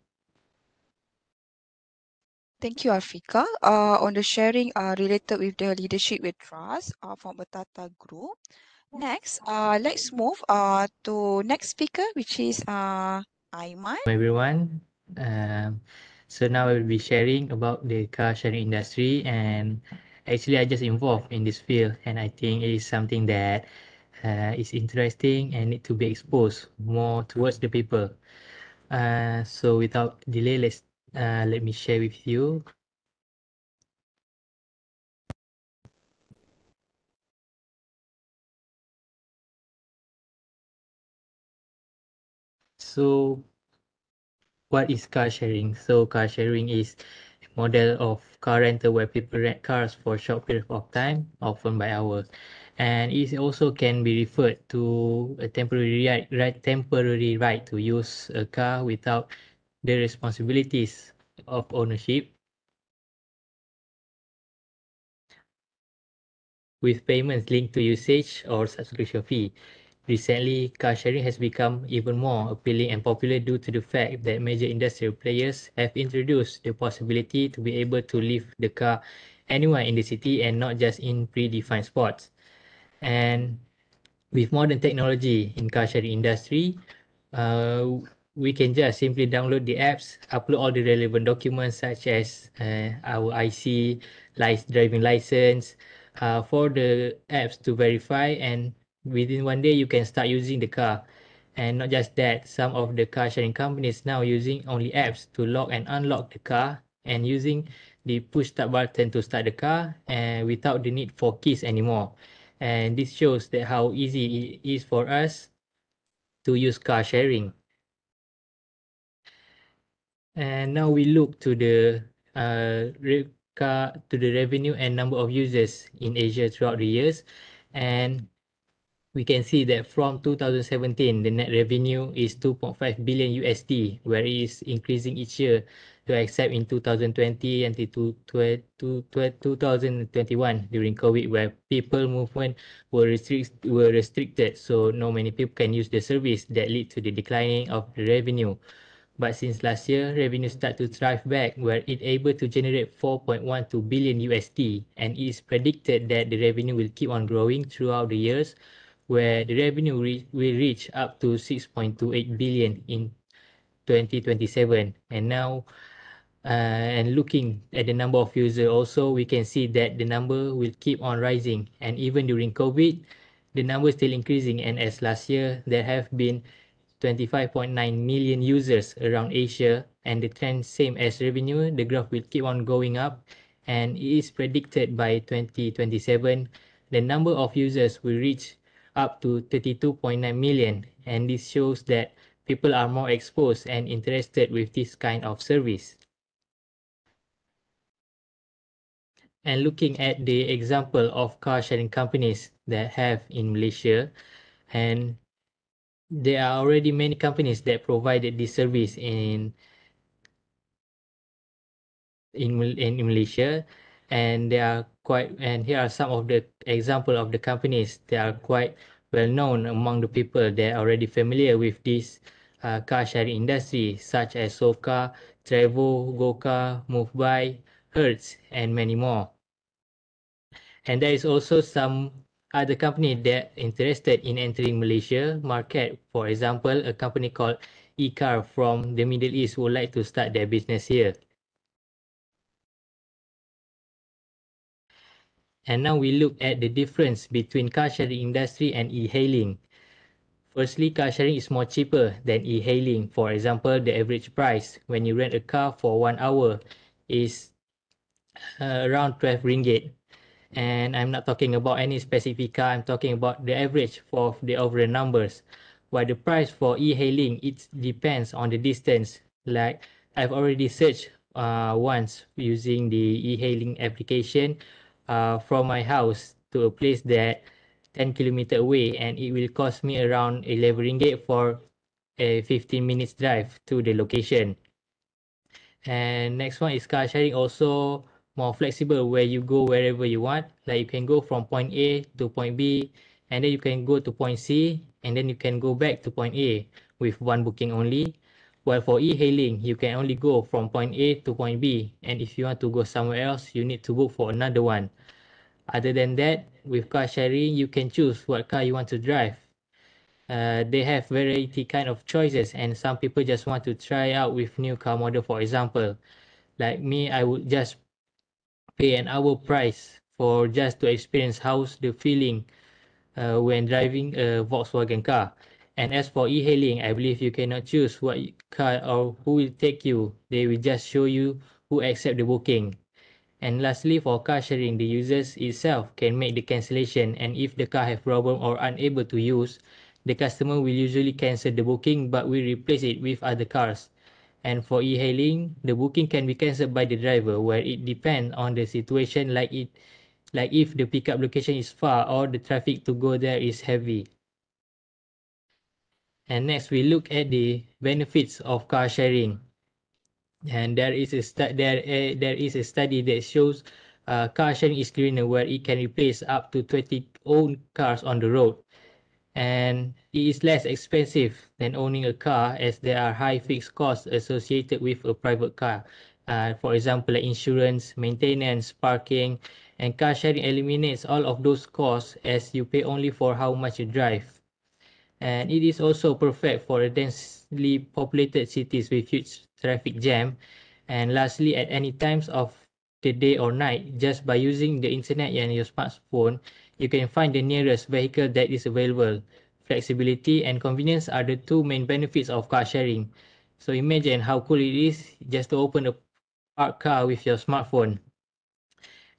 Thank you, Afrika, on the sharing related with the leadership with trust from the Tata Group. Next, let's move to next speaker, which is Aiman.
Everyone. So now I will be sharing about the car sharing industry, and actually I just involved in this field, and I think it is something that is interesting and need to be exposed more towards the people. So without delay, let me share with you. So what is car sharing? So car sharing is a model of car rental where people rent cars for a short period of time, often by hours. And it also can be referred to a temporary right to use a car without the responsibilities of ownership, with payments linked to usage or subscription fee. Recently, car sharing has become even more appealing and popular due to the fact that major industrial players have introduced the possibility to be able to leave the car anywhere in the city and not just in predefined spots. And with modern technology in car sharing industry, we can just simply download the apps, upload all the relevant documents such as our IC, driving license, for the apps to verify, and within one day you can start using the car. And not just that, some of the car sharing companies now using only apps to lock and unlock the car, and using the push start button to start the car, and without the need for keys anymore. And this shows that how easy it is for us to use car sharing. And now we look to the the revenue and number of users in Asia throughout the years. And we can see that from 2017, the net revenue is 2.5 billion USD, where it is increasing each year, except in 2020 until 2021 during COVID, where people movement were restricted, so not many people can use the service, that lead to the declining of the revenue. But since last year, revenue start to thrive back, where it able to generate 4.12 billion USD, and it is predicted that the revenue will keep on growing throughout the years, where the revenue will reach up to 6.28 billion in 2027. And now, and looking at the number of users also, we can see that the number will keep on rising. And even during COVID, the number is still increasing. And as last year, there have been 25.9 million users around Asia, and the trend same as revenue, the graph will keep on going up, and it is predicted by 2027, the number of users will reach up to 32.9 million, and this shows that people are more exposed and interested with this kind of service. And looking at the example of car sharing companies that have in Malaysia, and there are already many companies that provided this service in Malaysia, and they are quite, and here are some of the example of the companies that are quite well known among the people that are already familiar with this car sharing industry, such as Soka, Trevo, Goka, Movebuy, Hertz, and many more. And there is also some other company that interested in entering Malaysia market. For example, a company called 𝗓𝗓𝗕𝗓 from the Middle East would like to start their business here. And now we look at the difference between car sharing industry and e-hailing. Firstly, car sharing is more cheaper than e-hailing. For example, the average price when you rent a car for 1 hour is around 12 ringgit. And I'm not talking about any specific car, I'm talking about the average for the overall numbers. While the price for e-hailing, it depends on the distance. Like I've already searched once using the e-hailing application from my house to a place that 10 kilometers away, and it will cost me around 11 ringgit for a 15 minutes drive to the location. And next one is car sharing, also more flexible, where you go wherever you want. Like you can go from point A to point B, and then you can go to point C, and then you can go back to point A with one booking only. While for e-hailing, you can only go from point A to point B, and if you want to go somewhere else, you need to book for another one. Other than that, with car sharing, you can choose what car you want to drive. They have variety kind of choices, and some people just want to try out with new car model. For example, like me, I would just pay an hour price for just to experience how's the feeling when driving a Volkswagen car. And as for e-hailing, I believe you cannot choose what car or who will take you. They will just show you who accept the booking. And lastly, for car sharing, the users itself can make the cancellation, and if the car have problem or unable to use, the customer will usually cancel the booking but will replace it with other cars. And for e-hailing, the booking can be cancelled by the driver, where it depends on the situation, like if the pickup location is far or the traffic to go there is heavy. And next, we look at the benefits of car sharing. And there is a study that shows car sharing is greener, where it can replace up to 20 own cars on the road. And it is less expensive than owning a car, as there are high fixed costs associated with a private car. For example, like insurance, maintenance, parking, and car sharing eliminates all of those costs, as you pay only for how much you drive. And it is also perfect for densely populated cities with huge traffic jam. And lastly, at any times of the day or night, just by using the internet and your smartphone, you can find the nearest vehicle that is available. Flexibility and convenience are the two main benefits of car sharing. So imagine how cool it is just to open a parked car with your smartphone.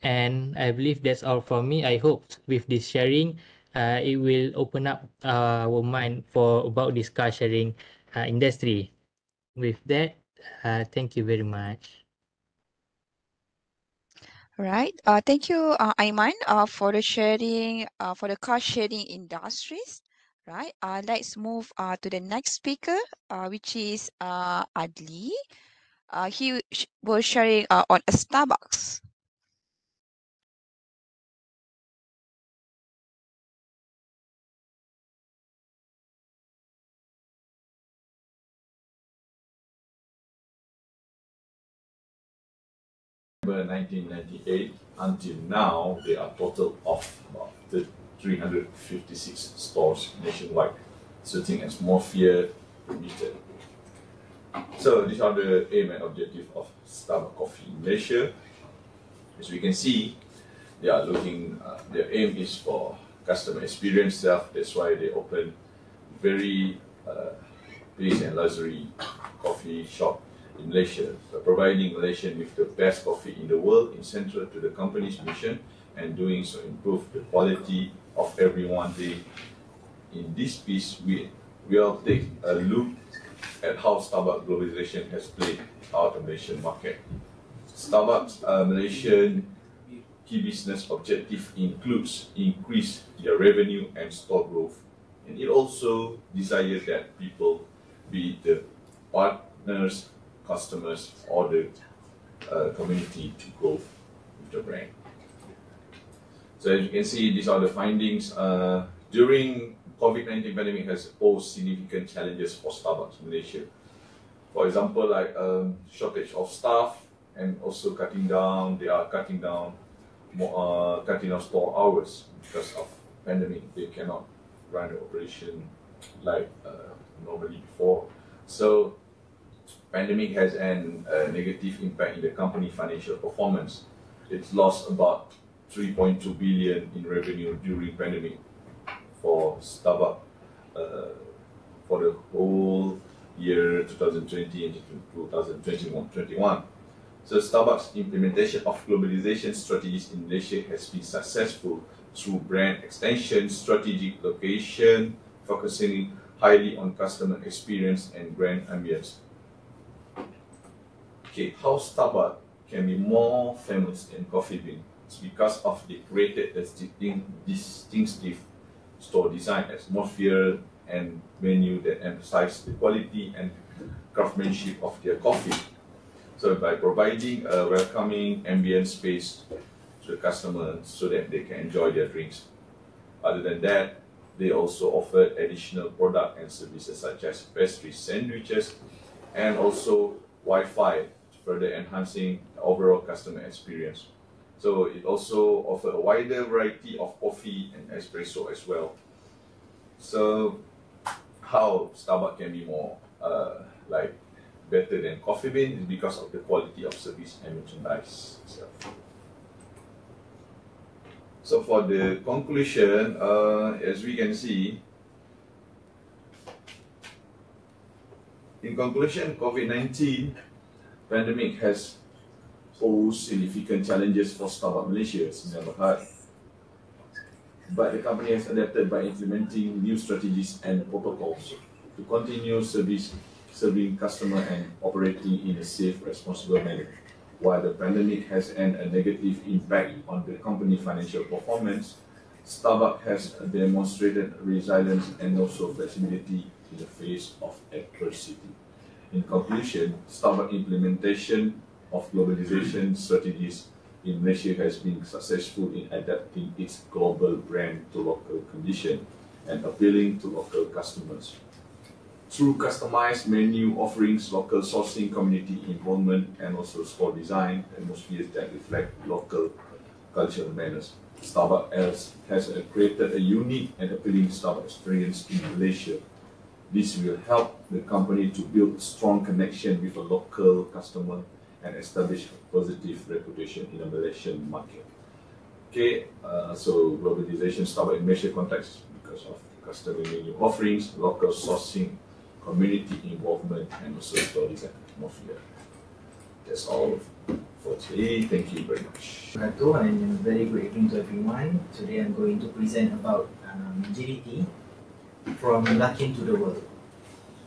And I believe that's all from me. I hope with this sharing, it will open up our mind for about this car sharing industry. With that, thank you very much.
Right. Thank you, Aiman, for the sharing, for the car sharing industries. Right. Let's move to the next speaker, which is Adli. He was sharing on a Starbucks.
November 1998 until now, there are total of about 356 stores nationwide, serving as 𝗪𝗧𝗥𝗕𝗦𝗡𝗕𝗬 Limited. So these are the aim and objective of Starbucks Coffee in Malaysia. As we can see, they are looking. Their aim is for customer experience self. That's why they open very big and luxury coffee shop in Malaysia, providing Malaysians with the best coffee in the world is central to the company's mission, and doing so improve the quality of everyone day. In this piece, we'll take a look at how Starbucks globalization has played out the Malaysian market. Starbucks Malaysian key business objective includes increase their revenue and store growth, and it also desires that people, be the partners, customers, or the community, to grow with the brand. So as you can see, these are the findings. During COVID-19 pandemic has posed significant challenges for Starbucks Malaysia. For example, like shortage of staff, and also cutting down store hours because of pandemic. They cannot run the operation like normally before. So pandemic has a negative impact in the company financial performance. It's lost about 3.2 billion in revenue during pandemic for Starbucks for the whole year 2020 and 2021. So Starbucks implementation of globalization strategies in Malaysia has been successful through brand extension, strategic location, focusing highly on customer experience and brand ambience. Okay, how Starbucks can be more famous than Coffee Bean? It's because of the created distinctive store design as 𝗪𝗧𝗥𝗕𝗦𝗏 and menu that emphasize the quality and craftsmanship of their coffee. So by providing a welcoming ambient space to the customer so that they can enjoy their drinks. Other than that, they also offer additional product and services such as pastry sandwiches and also Wi-Fi, further enhancing the overall customer experience. So it also offers a wider variety of coffee and espresso as well. So how Starbucks can be more better than Coffee Bean is because of the quality of service and merchandise itself. So for the conclusion, as we can see, in conclusion, COVID-19 pandemic has posed significant challenges for Starbucks Malaysia, but the company has adapted by implementing new strategies and protocols to continue serving customer and operating in a safe, responsible manner. While the pandemic has had a negative impact on the company financial performance, Starbucks has demonstrated resilience and also flexibility in the face of adversity. In conclusion, Starbucks implementation of globalization strategies in Malaysia has been successful in adapting its global brand to local conditions and appealing to local customers. Through customized menu offerings, local sourcing, community involvement, and also store design atmospheres that reflect local cultural manners, Starbucks has created a unique and appealing Starbucks experience in Malaysia. This will help the company to build strong connection with a local customer and establish a positive reputation in the Malaysian market. Okay, so globalization Starbucks in Malaysia context because of customer menu offerings, local sourcing, community involvement, and also store design atmosphere. That's all for today. Thank you very much.
Hello, and a very good evening to everyone. Today I'm going to present about JDT from nothing to the world.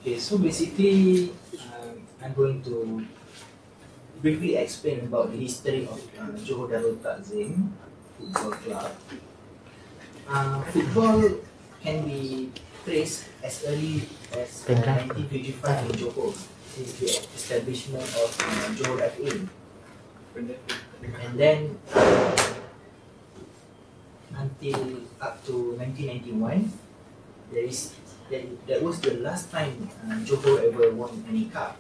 Okay, so basically I'm going to briefly explain about the history of 𝗪𝗪𝗕𝗓𝗕𝗓 Football Club. Football can be traced as early as 1955 in Johor, since the establishment of Johor FA. And then until up to 1991, that was the last time Johor ever won any cup.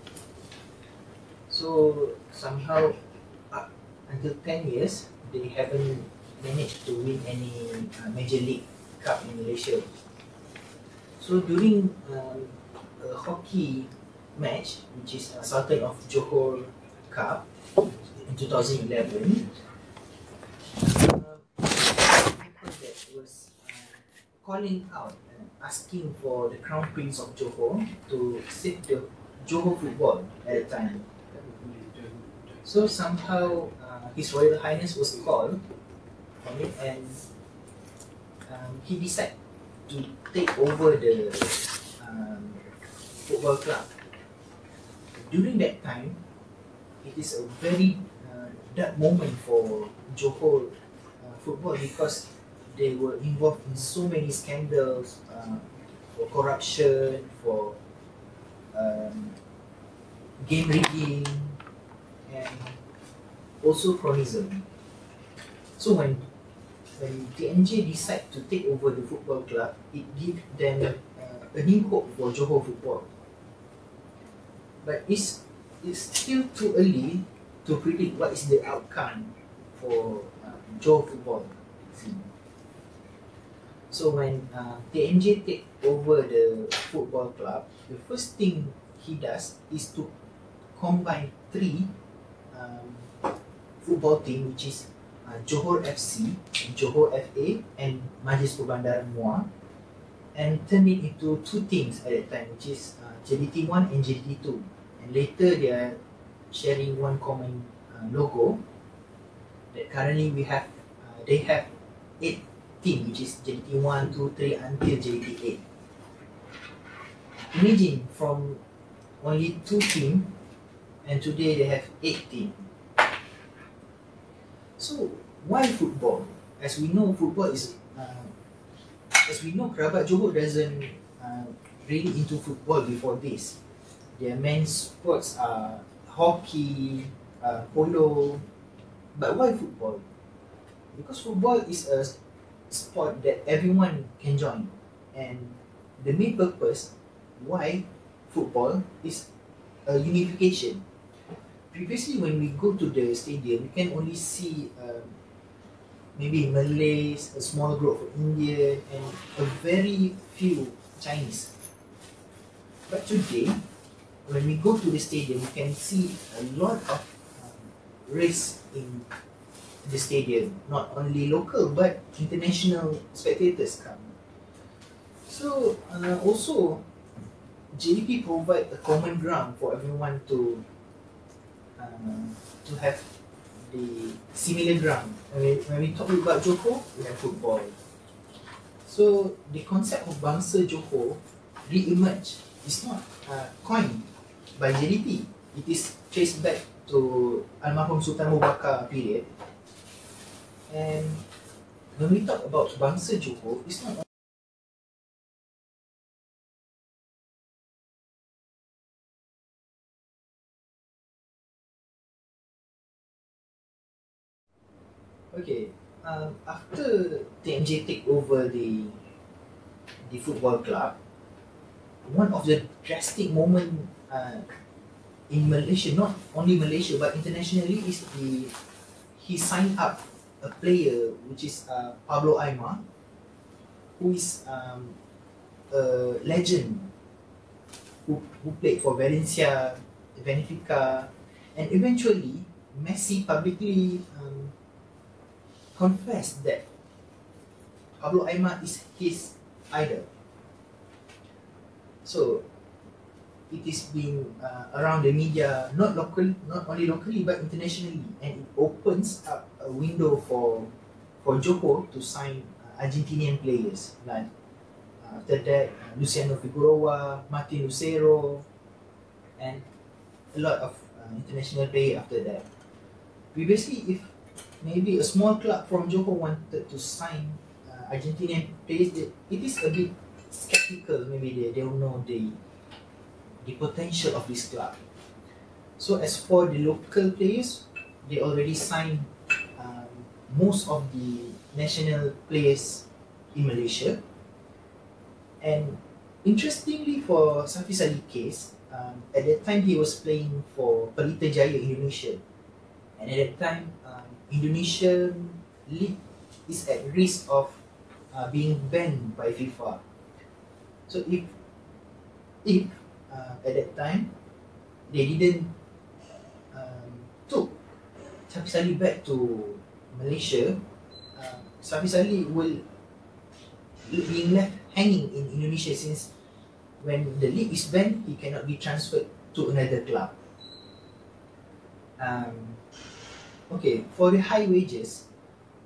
So somehow until 10 years, they haven't managed to win any major league cup in Malaysia. So during a hockey match, which is Sultan of Johor Cup in 2011, that was calling out and asking for the Crown Prince of Johor to save the Johor football at the time. So somehow His Royal Highness was called on it, and he decided to take over the football club. During that time, it is a very dark moment for Johor football, because they were involved in so many scandals for corruption, for game rigging, and also cronyism. So when TNJ decided to take over the football club, it gave them a new hope for Johor football. But it's still too early to predict what is the outcome for Johor football. So when TNJ take over the football club, the first thing he does is to combine three football teams, which is Johor FC, Johor FA, and Majlis Perbandaran Muar, and turn it into two teams at that time, which is JDT1 and JDT2. And later they are sharing one common logo. That currently they have 8 teams, which is JDT1, 2, 3 until JDT8. Imagine from only 2 teams, and today they have 8 teams. So why football? As we know, football is Kerabat Johor doesn't really into football before this. Their main sports are hockey, polo. But why football? Because football is a sport that everyone can join, and the main purpose why football is a unification. Previously, when we go to the stadium, we can only see maybe Malays, a small group of Indian, and a very few Chinese. But today, when we go to the stadium, we can see a lot of race in the stadium. Not only local, but international spectators come. So also, JDP provide a common ground for everyone to have the similar ground. When we talk about Johor, we have football. So the concept of Bangsa Johor re-emerged. It's not coined by JDP. It is traced back to Almarhum Sultan Abu Bakar period. And when we talk about Bangsa Johor, it's not okay. After TNJ take over the football club, one of the drastic moment in Malaysia, not only Malaysia but internationally, is he signed up a player which is Pablo Aimar, who is a legend who played for Valencia, Benfica, and eventually Messi publicly confessed that Pablo Aimar is his idol. So it is being around the media, not only locally but internationally, and it opens up a window for Johor to sign Argentinian players like after that Luciano Figueroa, Martin Lucero, and a lot of international player after that. Previously, if maybe a small club from Johor wanted to sign Argentinian players, it is a bit skeptical. Maybe they don't know the potential of this club. So as for the local players, they already signed most of the national players in Malaysia. And interestingly, for Safi Salih case, at that time he was playing for Pelita Jaya Indonesia, and at that time Indonesian league is at risk of being banned by FIFA. So if at that time they didn't took Safi Salih back to Malaysia, Safi Salih will be left hanging in Indonesia, since when the league is banned, he cannot be transferred to another club. Okay, for the high wages,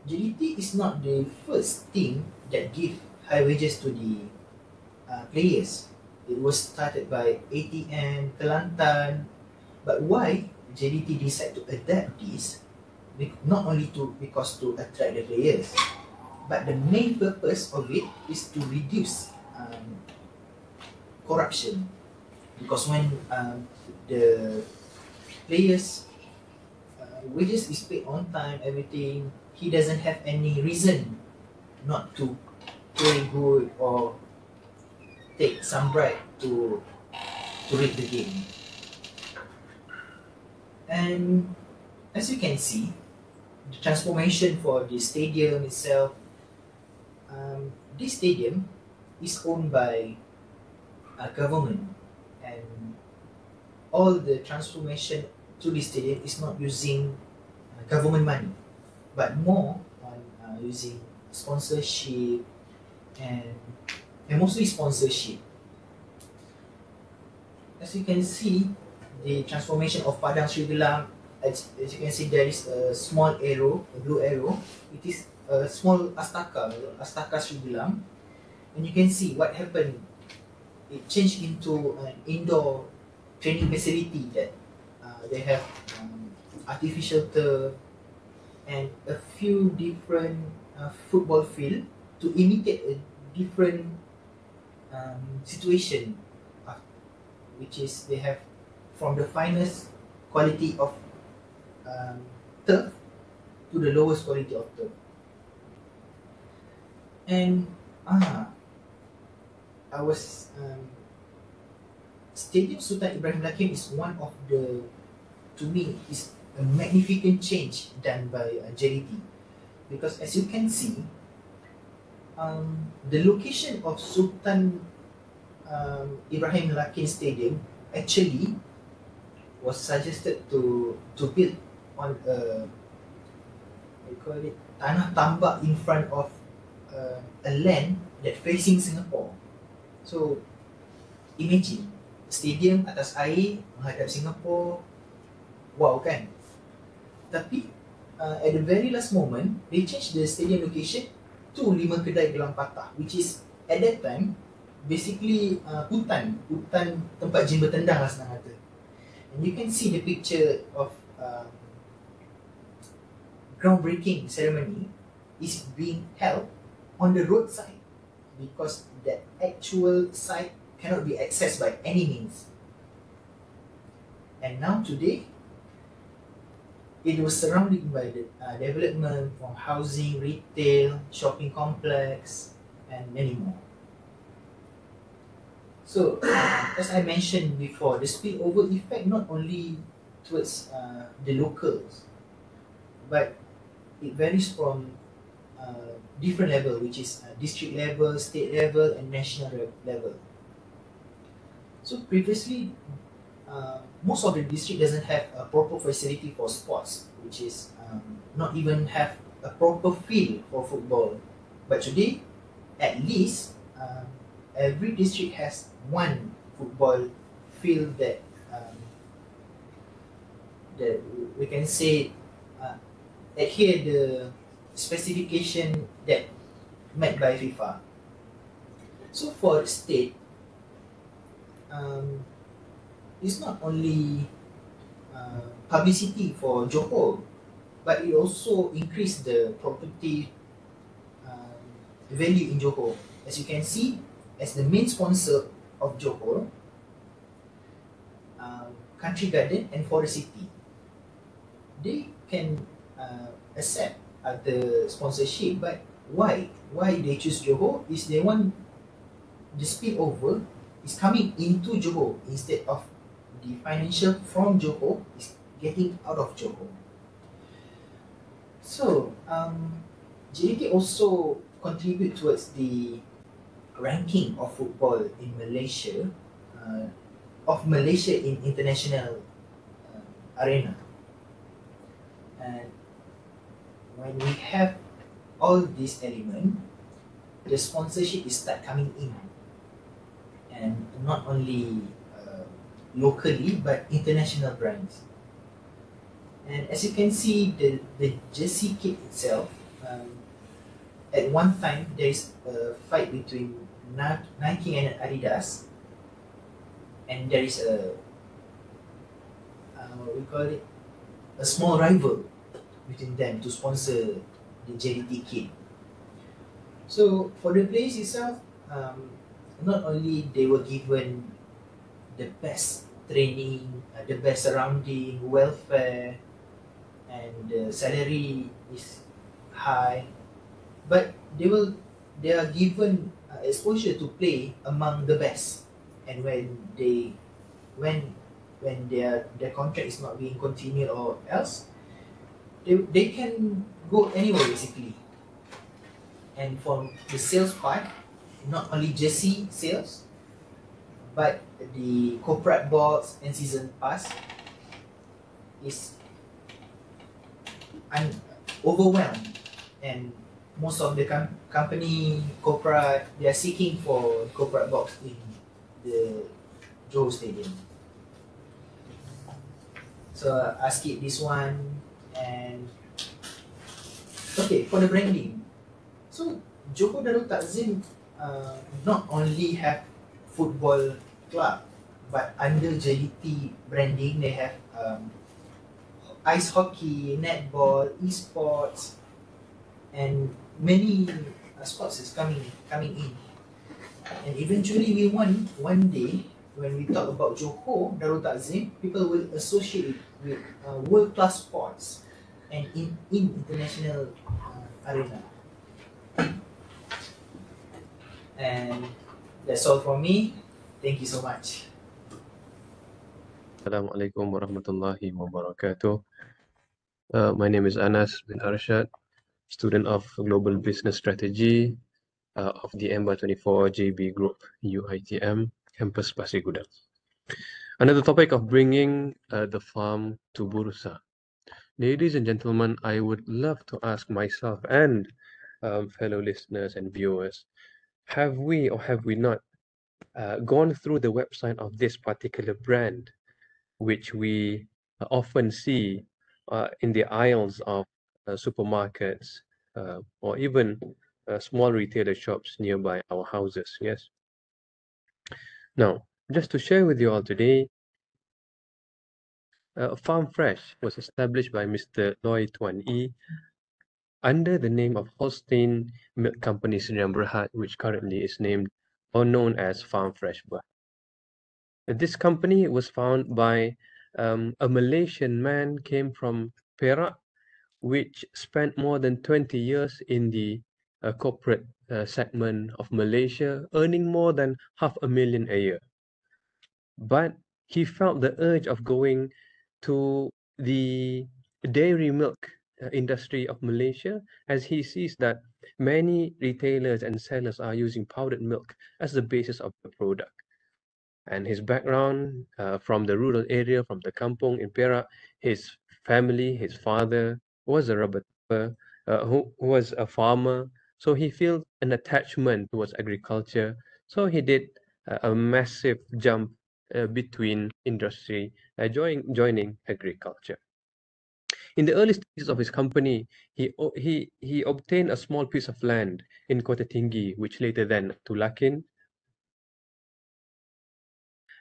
JDT is not the first team that give high wages to the players. It was started by ATM, Kelantan, but why JDT decide to adapt this? Not only because to attract the players, but the main purpose of it is to reduce corruption. Because when the players wages is paid on time, everything, he doesn't have any reason not to play good or take some bribe to rig the game. And as you can see, the transformation for the stadium itself, this stadium is owned by a government, and all the transformation to this stadium is not using government money, but more on using sponsorship and mostly sponsorship. As you can see, the transformation of Padang Sri Gelang, as you can see, there is a small arrow, a blue arrow. It is a small Astaka Sri Gelang, and you can see what happened. It changed into an indoor training facility that they have artificial turf and a few different football field to imitate a different situation, which is they have from the finest quality of turf to the lowest quality of turf. And our Stadium Sultan Ibrahim Lakim is one of the, to me, is a magnificent change done by JDT, because as you can see, the location of Sultan Ibrahim Lakim Stadium actually was suggested to build on tanah tambak in front of a land that facing Singapore. So imagine stadium atas air menghadap Singapore. Wow kan? Tapi at the very last moment, they changed the stadium location to 5 kedai gelang patah, which is at that time basically hutan tempat jin bertendang lah senang kata. And you can see the picture of groundbreaking ceremony is being held on the roadside, because that actual site cannot be accessed by any means. And now today, it was surrounded by the development from housing, retail, shopping complex, and many more. So, as I mentioned before, the spillover effect not only towards the locals, but it varies from different level, which is district level, state level, and national level. So previously, most of the district doesn't have a proper facility for sports, which is not even have a proper field for football. But today, at least every district has one football field that that we can say adhere the specification that met by FIFA. So for state, it's not only publicity for Johor, but it also increased the property value in Johor. As you can see, as the main sponsor of Johor, Country Garden and Forest City, they can accept the sponsorship, but why they choose Johor is they want the spillover is coming into Johor instead of the financial from Johor is getting out of Johor. So JDT also contribute towards the ranking of football in Malaysia, of Malaysia in international arena. And when we have all these elements, the sponsorship is start coming in, and not only locally but international brands. And as you can see, the jersey kit itself, at one time there is a fight between Nike and Adidas, and there is a what we call it, a small rival between them to sponsor the JDT kit. So for the players itself, not only they were given the best training, the best surrounding, welfare, and the salary is high, but they are given exposure to play among the best. And when their contract is not being continued or else, they can go anywhere basically. And for the sales part, not only jersey sales, but the corporate box and season pass is overwhelmed, and most of the company corporate, they are seeking for corporate box in the Johor Stadium. So I skip this one. And okay, for the branding, so Johor Darul Takzim not only have football club, but under JDT branding they have ice hockey, netball, esports, and many sports is coming in. And eventually we want one day, when we talk about Johor Darul Takzim, people will associate it with world-class sports and in international arena. And that's all from me. Thank you so much.
Assalamualaikum warahmatullahi wabarakatuh. My name is Anas bin Arshad, student of Global Business Strategy of the EMBA 24 JB Group UITM, Campus Pasir Gudang. Under the topic of bringing the farm to Bursa. Ladies and gentlemen, I would love to ask myself and fellow listeners and viewers, have we or have we not gone through the website of this particular brand, which we often see in the aisles of supermarkets or even small retailer shops nearby our houses? Yes. Now, just to share with you all today, Farm Fresh was established by Mr. 𝗪𝗧𝗕𝗜𝗓 under the name of Holstein Milk Company Sdn Bhd, which currently is named or known as Farm Fresh Berhad. This company was founded by a Malaysian man, came from Perak, which spent more than 20 years in the corporate segment of Malaysia, earning more than $500,000 a year. But he felt the urge of going to the dairy milk industry of Malaysia, as he sees that many retailers and sellers are using powdered milk as the basis of the product. And his background from the rural area, from the kampung in Perak, his family, his father was a rubber tapper, who was a farmer. So he felt an attachment towards agriculture. So he did a massive jump between industry, joining agriculture. In the early stages of his company, he obtained a small piece of land in Kota Tinggi, which later then Tulakin.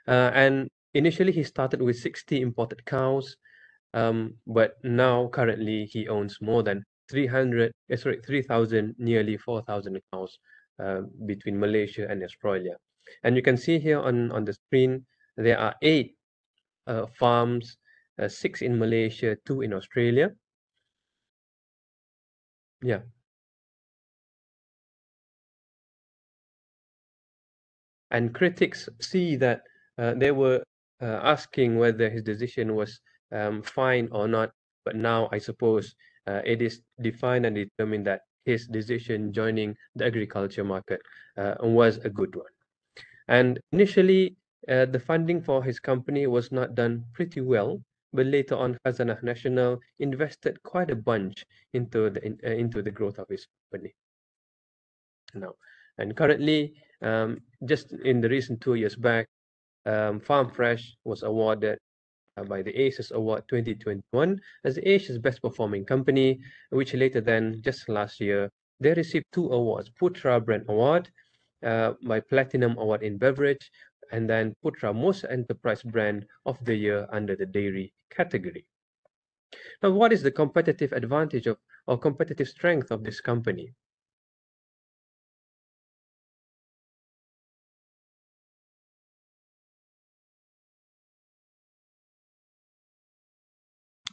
And Initially, he started with 60 imported cows, but now currently he owns more than 3,000, nearly 4,000 cows between Malaysia and Australia. And you can see here on the screen, there are 8 farms, 6 in Malaysia, 2 in Australia. Yeah. And critics see that they were asking whether his decision was fine or not. But now I suppose it is defined and determined that his decision joining the agriculture market was a good one. And initially, the funding for his company was not done pretty well, but later on, Khazanah Nasional invested quite a bunch into the growth of his company. Now, and currently, just in the recent 2 years back, Farm Fresh was awarded by the ACES Award 2021 as Asia's best performing company, which later then, just last year, they received 2 awards, Putra Brand Award by Platinum Award in Beverage, and then Putra Most Enterprise Brand of the Year under the dairy category. Now, what is the competitive advantage of or competitive strength of this company?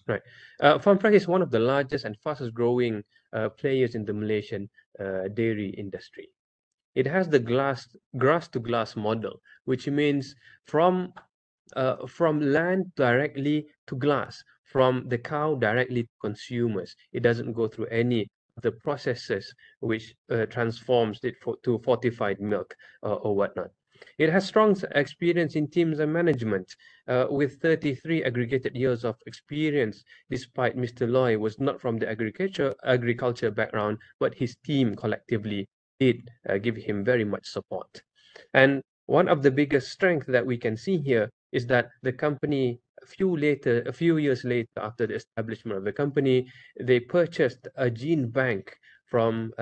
Right. Farm Fresh is one of the largest and fastest growing players in the Malaysian dairy industry. It has the grass to glass model, which means from land directly to glass, from the cow directly to consumers. It doesn't go through any of the processes which transforms it to fortified milk or whatnot. It has strong experience in teams and management, with 33 aggregated years of experience, despite Mr. Loy was not from the agriculture background, but his team collectively did give him very much support. And one of the biggest strengths that we can see here is that the company, a few years later after the establishment of the company, they purchased a gene bank from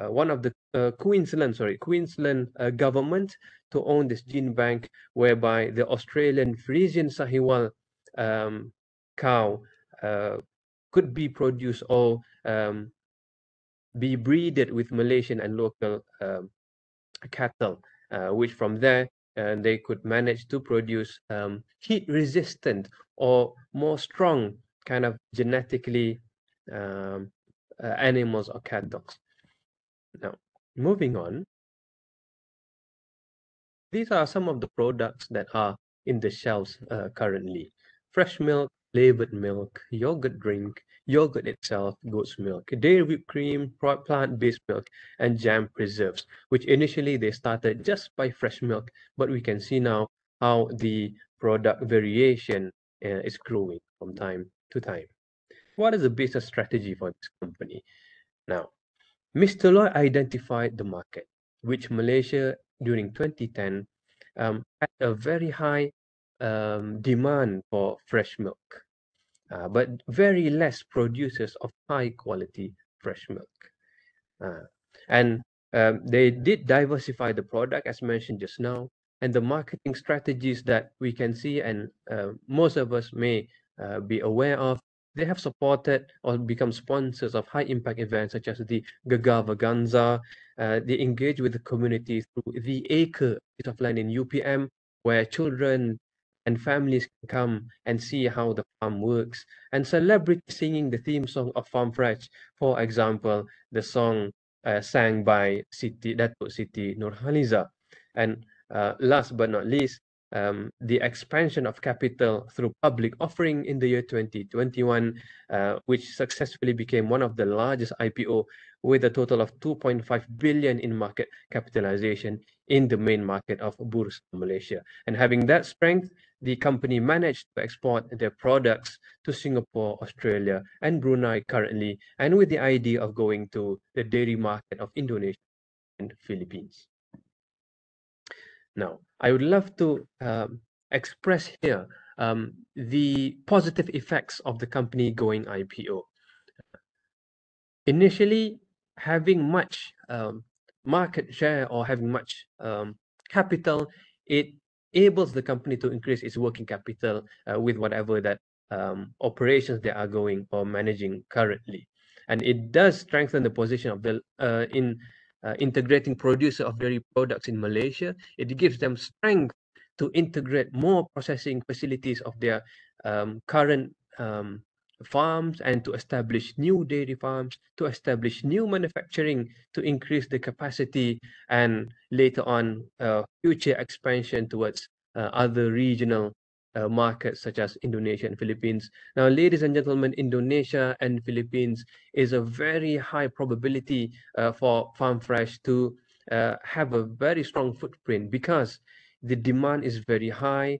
one of the Queensland government to own this gene bank, whereby the Australian Friesian Sahiwal cow could be produced or be breeded with Malaysian and local cattle, which from there they could manage to produce heat resistant or more strong kind of genetically animals or cattle. Now, moving on, these are some of the products that are in the shelves currently. Fresh milk, flavored milk, yogurt drink, yogurt itself, goat's milk, dairy whipped cream, plant-based milk, and jam preserves, which initially they started just by fresh milk, but we can see now how the product variation is growing from time to time. What is the business strategy for this company? Now, Mr. Loy identified the market, which Malaysia during 2010 had a very high demand for fresh milk, but very less producers of high quality fresh milk. And they did diversify the product, as mentioned just now, and the marketing strategies that we can see and most of us may be aware of. They have supported or become sponsors of high-impact events such as the Gegar Vaganza. They engage with the community through the Acre piece of land in UPM, where children and families can come and see how the farm works, and celebrities singing the theme song of Farm Fresh. For example, the song sang by Datuk Siti Nurhaliza. And last but not least, the expansion of capital through public offering in the year 2021, which successfully became one of the largest IPO with a total of 2.5 billion in market capitalization in the main market of Bursa Malaysia. And having that strength, the company managed to export their products to Singapore, Australia, and Brunei currently, and with the idea of going to the dairy market of Indonesia and Philippines. Now, I would love to express here the positive effects of the company going IPO. Initially, having much market share or having much capital, it enables the company to increase its working capital with whatever that operations they are going or managing currently. And it does strengthen the position of the integrating producer of dairy products in Malaysia. It gives them strength to integrate more processing facilities of their current farms and to establish new dairy farms, to establish new manufacturing, to increase the capacity, and later on future expansion towards other regional markets such as Indonesia and Philippines. Now, ladies and gentlemen, Indonesia and Philippines is a very high probability for Farm Fresh to have a very strong footprint because the demand is very high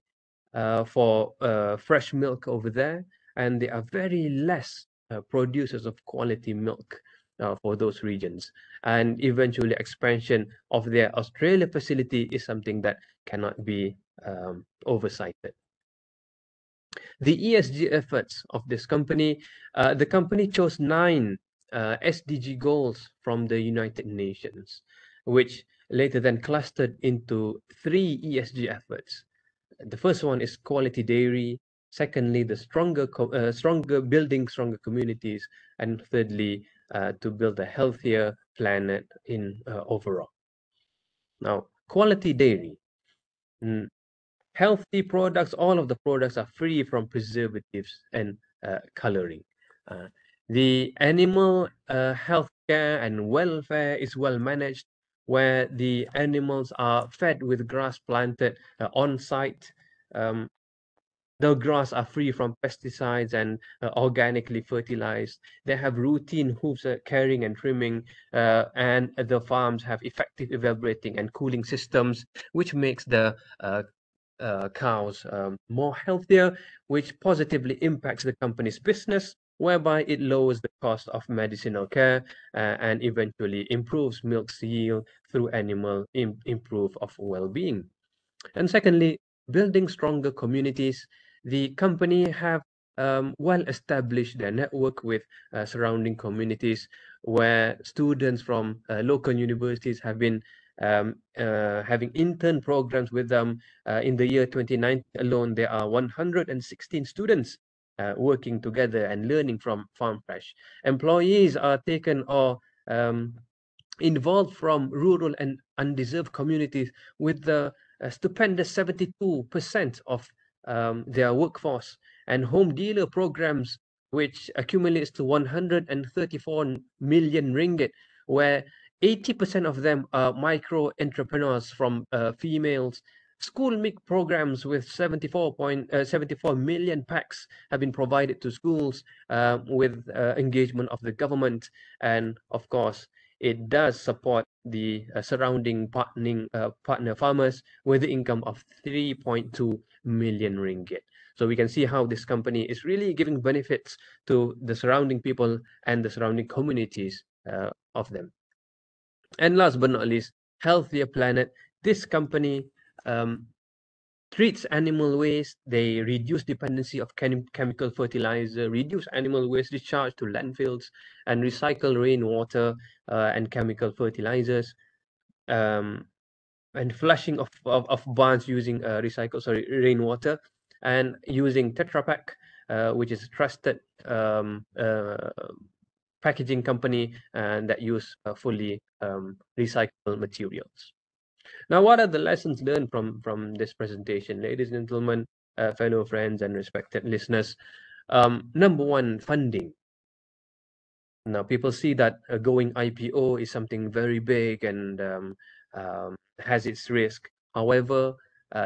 for fresh milk over there, and there are very less producers of quality milk for those regions. And eventually expansion of their Australia facility is something that cannot be oversighted. The ESG efforts of this company, the company chose 9 SDG goals from the United Nations, which later then clustered into 3 ESG efforts. The first one is quality dairy. Secondly, the building stronger communities, and thirdly, to build a healthier planet in overall. Now, quality dairy. Healthy products, all of the products are free from preservatives and coloring. The animal health care and welfare is well managed, where the animals are fed with grass planted on site. The grass are free from pesticides and organically fertilized. They have routine hoof caring and trimming, and the farms have effective evaporating and cooling systems, which makes the cows more healthier, which positively impacts the company's business, whereby it lowers the cost of medicinal care and eventually improves milk yield through animal improve of well-being. And secondly, building stronger communities. The company have well established their network with surrounding communities, where students from local universities have been having intern programs with them. In the year 2019 alone, there are 116 students working together and learning from Farm Fresh. Employees are taken or involved from rural and undeserved communities with the stupendous 72% of their workforce, and home dealer programs, which accumulates to 134 million ringgit, where 80% of them are micro entrepreneurs from females. School milk programs with 74 million packs have been provided to schools with engagement of the government, and of course it does support the surrounding partner farmers with the income of 3.2 million ringgit. So we can see how this company is really giving benefits to the surrounding people and the surrounding communities of them. And last but not least, healthier planet. This company treats animal waste. They reduce dependency of chemical fertilizer, reduce animal waste discharge to landfills, and recycle rainwater and chemical fertilizers, and flushing of barns using rainwater, and using Tetra Pak, which is a trusted packaging company that use fully recycled materials. Now, what are the lessons learned from this presentation, ladies and gentlemen, fellow friends and respected listeners? Number one, funding. Now, people see that going IPO is something very big and has its risk. However,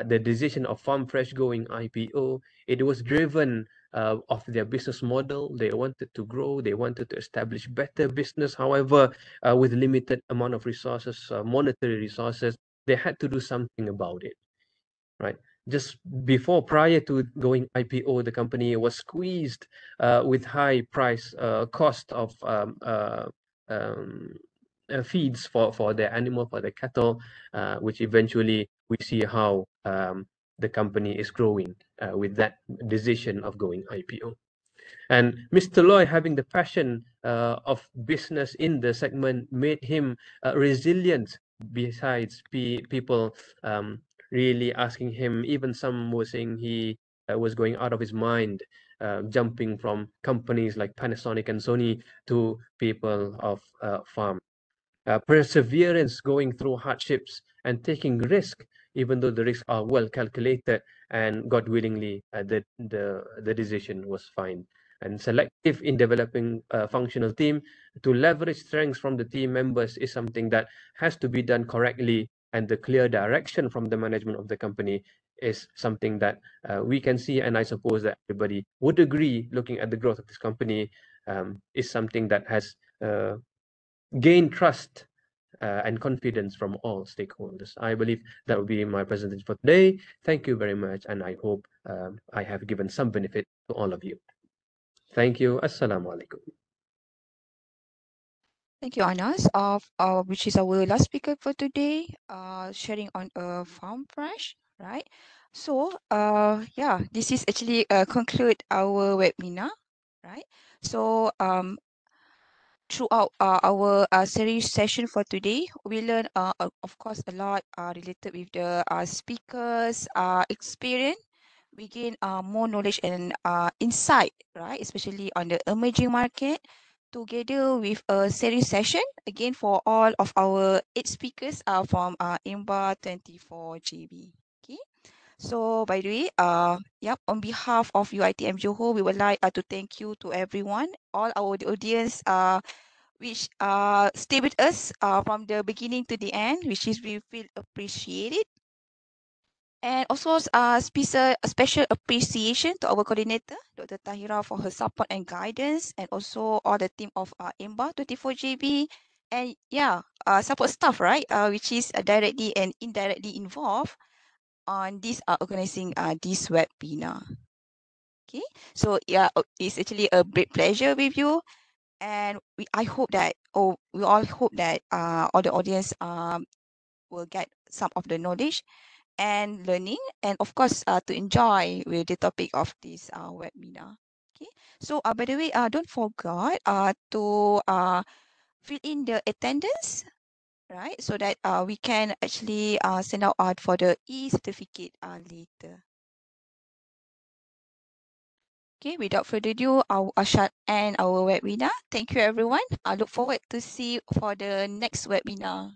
the decision of Farm Fresh going IPO, it was driven of their business model. They wanted to grow, they wanted to establish better business. However, with limited amount of resources, monetary resources, they had to do something about it, right? Just prior to going IPO, the company was squeezed with high price cost of feeds for their animal, for their cattle, which eventually we see how the company is growing with that decision of going IPO. And Mr. Loy, having the passion of business in the segment, made him resilient. Besides, people really asking him. Even some were saying he was going out of his mind, jumping from companies like Panasonic and Sony to people of farm. Perseverance, going through hardships and taking risk, even though the risks are well calculated, and God willingly, the decision was fine. And selective in developing a functional team to leverage strengths from the team members is something that has to be done correctly, and the clear direction from the management of the company is something that we can see, and I suppose that everybody would agree, looking at the growth of this company, is something that has gained trust and confidence from all stakeholders. I believe that will be my presentation for today. Thank you very much, and I hope I have given some benefit to all of you. Thank you. Assalamualaikum.
Thank you, Anas, which is our last speaker for today, sharing on farm fresh, right? So, yeah, this is actually conclude our webinar, right? So, throughout our series session for today, we learn, of course, a lot related with the speakers' experience. We gain more knowledge and insight, right? Especially on the emerging market, together with a series session again for all of our 8 speakers from EMBA 24JB. Okay. So by the way, on behalf of UiTM Johor, we would like to thank you to everyone, all our audience which stay with us from the beginning to the end, which is we feel appreciated. And also a special appreciation to our coordinator, Dr. Tahira, for her support and guidance, and also all the team of EMBA 24JB, and support staff, right, which is directly and indirectly involved on this organizing this webinar. Okay, so it's actually a great pleasure with you, and we all hope that all the audience will get some of the knowledge and learning, and of course to enjoy with the topic of this webinar. Okay, so by the way, don't forget to fill in the attendance, right, so that we can actually send out for the e-certificate later. Okay, without further ado, I shall end our webinar. Thank you, everyone. I look forward to see you for the next webinar.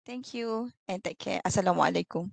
Thank you and take care. Assalamualaikum.